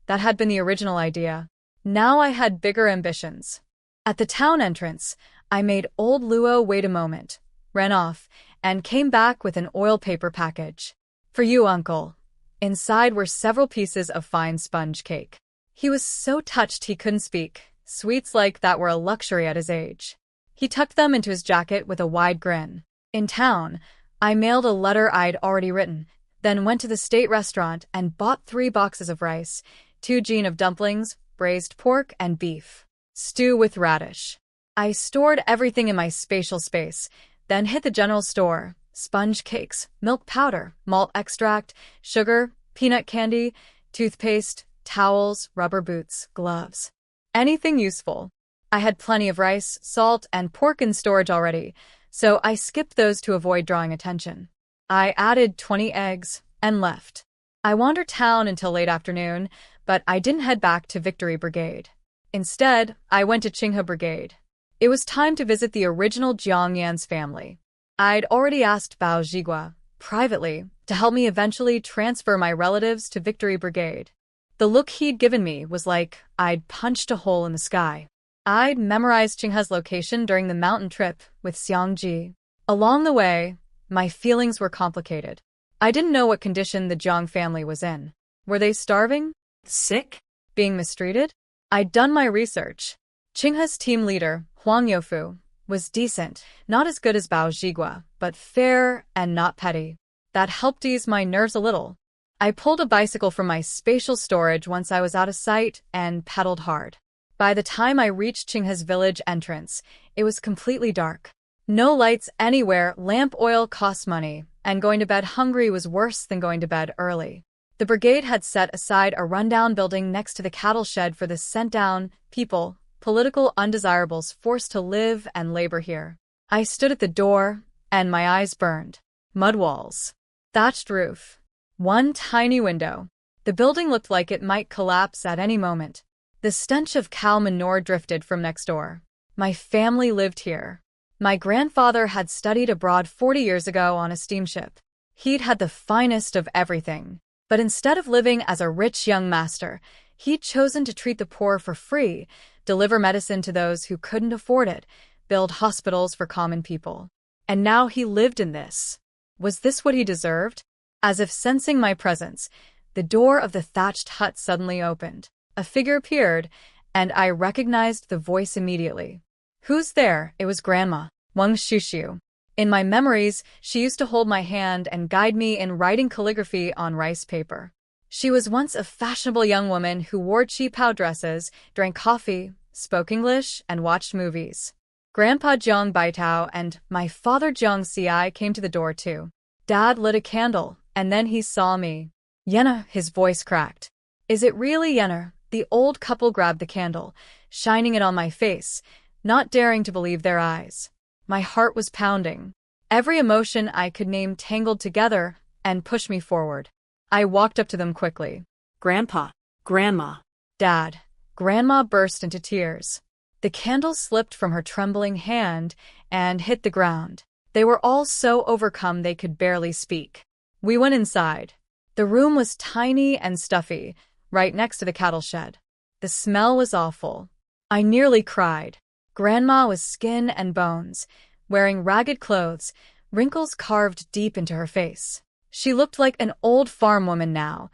That had been the original idea. Now I had bigger ambitions. At the town entrance, I made old Luo wait a moment, ran off, and came back with an oil paper package. For you, uncle. Inside were several pieces of fine sponge cake. He was so touched he couldn't speak. Sweets like that were a luxury at his age. He tucked them into his jacket with a wide grin. In town, I mailed a letter I'd already written, then went to the state restaurant and bought 3 boxes of rice, 2 gin of dumplings, braised pork, and beef. Stew with radish. I stored everything in my spatial space, then hit the general store. Sponge cakes, milk powder, malt extract, sugar, peanut candy, toothpaste, towels, rubber boots, gloves. Anything useful. I had plenty of rice, salt, and pork in storage already, so I skipped those to avoid drawing attention. I added 20 eggs and left. I wandered town until late afternoon, but I didn't head back to Victory Brigade. Instead, I went to Qinghe Brigade. It was time to visit the original Jiang Yan's family. I'd already asked Bao Zhigua, privately, to help me eventually transfer my relatives to Victory Brigade. The look he'd given me was like I'd punched a hole in the sky. I'd memorized Qinghe's location during the mountain trip with Xiangji. Along the way, my feelings were complicated. I didn't know what condition the Jiang family was in. Were they starving? Sick? Being mistreated? I'd done my research. Qinghe's team leader, Huang Youfu, was decent, not as good as Bao Zhigua, but fair and not petty. That helped ease my nerves a little. I pulled a bicycle from my spatial storage once I was out of sight and pedaled hard. By the time I reached Qinghe's village entrance, it was completely dark. No lights anywhere, lamp oil cost money, and going to bed hungry was worse than going to bed early. The brigade had set aside a rundown building next to the cattle shed for the sent-down people, political undesirables forced to live and labor here. I stood at the door, and my eyes burned. Mud walls. Thatched roof. One tiny window. The building looked like it might collapse at any moment. The stench of cow manure drifted from next door. My family lived here. My grandfather had studied abroad 40 years ago on a steamship. He'd had the finest of everything. But instead of living as a rich young master, he'd chosen to treat the poor for free, deliver medicine to those who couldn't afford it, build hospitals for common people. And now he lived in this. Was this what he deserved? As if sensing my presence, the door of the thatched hut suddenly opened. A figure appeared, and I recognized the voice immediately. Who's there? It was Grandma, Wang Shushu. In my memories, she used to hold my hand and guide me in writing calligraphy on rice paper. She was once a fashionable young woman who wore cheap-how dresses, drank coffee, spoke English, and watched movies. Grandpa Jiang Baitao and my father Jiang Ci came to the door too. Dad lit a candle, and then he saw me. Yenna, his voice cracked. Is it really Yenna? The old couple grabbed the candle, shining it on my face, not daring to believe their eyes. My heart was pounding. Every emotion I could name tangled together, and pushed me forward. I walked up to them quickly. Grandpa, Grandma. Dad. Grandma burst into tears. The candle slipped from her trembling hand and hit the ground. They were all so overcome they could barely speak. We went inside. The room was tiny and stuffy, right next to the cattle shed. The smell was awful. I nearly cried. Grandma was skin and bones, wearing ragged clothes, wrinkles carved deep into her face. She looked like an old farm woman now,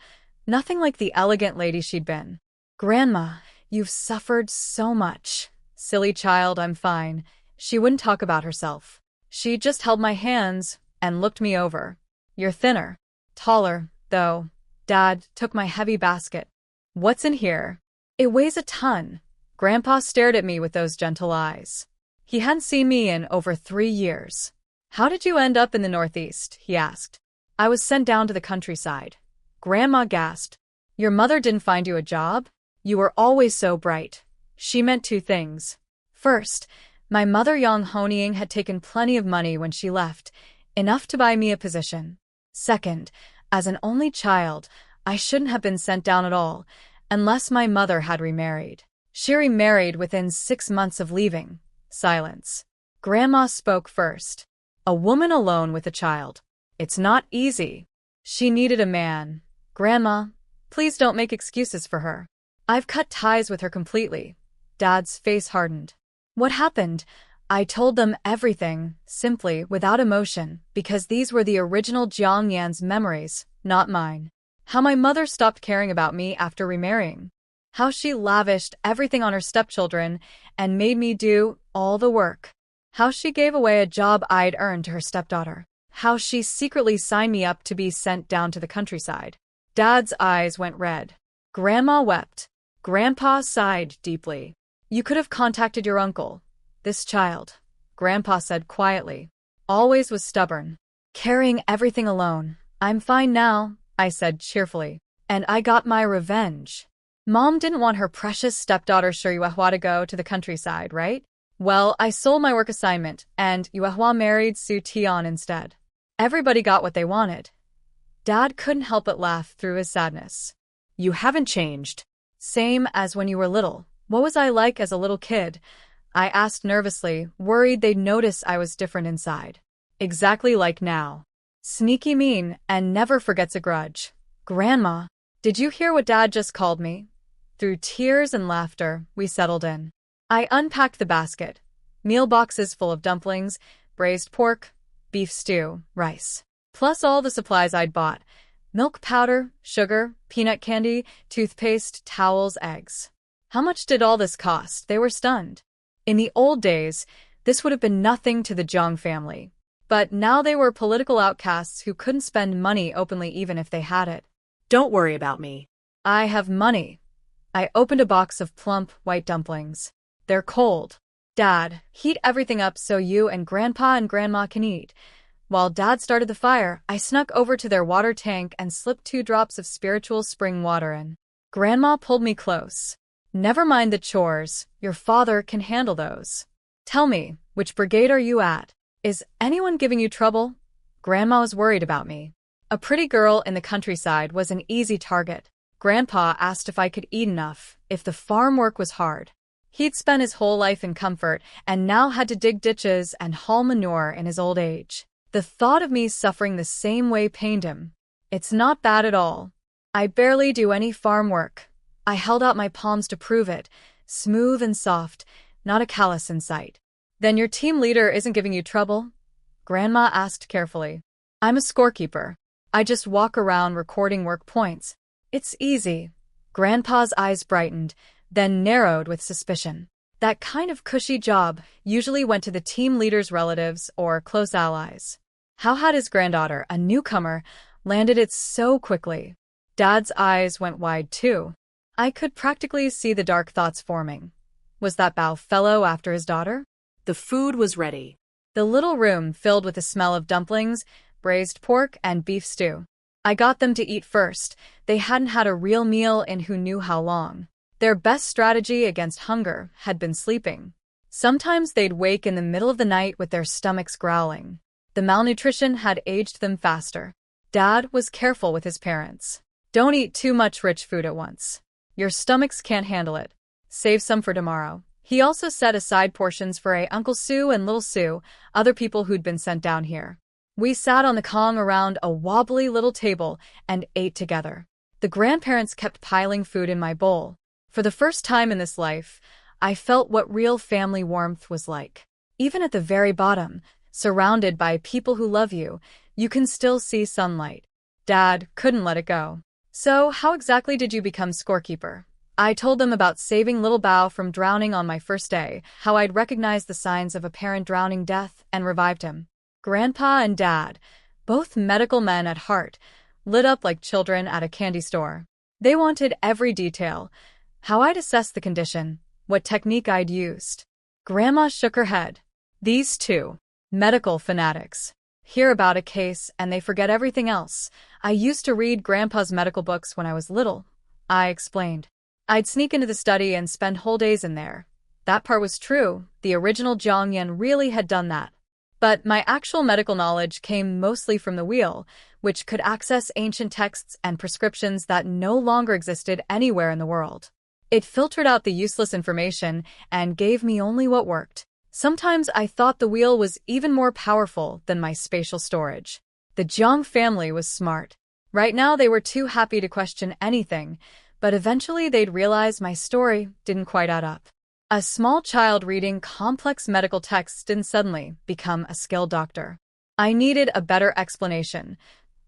nothing like the elegant lady she'd been. Grandma, you've suffered so much. Silly child, I'm fine. She wouldn't talk about herself. She just held my hands and looked me over. You're thinner. Taller, though. Dad took my heavy basket. What's in here? It weighs a ton. Grandpa stared at me with those gentle eyes. He hadn't seen me in over 3 years. How did you end up in the Northeast? He asked. I was sent down to the countryside. Grandma gasped. Your mother didn't find you a job? You were always so bright. She meant 2 things. First, my mother Yang Honying had taken plenty of money when she left, enough to buy me a position. Second, as an only child, I shouldn't have been sent down at all, unless my mother had remarried. She remarried within 6 months of leaving. Silence. Grandma spoke first. A woman alone with a child. It's not easy. She needed a man. Grandma, please don't make excuses for her. I've cut ties with her completely. Dad's face hardened. What happened? I told them everything, simply, without emotion, because these were the original Jiang Yan's memories, not mine. How my mother stopped caring about me after remarrying. How she lavished everything on her stepchildren and made me do all the work. How she gave away a job I'd earned to her stepdaughter. How she secretly signed me up to be sent down to the countryside. Dad's eyes went red. Grandma wept. Grandpa sighed deeply. You could have contacted your uncle. This child, Grandpa said quietly, always was stubborn, carrying everything alone. I'm fine now, I said cheerfully, and I got my revenge. Mom didn't want her precious stepdaughter Yuehua to go to the countryside, right? Well, I sold my work assignment, and Yuehua married Su Tian instead. Everybody got what they wanted. Dad couldn't help but laugh through his sadness. You haven't changed. Same as when you were little. What was I like as a little kid? I asked nervously, worried they'd notice I was different inside. Exactly like now. Sneaky mean and never forgets a grudge. Grandma, did you hear what Dad just called me? Through tears and laughter, we settled in. I unpacked the basket. Meal boxes full of dumplings, braised pork, beef stew, rice. Plus all the supplies I'd bought. Milk powder, sugar, peanut candy, toothpaste, towels, eggs. How much did all this cost? They were stunned. In the old days, this would have been nothing to the Jiang family. But now they were political outcasts who couldn't spend money openly even if they had it. Don't worry about me. I have money. I opened a box of plump, white dumplings. They're cold. Dad, heat everything up so you and Grandpa and Grandma can eat. While Dad started the fire, I snuck over to their water tank and slipped 2 drops of spiritual spring water in. Grandma pulled me close. Never mind the chores, your father can handle those. Tell me, which brigade are you at? Is anyone giving you trouble? Grandma was worried about me. A pretty girl in the countryside was an easy target. Grandpa asked if I could eat enough, if the farm work was hard. He'd spent his whole life in comfort and now had to dig ditches and haul manure in his old age. The thought of me suffering the same way pained him. It's not bad at all. I barely do any farm work. I held out my palms to prove it, smooth and soft, not a callus in sight. Then your team leader isn't giving you trouble? Grandma asked carefully. I'm a scorekeeper. I just walk around recording work points. It's easy. Grandpa's eyes brightened, then narrowed with suspicion. That kind of cushy job usually went to the team leader's relatives or close allies. How had his granddaughter, a newcomer, landed it so quickly? Dad's eyes went wide too. I could practically see the dark thoughts forming. Was that Bao fellow after his daughter? The food was ready. The little room filled with the smell of dumplings, braised pork, and beef stew. I got them to eat first. They hadn't had a real meal in who knew how long. Their best strategy against hunger had been sleeping. Sometimes they'd wake in the middle of the night with their stomachs growling. The malnutrition had aged them faster. Dad was careful with his parents. Don't eat too much rich food at once. Your stomachs can't handle it. Save some for tomorrow. He also set aside portions for Uncle Sue and Little Sue, other people who'd been sent down here. We sat on the Kong around a wobbly little table and ate together. The grandparents kept piling food in my bowl. For the first time in this life, I felt what real family warmth was like. Even at the very bottom, surrounded by people who love you, you can still see sunlight. Dad couldn't let it go. So, how exactly did you become scorekeeper? I told them about saving little Bao from drowning on my first day, how I'd recognized the signs of a parent drowning death and revived him. Grandpa and Dad, both medical men at heart, lit up like children at a candy store. They wanted every detail, how I'd assessed the condition, what technique I'd used. Grandma shook her head. These two, medical fanatics, hear about a case and they forget everything else. I used to read Grandpa's medical books when I was little, I explained. I'd sneak into the study and spend whole days in there. That part was true. The original Jiang Yan really had done that. But my actual medical knowledge came mostly from the wheel, which could access ancient texts and prescriptions that no longer existed anywhere in the world. It filtered out the useless information and gave me only what worked. Sometimes I thought the wheel was even more powerful than my spatial storage. The Jiang family was smart. Right now they were too happy to question anything, but eventually they'd realize my story didn't quite add up. A small child reading complex medical texts didn't suddenly become a skilled doctor. I needed a better explanation,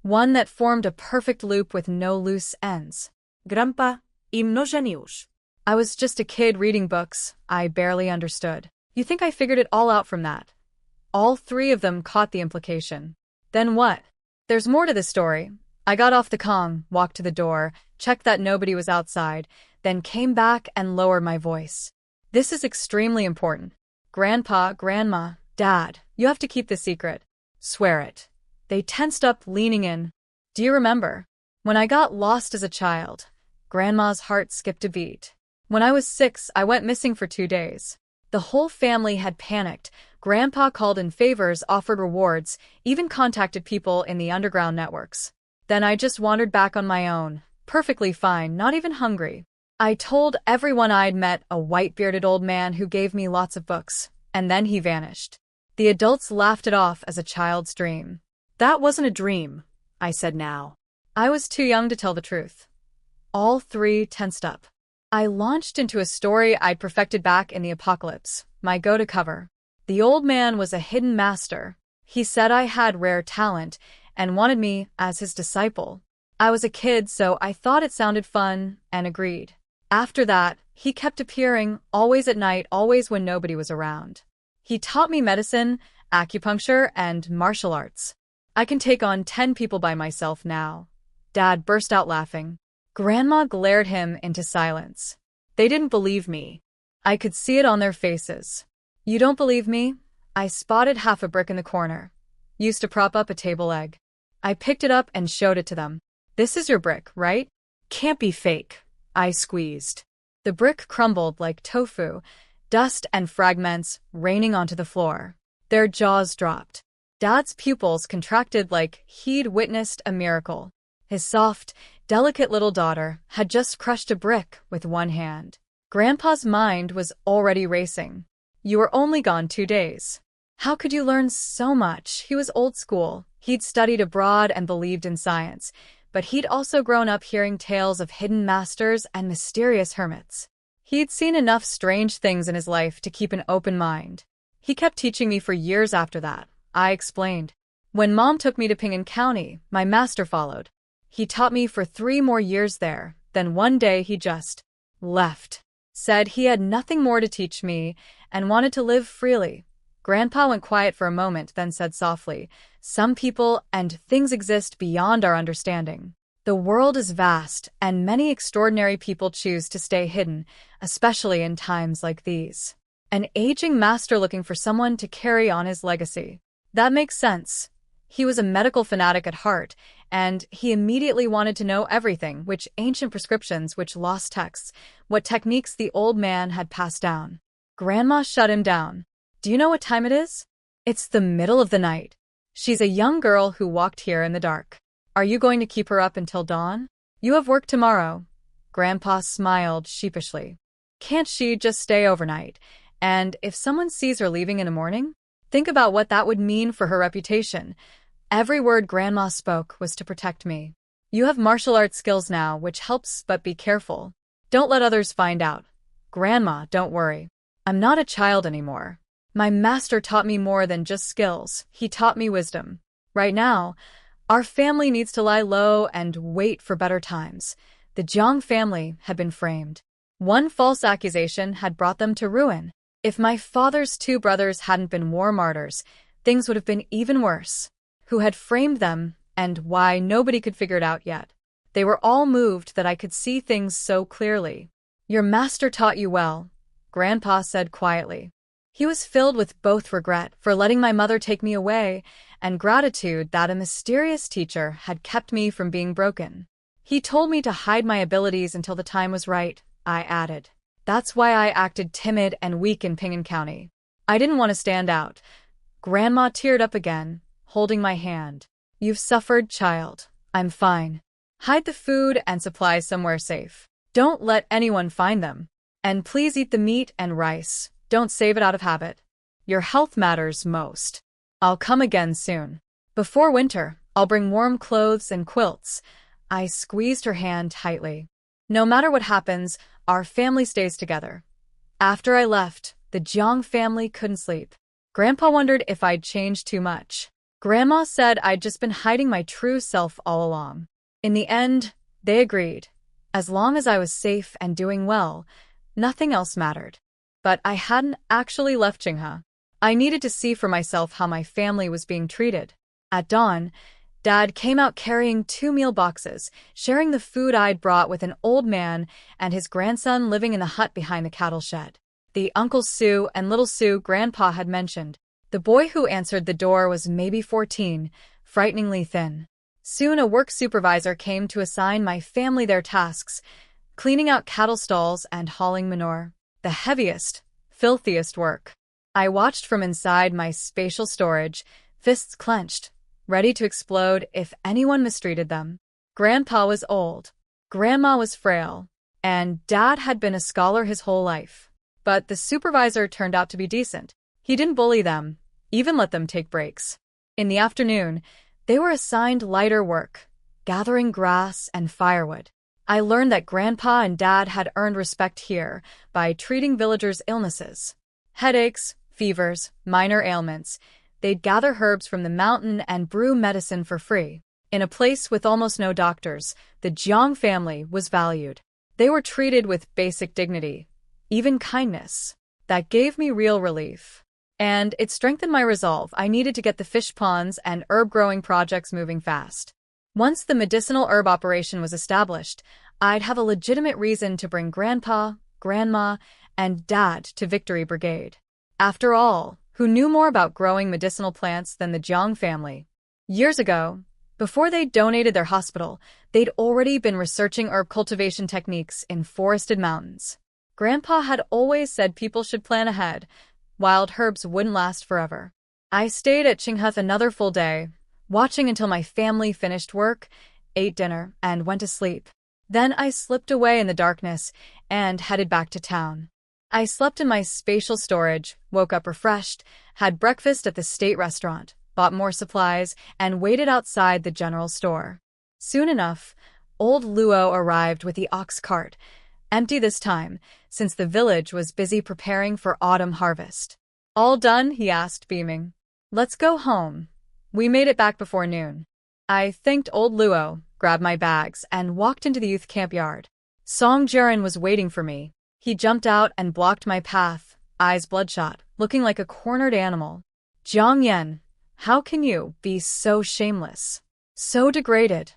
one that formed a perfect loop with no loose ends. Grandpa, no genius. I was just a kid reading books I barely understood. You think I figured it all out from that? All three of them caught the implication. Then what? There's more to the story. I got off the Kong, walked to the door, checked that nobody was outside, then came back and lowered my voice. This is extremely important. Grandpa, Grandma, Dad, you have to keep this secret. Swear it. They tensed up, leaning in. Do you remember? When I got lost as a child, Grandma's heart skipped a beat. When I was 6, I went missing for 2 days. The whole family had panicked. Grandpa called in favors, offered rewards, even contacted people in the underground networks. Then I just wandered back on my own, perfectly fine, not even hungry. I told everyone I'd met a white-bearded old man who gave me lots of books, and then he vanished. The adults laughed it off as a child's dream. That wasn't a dream, I said now. I was too young to tell the truth. All three tensed up. I launched into a story I'd perfected back in the apocalypse, my go-to cover. The old man was a hidden master. He said I had rare talent and wanted me as his disciple. I was a kid, so I thought it sounded fun and agreed. After that, he kept appearing, always at night, always when nobody was around. He taught me medicine, acupuncture, and martial arts. I can take on 10 people by myself now. Dad burst out laughing. Grandma glared him into silence. They didn't believe me. I could see it on their faces. You don't believe me? I spotted half a brick in the corner. Used to prop up a table leg. I picked it up and showed it to them. This is your brick, right? Can't be fake. I squeezed. The brick crumbled like tofu, dust and fragments raining onto the floor. Their jaws dropped. Dad's pupils contracted like he'd witnessed a miracle. His soft, delicate little daughter had just crushed a brick with one hand. Grandpa's mind was already racing. You were only gone 2 days. How could you learn so much? He was old school. He'd studied abroad and believed in science, but he'd also grown up hearing tales of hidden masters and mysterious hermits. He'd seen enough strange things in his life to keep an open mind. He kept teaching me for years after that, I explained. When Mom took me to Ping'an County, my master followed. He taught me for 3 more years there, then one day he just left. Said he had nothing more to teach me and wanted to live freely. Grandpa went quiet for a moment, then said softly, "Some people and things exist beyond our understanding. The world is vast, and many extraordinary people choose to stay hidden, especially in times like these." An aging master looking for someone to carry on his legacy. That makes sense. He was a medical fanatic at heart, and he immediately wanted to know everything, which ancient prescriptions, which lost texts, what techniques the old man had passed down. Grandma shut him down. Do you know what time it is? It's the middle of the night. She's a young girl who walked here in the dark. Are you going to keep her up until dawn? You have work tomorrow. Grandpa smiled sheepishly. Can't she just stay overnight? And if someone sees her leaving in the morning? Think about what that would mean for her reputation. Every word Grandma spoke was to protect me. You have martial arts skills now, which helps, but be careful. Don't let others find out. Grandma, don't worry. I'm not a child anymore. My master taught me more than just skills. He taught me wisdom. Right now, our family needs to lie low and wait for better times. The Jiang family had been framed. One false accusation had brought them to ruin. If my father's two brothers hadn't been war martyrs, things would have been even worse. Who had framed them, and why, nobody could figure it out yet. They were all moved that I could see things so clearly. Your master taught you well, Grandpa said quietly. He was filled with both regret for letting my mother take me away and gratitude that a mysterious teacher had kept me from being broken. He told me to hide my abilities until the time was right, I added. That's why I acted timid and weak in Pingan County. I didn't want to stand out. Grandma teared up again, holding my hand. You've suffered, child. I'm fine. Hide the food and supplies somewhere safe. Don't let anyone find them. And please eat the meat and rice. Don't save it out of habit. Your health matters most. I'll come again soon. Before winter, I'll bring warm clothes and quilts. I squeezed her hand tightly. No matter what happens, our family stays together. After I left, the Jiang family couldn't sleep. Grandpa wondered if I'd changed too much. Grandma said I'd just been hiding my true self all along. In the end, they agreed. As long as I was safe and doing well, nothing else mattered. But I hadn't actually left Qinghe. I needed to see for myself how my family was being treated. At dawn, Dad came out carrying 2 meal boxes, sharing the food I'd brought with an old man and his grandson living in the hut behind the cattle shed. The Uncle Sue and Little Sue Grandpa had mentioned. The boy who answered the door was maybe 14, frighteningly thin. Soon a work supervisor came to assign my family their tasks, cleaning out cattle stalls and hauling manure. The heaviest, filthiest work. I watched from inside my spatial storage, fists clenched, ready to explode if anyone mistreated them. Grandpa was old, Grandma was frail, and Dad had been a scholar his whole life. But the supervisor turned out to be decent. He didn't bully them, even let them take breaks. In the afternoon, they were assigned lighter work, gathering grass and firewood. I learned that Grandpa and Dad had earned respect here by treating villagers' illnesses. Headaches, fevers, minor ailments. They'd gather herbs from the mountain and brew medicine for free. In a place with almost no doctors, the Jiang family was valued. They were treated with basic dignity, even kindness. That gave me real relief. And it strengthened my resolve. I needed to get the fish ponds and herb-growing projects moving fast. Once the medicinal herb operation was established, I'd have a legitimate reason to bring Grandpa, Grandma, and Dad to Victory Brigade. After all, who knew more about growing medicinal plants than the Jiang family? Years ago, before they donated their hospital, they'd already been researching herb cultivation techniques in forested mountains. Grandpa had always said people should plan ahead. Wild herbs wouldn't last forever. I stayed at Qinghe another full day, watching until my family finished work, ate dinner, and went to sleep. Then I slipped away in the darkness and headed back to town. I slept in my spatial storage, woke up refreshed, had breakfast at the state restaurant, bought more supplies, and waited outside the general store. Soon enough, old Luo arrived with the ox cart, empty this time, since the village was busy preparing for autumn harvest. All done? He asked, beaming. Let's go home. We made it back before noon. I thanked old Luo, grabbed my bags, and walked into the youth camp yard. Song Jiren was waiting for me. He jumped out and blocked my path, eyes bloodshot, looking like a cornered animal. Jiang Yan, how can you be so shameless? So degraded?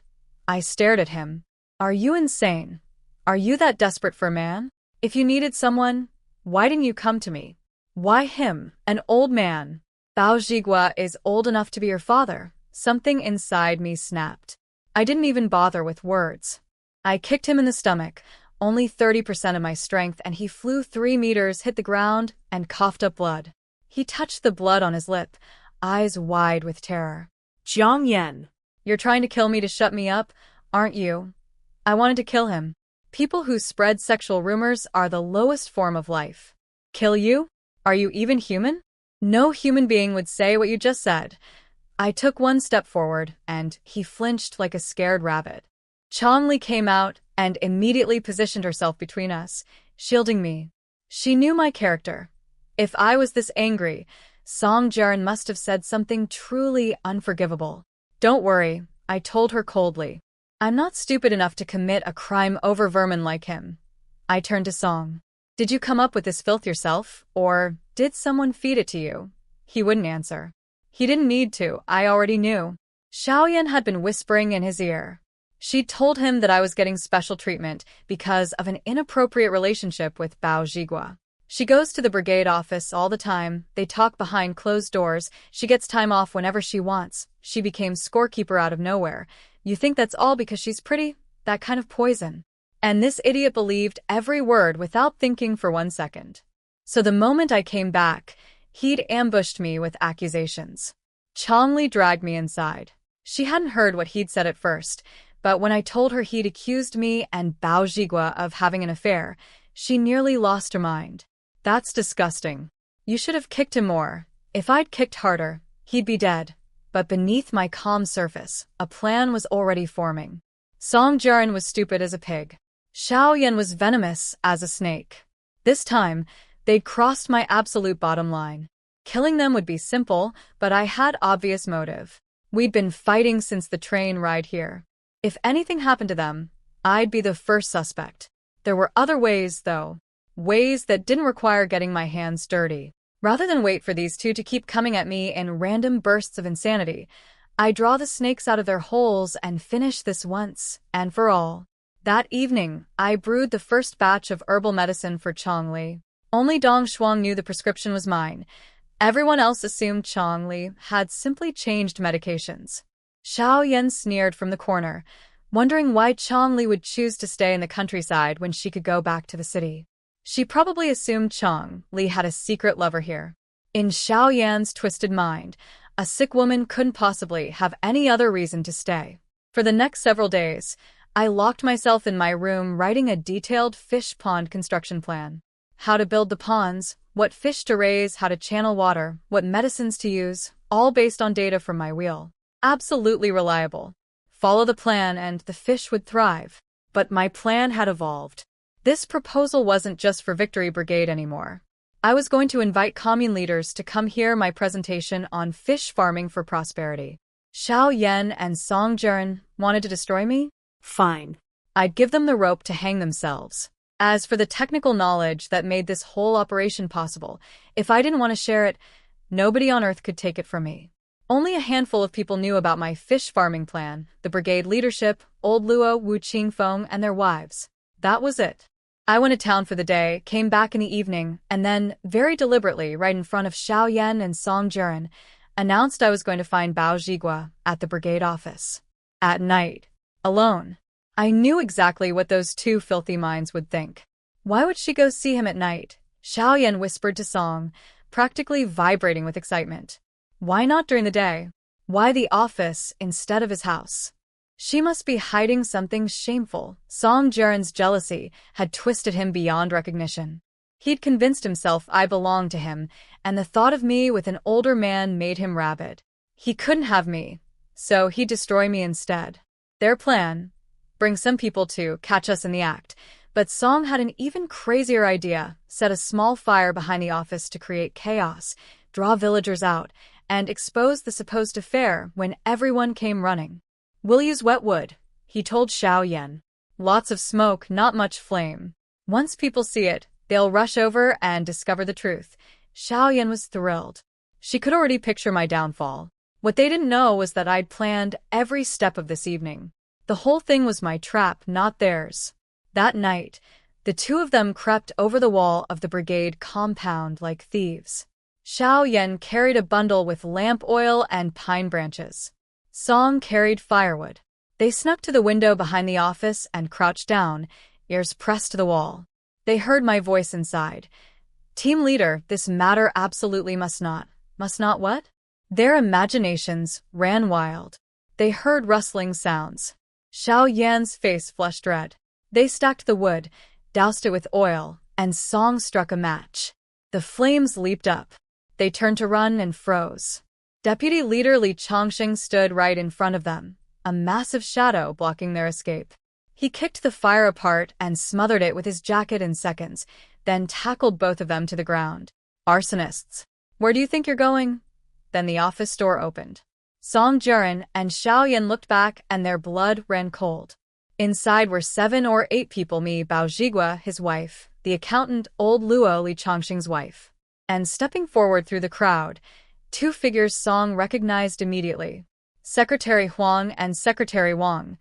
I stared at him. Are you insane? Are you that desperate for a man? If you needed someone, why didn't you come to me? Why him, an old man? Bao Zhigua is old enough to be your father. Something inside me snapped. I didn't even bother with words. I kicked him in the stomach, only 30% of my strength, and he flew 3 meters, hit the ground, and coughed up blood. He touched the blood on his lip, eyes wide with terror. Jiang Yan, You're trying to kill me to shut me up, aren't you? I wanted to kill him. People who spread sexual rumors are the lowest form of life. Kill you? Are you even human? No human being would say what you just said. I took one step forward, and he flinched like a scared rabbit. Chongli came out and immediately positioned herself between us, shielding me. She knew my character. If I was this angry, Song Jian must have said something truly unforgivable. Don't worry, I told her coldly. I'm not stupid enough to commit a crime over vermin like him. I turned to Song. Did you come up with this filth yourself, or did someone feed it to you? He wouldn't answer. He didn't need to, I already knew. Xiaoyan had been whispering in his ear. She'd told him that I was getting special treatment because of an inappropriate relationship with Bao Zhigua. She goes to the brigade office all the time, they talk behind closed doors, she gets time off whenever she wants. She became scorekeeper out of nowhere. You think that's all because she's pretty? That kind of poison. And this idiot believed every word without thinking for 1 second. So the moment I came back, he'd ambushed me with accusations. Chongli dragged me inside. She hadn't heard what he'd said at first, but when I told her he'd accused me and Bao Zhigua of having an affair, she nearly lost her mind. That's disgusting. You should have kicked him more. If I'd kicked harder, he'd be dead. But beneath my calm surface, a plan was already forming. Song Jian was stupid as a pig. Xiaoyan was venomous as a snake. This time, they'd crossed my absolute bottom line. Killing them would be simple, but I had obvious motive. We'd been fighting since the train ride here. If anything happened to them, I'd be the first suspect. There were other ways, though. Ways that didn't require getting my hands dirty. Rather than wait for these two to keep coming at me in random bursts of insanity, I draw the snakes out of their holes and finish this once and for all. That evening, I brewed the first batch of herbal medicine for Chongli. Only Dong Shuang knew the prescription was mine. Everyone else assumed Chongli had simply changed medications. Xiao Yan sneered from the corner, wondering why Chongli would choose to stay in the countryside when she could go back to the city. She probably assumed Chongli had a secret lover here. In Xiao Yan's twisted mind, a sick woman couldn't possibly have any other reason to stay. For the next several days, I locked myself in my room writing a detailed fish pond construction plan. How to build the ponds, what fish to raise, how to channel water, what medicines to use, all based on data from my wheel. Absolutely reliable. Follow the plan and the fish would thrive. But my plan had evolved. This proposal wasn't just for Victory Brigade anymore. I was going to invite commune leaders to come hear my presentation on fish farming for prosperity. Xiao Yan and Song Jian wanted to destroy me? Fine. I'd give them the rope to hang themselves. As for the technical knowledge that made this whole operation possible, if I didn't want to share it, nobody on Earth could take it from me. Only a handful of people knew about my fish farming plan, the brigade leadership, Old Luo, Wu Qingfeng, and their wives. That was it. I went to town for the day, came back in the evening, and then, very deliberately, right in front of Xiao Yan and Song Jian, announced I was going to find Bao Zhigua at the brigade office. At night. Alone. I knew exactly what those two filthy minds would think. Why would she go see him at night? Xiao Yan whispered to Song, practically vibrating with excitement. Why not during the day? Why the office instead of his house? She must be hiding something shameful. Song Jian's jealousy had twisted him beyond recognition. He'd convinced himself I belonged to him, and the thought of me with an older man made him rabid. He couldn't have me, so he'd destroy me instead. Their plan? Bring some people to catch us in the act. But Song had an even crazier idea, set a small fire behind the office to create chaos, draw villagers out, and expose the supposed affair when everyone came running. We'll use wet wood, he told Xiao Yan. Lots of smoke, not much flame. Once people see it, they'll rush over and discover the truth. Xiao Yan was thrilled. She could already picture my downfall. What they didn't know was that I'd planned every step of this evening. The whole thing was my trap, not theirs. That night, the two of them crept over the wall of the brigade compound like thieves. Xiao Yan carried a bundle with lamp oil and pine branches. Song carried firewood. They snuck to the window behind the office and crouched down, ears pressed to the wall. They heard my voice inside. Team leader, this matter absolutely must not what? Their imaginations ran wild. They heard rustling sounds. Xiao Yan's face flushed red. They stacked the wood, doused it with oil, and Song struck a match. The flames leaped up. They turned to run and froze. Deputy Leader Li Chongqing stood right in front of them, a massive shadow blocking their escape. He kicked the fire apart and smothered it with his jacket in seconds, then tackled both of them to the ground. Arsonists. Where do you think you're going? Then the office door opened. Song Jiren and Xiao Yan looked back and their blood ran cold. Inside were 7 or 8 people, me, Bao Zhigua, his wife, the accountant, old Luo, Li Chongqing's wife. And stepping forward through the crowd, 2 figures Song recognized immediately. Secretary Huang and Secretary Wang,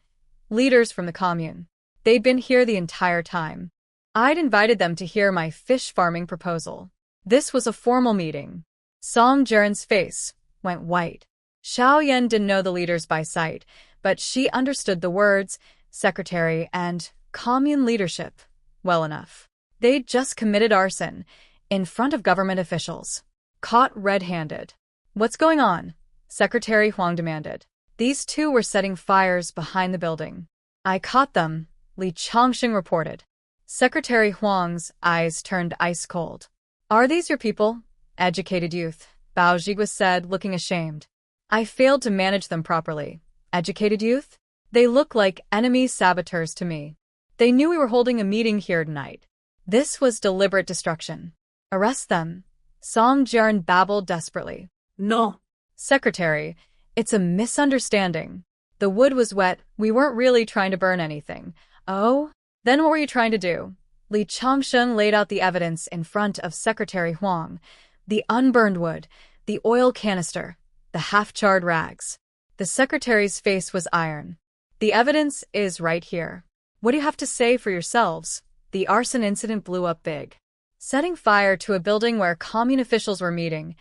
leaders from the commune. They'd been here the entire time. I'd invited them to hear my fish farming proposal. This was a formal meeting. Song Jiren's face went white. Xiao Yan didn't know the leaders by sight, but she understood the words, secretary and commune leadership, well enough. They'd just committed arson, in front of government officials. Caught red-handed. What's going on? Secretary Huang demanded. These 2 were setting fires behind the building. I caught them, Li Chongqing reported. Secretary Huang's eyes turned ice cold. Are these your people? Educated youth, Bao Zhigua said, looking ashamed. I failed to manage them properly. Educated youth? They look like enemy saboteurs to me. They knew we were holding a meeting here tonight. This was deliberate destruction. Arrest them. Song Jiren babbled desperately. No. Secretary, it's a misunderstanding. The wood was wet, we weren't really trying to burn anything. Oh? Then what were you trying to do? Li Chongqing laid out the evidence in front of Secretary Huang. The unburned wood, the oil canister, the half-charred rags. The secretary's face was iron. The evidence is right here. What do you have to say for yourselves? The arson incident blew up big. Setting fire to a building where commune officials were meeting.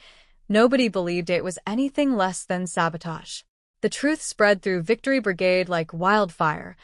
Nobody believed it was anything less than sabotage. The truth spread through Victory Brigade like wildfire.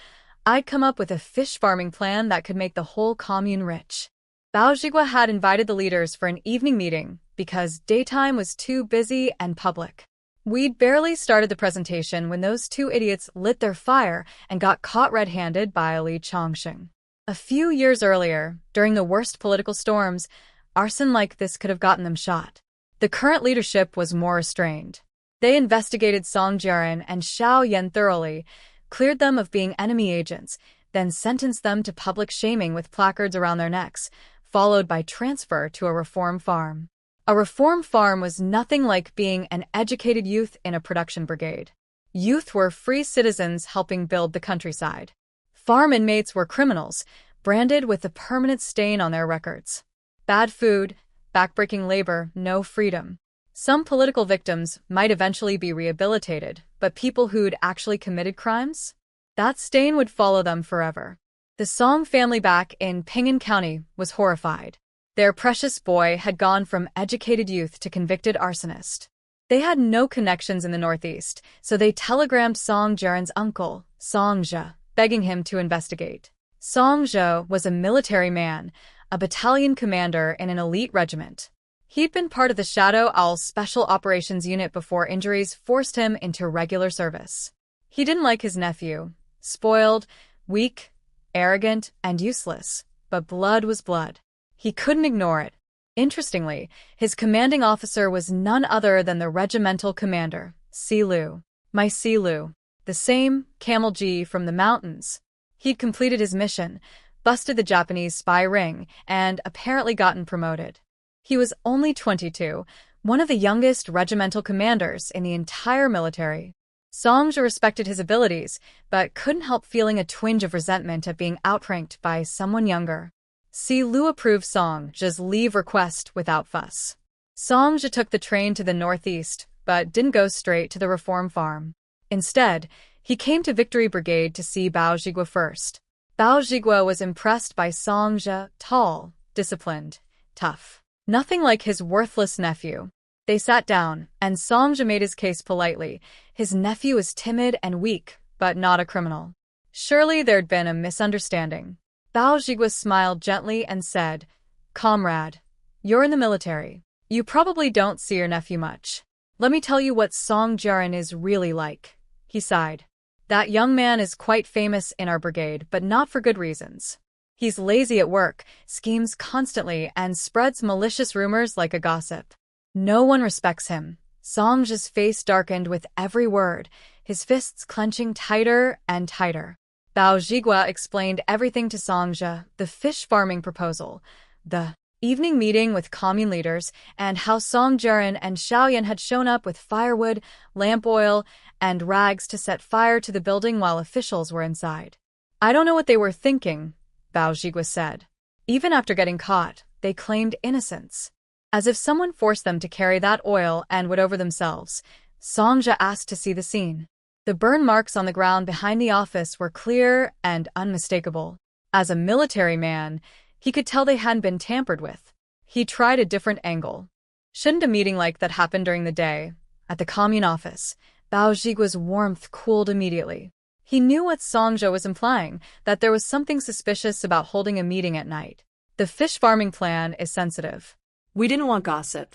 I'd come up with a fish farming plan that could make the whole commune rich. Bao Zhigua had invited the leaders for an evening meeting because daytime was too busy and public. We'd barely started the presentation when those 2 idiots lit their fire and got caught red-handed by Li Chongqing. A few years earlier, during the worst political storms, arson like this could have gotten them shot. The current leadership was more restrained. They investigated Song Jiren and Xiao Yan thoroughly, cleared them of being enemy agents, then sentenced them to public shaming with placards around their necks, followed by transfer to a reform farm. A reform farm was nothing like being an educated youth in a production brigade. Youth were free citizens helping build the countryside. Farm inmates were criminals, branded with a permanent stain on their records. Bad food, backbreaking labor, no freedom. Some political victims might eventually be rehabilitated, but people who'd actually committed crimes? That stain would follow them forever. The Song family back in Ping'an County was horrified. Their precious boy had gone from educated youth to convicted arsonist. They had no connections in the Northeast, so they telegrammed Song Jiren's uncle, Song Zhe, begging him to investigate. Song Zhe was a military man, a battalion commander in an elite regiment. He'd been part of the Shadow Owl's Special Operations Unit before injuries forced him into regular service. He didn't like his nephew. Spoiled, weak, arrogant, and useless. But blood was blood. He couldn't ignore it. Interestingly, his commanding officer was none other than the regimental commander, Si Lu. My Si Lu. The same, Camel G from the mountains. He'd completed his mission, busted the Japanese spy ring, and apparently gotten promoted. He was only 22, one of the youngest regimental commanders in the entire military. Song Zhe respected his abilities, but couldn't help feeling a twinge of resentment at being outranked by someone younger. Si Lu approved Song Zhe's leave request without fuss. Song Zhe took the train to the northeast, but didn't go straight to the reform farm. Instead, he came to Victory Brigade to see Bao Zhigua first. Bao Zhigua was impressed by Song Zhe, tall, disciplined, tough. Nothing like his worthless nephew. They sat down, and Song Zhe made his case politely. His nephew is timid and weak, but not a criminal. Surely there'd been a misunderstanding. Bao Zhigua smiled gently and said, "Comrade, you're in the military. You probably don't see your nephew much. Let me tell you what Song Jiren is really like. he sighed. That young man is quite famous in our brigade, but not for good reasons. He's lazy at work, schemes constantly, and spreads malicious rumors like a gossip. No one respects him. Songja's face darkened with every word, his fists clenching tighter and tighter. Bao Zhigua explained everything to Songja, the fish farming proposal, the evening meeting with commune leaders, and how Song Jiren and Xiaoyan had shown up with firewood, lamp oil, and rags to set fire to the building while officials were inside. I don't know what they were thinking, Bao Zhigua said. Even after getting caught, they claimed innocence. As if someone forced them to carry that oil and would over themselves. Songja asked to see the scene. The burn marks on the ground behind the office were clear and unmistakable. As a military man, he could tell they hadn't been tampered with. He tried a different angle. Shouldn't a meeting like that happen during the day? At the commune office, Bao Zhigua's warmth cooled immediately. He knew what Songja was implying, that there was something suspicious about holding a meeting at night. The fish farming plan is sensitive. We didn't want gossip.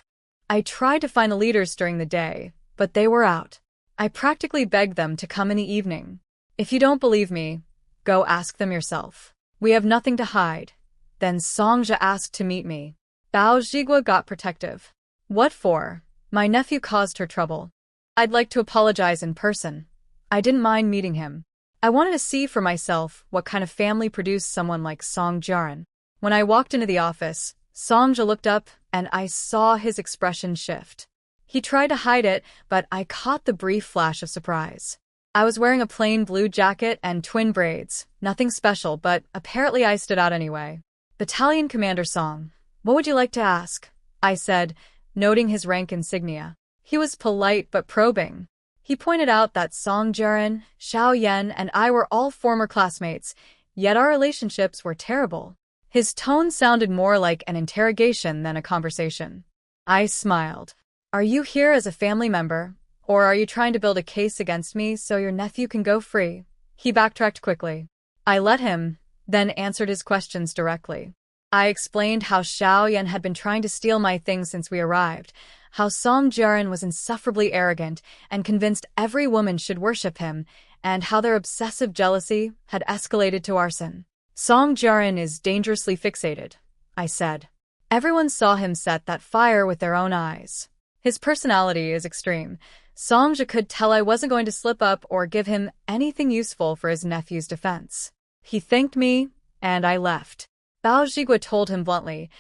I tried to find the leaders during the day, but they were out. I practically begged them to come in the evening. If you don't believe me, go ask them yourself. We have nothing to hide. Then Songja asked to meet me. Bao Zhigua got protective. What for? My nephew caused her trouble. I'd like to apologize in person. I didn't mind meeting him. I wanted to see for myself what kind of family produced someone like Song Jiren. When I walked into the office, Songja looked up and I saw his expression shift. He tried to hide it, but I caught the brief flash of surprise. I was wearing a plain blue jacket and twin braids, nothing special, but apparently I stood out anyway. Battalion Commander Song, what would you like to ask? I said, noting his rank insignia. He was polite but probing. He pointed out that Song Jiren, Xiaoyan, and I were all former classmates, yet our relationships were terrible. His tone sounded more like an interrogation than a conversation. I smiled. Are you here as a family member, or are you trying to build a case against me so your nephew can go free? He backtracked quickly. I let him, then answered his questions directly. I explained how Xiaoyan had been trying to steal my things since we arrived, how Song Jiren was insufferably arrogant and convinced every woman should worship him, and how their obsessive jealousy had escalated to arson. Song Jiren is dangerously fixated, I said. Everyone saw him set that fire with their own eyes. His personality is extreme. Songja could tell I wasn't going to slip up or give him anything useful for his nephew's defense. He thanked me, and I left. Bao Zhigua told him bluntly,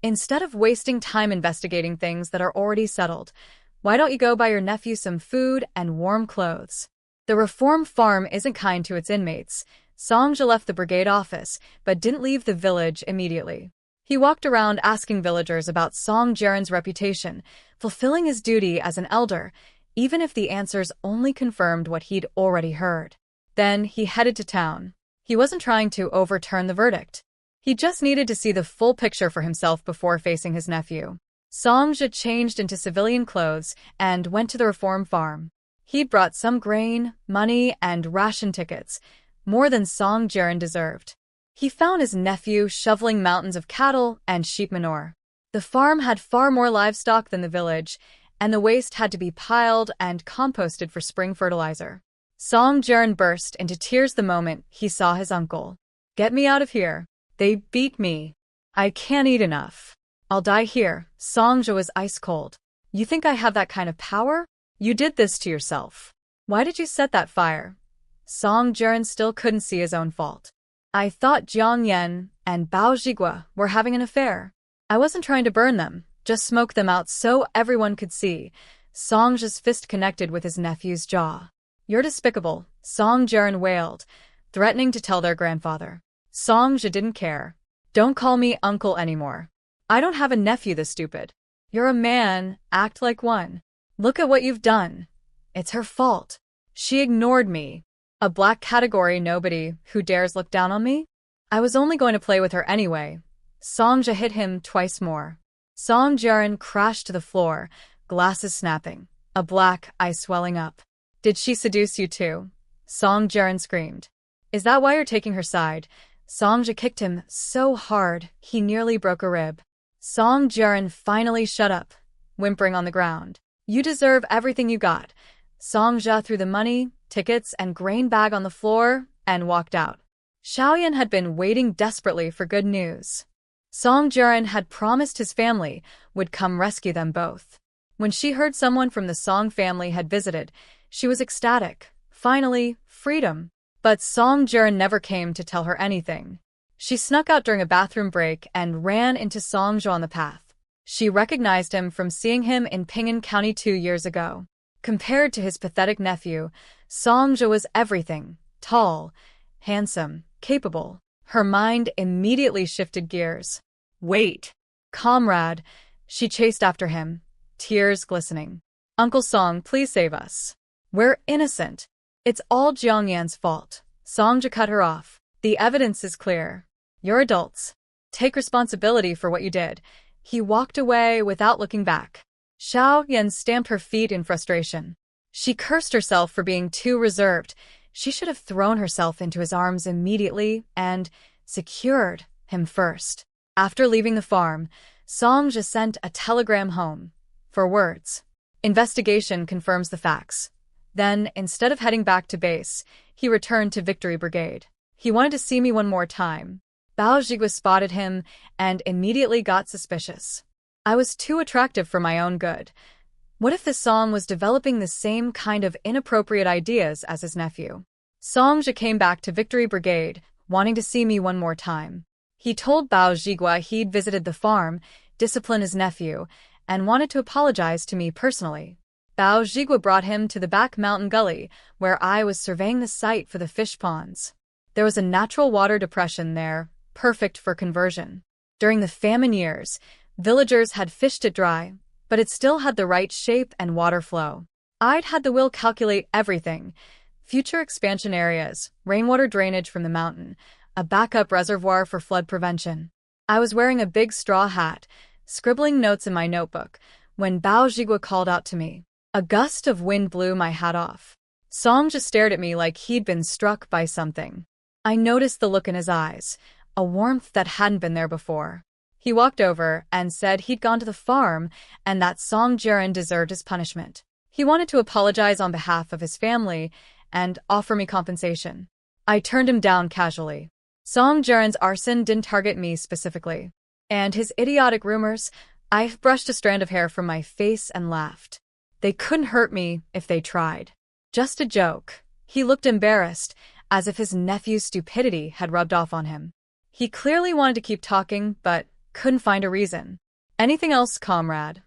instead of wasting time investigating things that are already settled, why don't you go buy your nephew some food and warm clothes? The reform farm isn't kind to its inmates. Songja left the brigade office, but didn't leave the village immediately. He walked around asking villagers about Song Jiren's reputation, fulfilling his duty as an elder, even if the answers only confirmed what he'd already heard. Then he headed to town. He wasn't trying to overturn the verdict. He just needed to see the full picture for himself before facing his nephew. Songja changed into civilian clothes and went to the reform farm. He'd brought some grain, money, and ration tickets, more than Song Jiren deserved. He found his nephew shoveling mountains of cattle and sheep manure. The farm had far more livestock than the village, and the waste had to be piled and composted for spring fertilizer. Song Jiren burst into tears the moment he saw his uncle. Get me out of here. They beat me. I can't eat enough. I'll die here. Songja was ice cold. You think I have that kind of power? You did this to yourself. Why did you set that fire? Song Jiren still couldn't see his own fault. I thought Jiang Yan and Bao Zhigua were having an affair. I wasn't trying to burn them, just smoke them out so everyone could see. Songja's fist connected with his nephew's jaw. You're despicable, Song Jiren wailed, threatening to tell their grandfather. Songja didn't care. Don't call me uncle anymore. I don't have a nephew this stupid. You're a man, act like one. Look at what you've done. It's her fault. She ignored me. A black category nobody who dares look down on me? I was only going to play with her anyway. Songja hit him twice more. Song Jiren crashed to the floor, glasses snapping, a black eye swelling up. Did she seduce you too? Song Jiren screamed. Is that why you're taking her side? Songja kicked him so hard he nearly broke a rib. Song Jiren finally shut up, whimpering on the ground. You deserve everything you got. Songjia threw the money, tickets, and grain bag on the floor and walked out. Xiaoyan had been waiting desperately for good news. Song Jiren had promised his family would come rescue them both. When she heard someone from the Song family had visited, she was ecstatic. Finally, freedom. But Song Jiren never came to tell her anything. She snuck out during a bathroom break and ran into Songjia on the path. She recognized him from seeing him in Ping'an County 2 years ago. Compared to his pathetic nephew, Songjia was everything: tall, handsome, capable. Her mind immediately shifted gears. Wait. Comrade, she chased after him, tears glistening. Uncle Song, please save us. We're innocent. It's all Jiang Yan's fault. Songjia cut her off. The evidence is clear. You're adults. Take responsibility for what you did. He walked away without looking back. Xiaoyan stamped her feet in frustration. She cursed herself for being too reserved. She should have thrown herself into his arms immediately and secured him first. After leaving the farm, Songjia sent a telegram home. For words. Investigation confirms the facts. Then, instead of heading back to base, he returned to Victory Brigade. He wanted to see me one more time. Bao Zhigua spotted him and immediately got suspicious. I was too attractive for my own good. What if the Song was developing the same kind of inappropriate ideas as his nephew? Songjia came back to Victory Brigade, wanting to see me one more time. He told Bao Zhigua he'd visited the farm, disciplined his nephew, and wanted to apologize to me personally. Bao Zhigua brought him to the back mountain gully, where I was surveying the site for the fish ponds. There was a natural water depression there, perfect for conversion. During the famine years, villagers had fished it dry, but it still had the right shape and water flow. I'd had the will calculate everything: future expansion areas, rainwater drainage from the mountain, a backup reservoir for flood prevention. I was wearing a big straw hat, scribbling notes in my notebook, when Bao Zhigua called out to me. A gust of wind blew my hat off. Songjia stared at me like he'd been struck by something. I noticed the look in his eyes, a warmth that hadn't been there before. He walked over and said he'd gone to the farm and that Song Jiren deserved his punishment. He wanted to apologize on behalf of his family and offer me compensation. I turned him down casually. Song Jiren's arson didn't target me specifically. And his idiotic rumors, I brushed a strand of hair from my face and laughed. They couldn't hurt me if they tried. Just a joke. He looked embarrassed, as if his nephew's stupidity had rubbed off on him. He clearly wanted to keep talking, but couldn't find a reason. Anything else, comrade?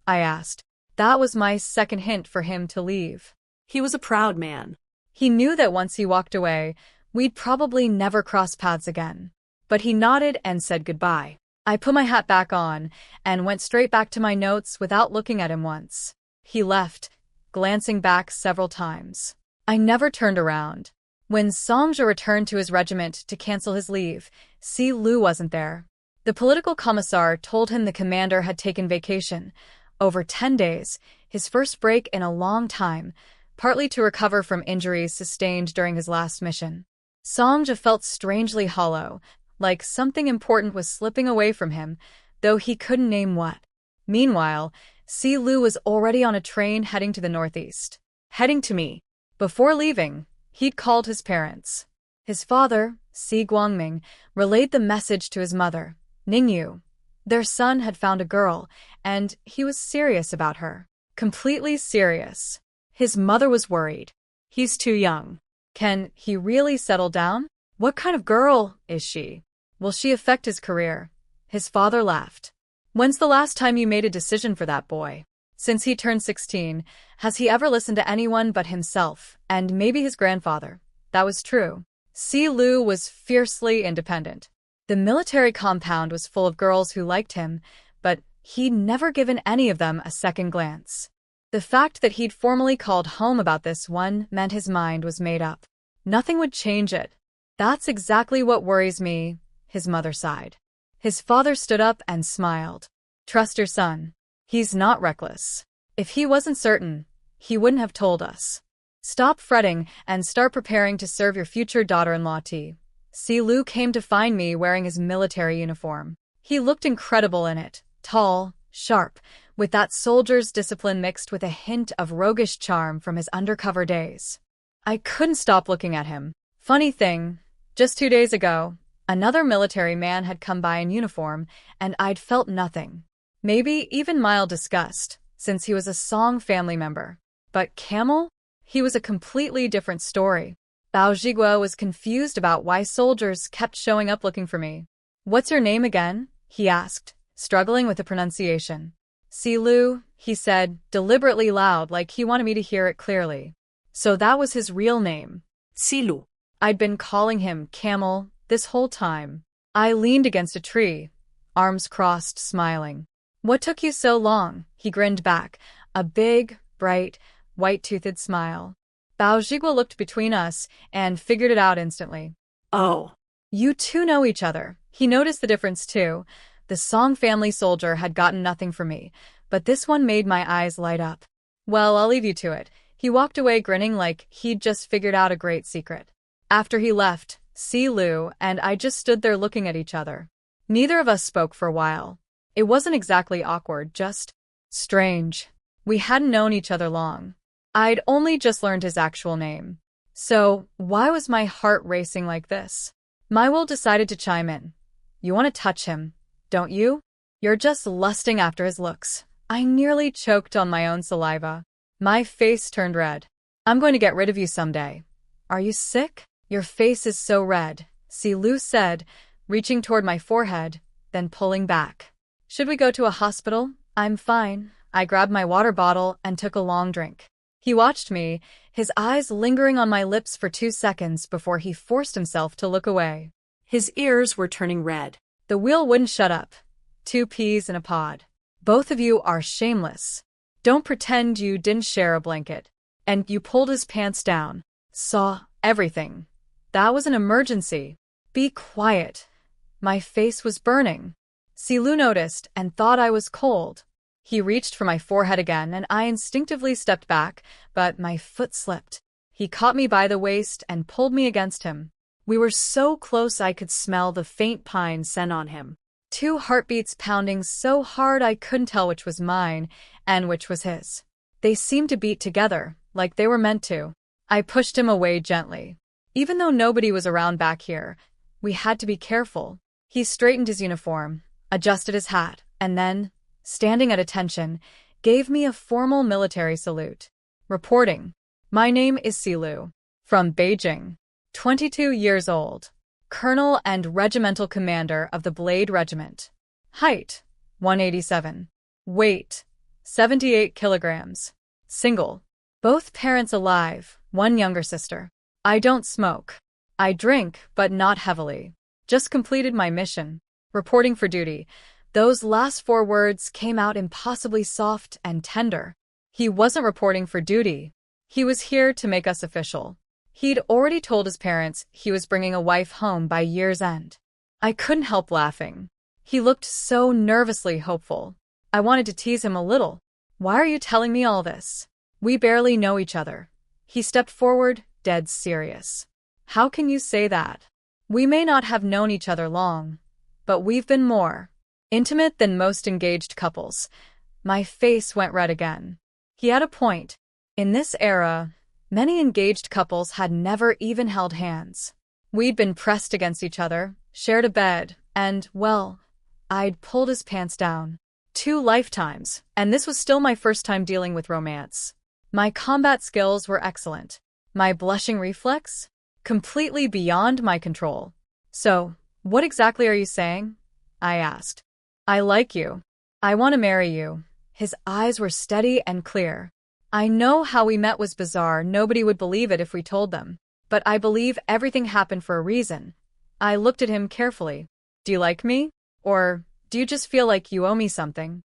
I asked. That was my second hint for him to leave. He was a proud man. He knew that once he walked away, we'd probably never cross paths again. But he nodded and said goodbye. I put my hat back on and went straight back to my notes without looking at him once. He left, glancing back several times. I never turned around. When Songjia returned to his regiment to cancel his leave, Si Lu wasn't there. The political commissar told him the commander had taken vacation, over 10 days, his first break in a long time, partly to recover from injuries sustained during his last mission. Songjia felt strangely hollow, like something important was slipping away from him, though he couldn't name what. Meanwhile, Si Lu was already on a train heading to the northeast. Heading to me. Before leaving, he'd called his parents. His father, Si Guangming, relayed the message to his mother, Ningyu. Their son had found a girl, and he was serious about her. Completely serious. His mother was worried. He's too young. Can he really settle down? What kind of girl is she? Will she affect his career? His father laughed. When's the last time you made a decision for that boy? Since he turned 16, has he ever listened to anyone but himself, and maybe his grandfather? That was true. Si Lu was fiercely independent. The military compound was full of girls who liked him, but he'd never given any of them a second glance. The fact that he'd formally called home about this one meant his mind was made up. Nothing would change it. That's exactly what worries me, his mother sighed. His father stood up and smiled. Trust your son. He's not reckless. If he wasn't certain, he wouldn't have told us. Stop fretting and start preparing to serve your future daughter-in-law T. Si Lu came to find me wearing his military uniform. He looked incredible in it, tall, sharp, with that soldier's discipline mixed with a hint of roguish charm from his undercover days. I couldn't stop looking at him. Funny thing, just 2 days ago, another military man had come by in uniform, and I'd felt nothing. Maybe even mild disgust, since he was a Song family member. But Camel? He was a completely different story. Bao Zhigua was confused about why soldiers kept showing up looking for me. "What's your name again?" he asked, struggling with the pronunciation. "Silu," he said, deliberately loud like he wanted me to hear it clearly. So that was his real name. Silu. I'd been calling him Camel this whole time. I leaned against a tree, arms crossed, smiling. "What took you so long?" He grinned back, a big, bright, white-toothed smile. Bao Zhigua looked between us and figured it out instantly. "Oh. You two know each other." He noticed the difference too. The Song family soldier had gotten nothing from me, but this one made my eyes light up. "Well, I'll leave you to it." He walked away grinning like he'd just figured out a great secret. After he left, Silu and I just stood there looking at each other. Neither of us spoke for a while. It wasn't exactly awkward, just strange. We hadn't known each other long. I'd only just learned his actual name. So, why was my heart racing like this? My will decided to chime in. "You want to touch him, don't you? You're just lusting after his looks." I nearly choked on my own saliva. My face turned red. "I'm going to get rid of you someday." "Are you sick? Your face is so red," Silu said, reaching toward my forehead, then pulling back. "Should we go to a hospital?" "I'm fine." I grabbed my water bottle and took a long drink. He watched me, his eyes lingering on my lips for 2 seconds before he forced himself to look away. His ears were turning red. The wheel wouldn't shut up. 2 peas in a pod. "Both of you are shameless. Don't pretend you didn't share a blanket." And you pulled his pants down. "Saw everything. That was an emergency." "Be quiet." My face was burning. Silu noticed and thought I was cold. He reached for my forehead again, and I instinctively stepped back, but my foot slipped. He caught me by the waist and pulled me against him. We were so close I could smell the faint pine scent on him. 2 heartbeats pounding so hard I couldn't tell which was mine and which was his. They seemed to beat together, like they were meant to. I pushed him away gently. Even though nobody was around back here, we had to be careful. He straightened his uniform, adjusted his hat, and then, standing at attention, gave me a formal military salute. "Reporting. My name is Silu. From Beijing. 22 years old. Colonel and regimental commander of the Blade Regiment. Height, 187. Weight, 78 kilograms. Single. Both parents alive, 1 younger sister. I don't smoke. I drink, but not heavily. Just completed my mission. Reporting for duty." Those last 4 words came out impossibly soft and tender. He wasn't reporting for duty. He was here to make us official. He'd already told his parents he was bringing a wife home by year's end. I couldn't help laughing. He looked so nervously hopeful. I wanted to tease him a little. "Why are you telling me all this? We barely know each other." He stepped forward, dead serious. "How can you say that? We may not have known each other long, but we've been more intimate than most engaged couples." My face went red again. He had a point. In this era, many engaged couples had never even held hands. We'd been pressed against each other, shared a bed, and, well, I'd pulled his pants down. 2 lifetimes, and this was still my first time dealing with romance. My combat skills were excellent. My blushing reflex? Completely beyond my control. "So, what exactly are you saying?" I asked. "I like you. I want to marry you." His eyes were steady and clear. "I know how we met was bizarre. Nobody would believe it if we told them. But I believe everything happened for a reason." I looked at him carefully. "Do you like me? Or do you just feel like you owe me something?"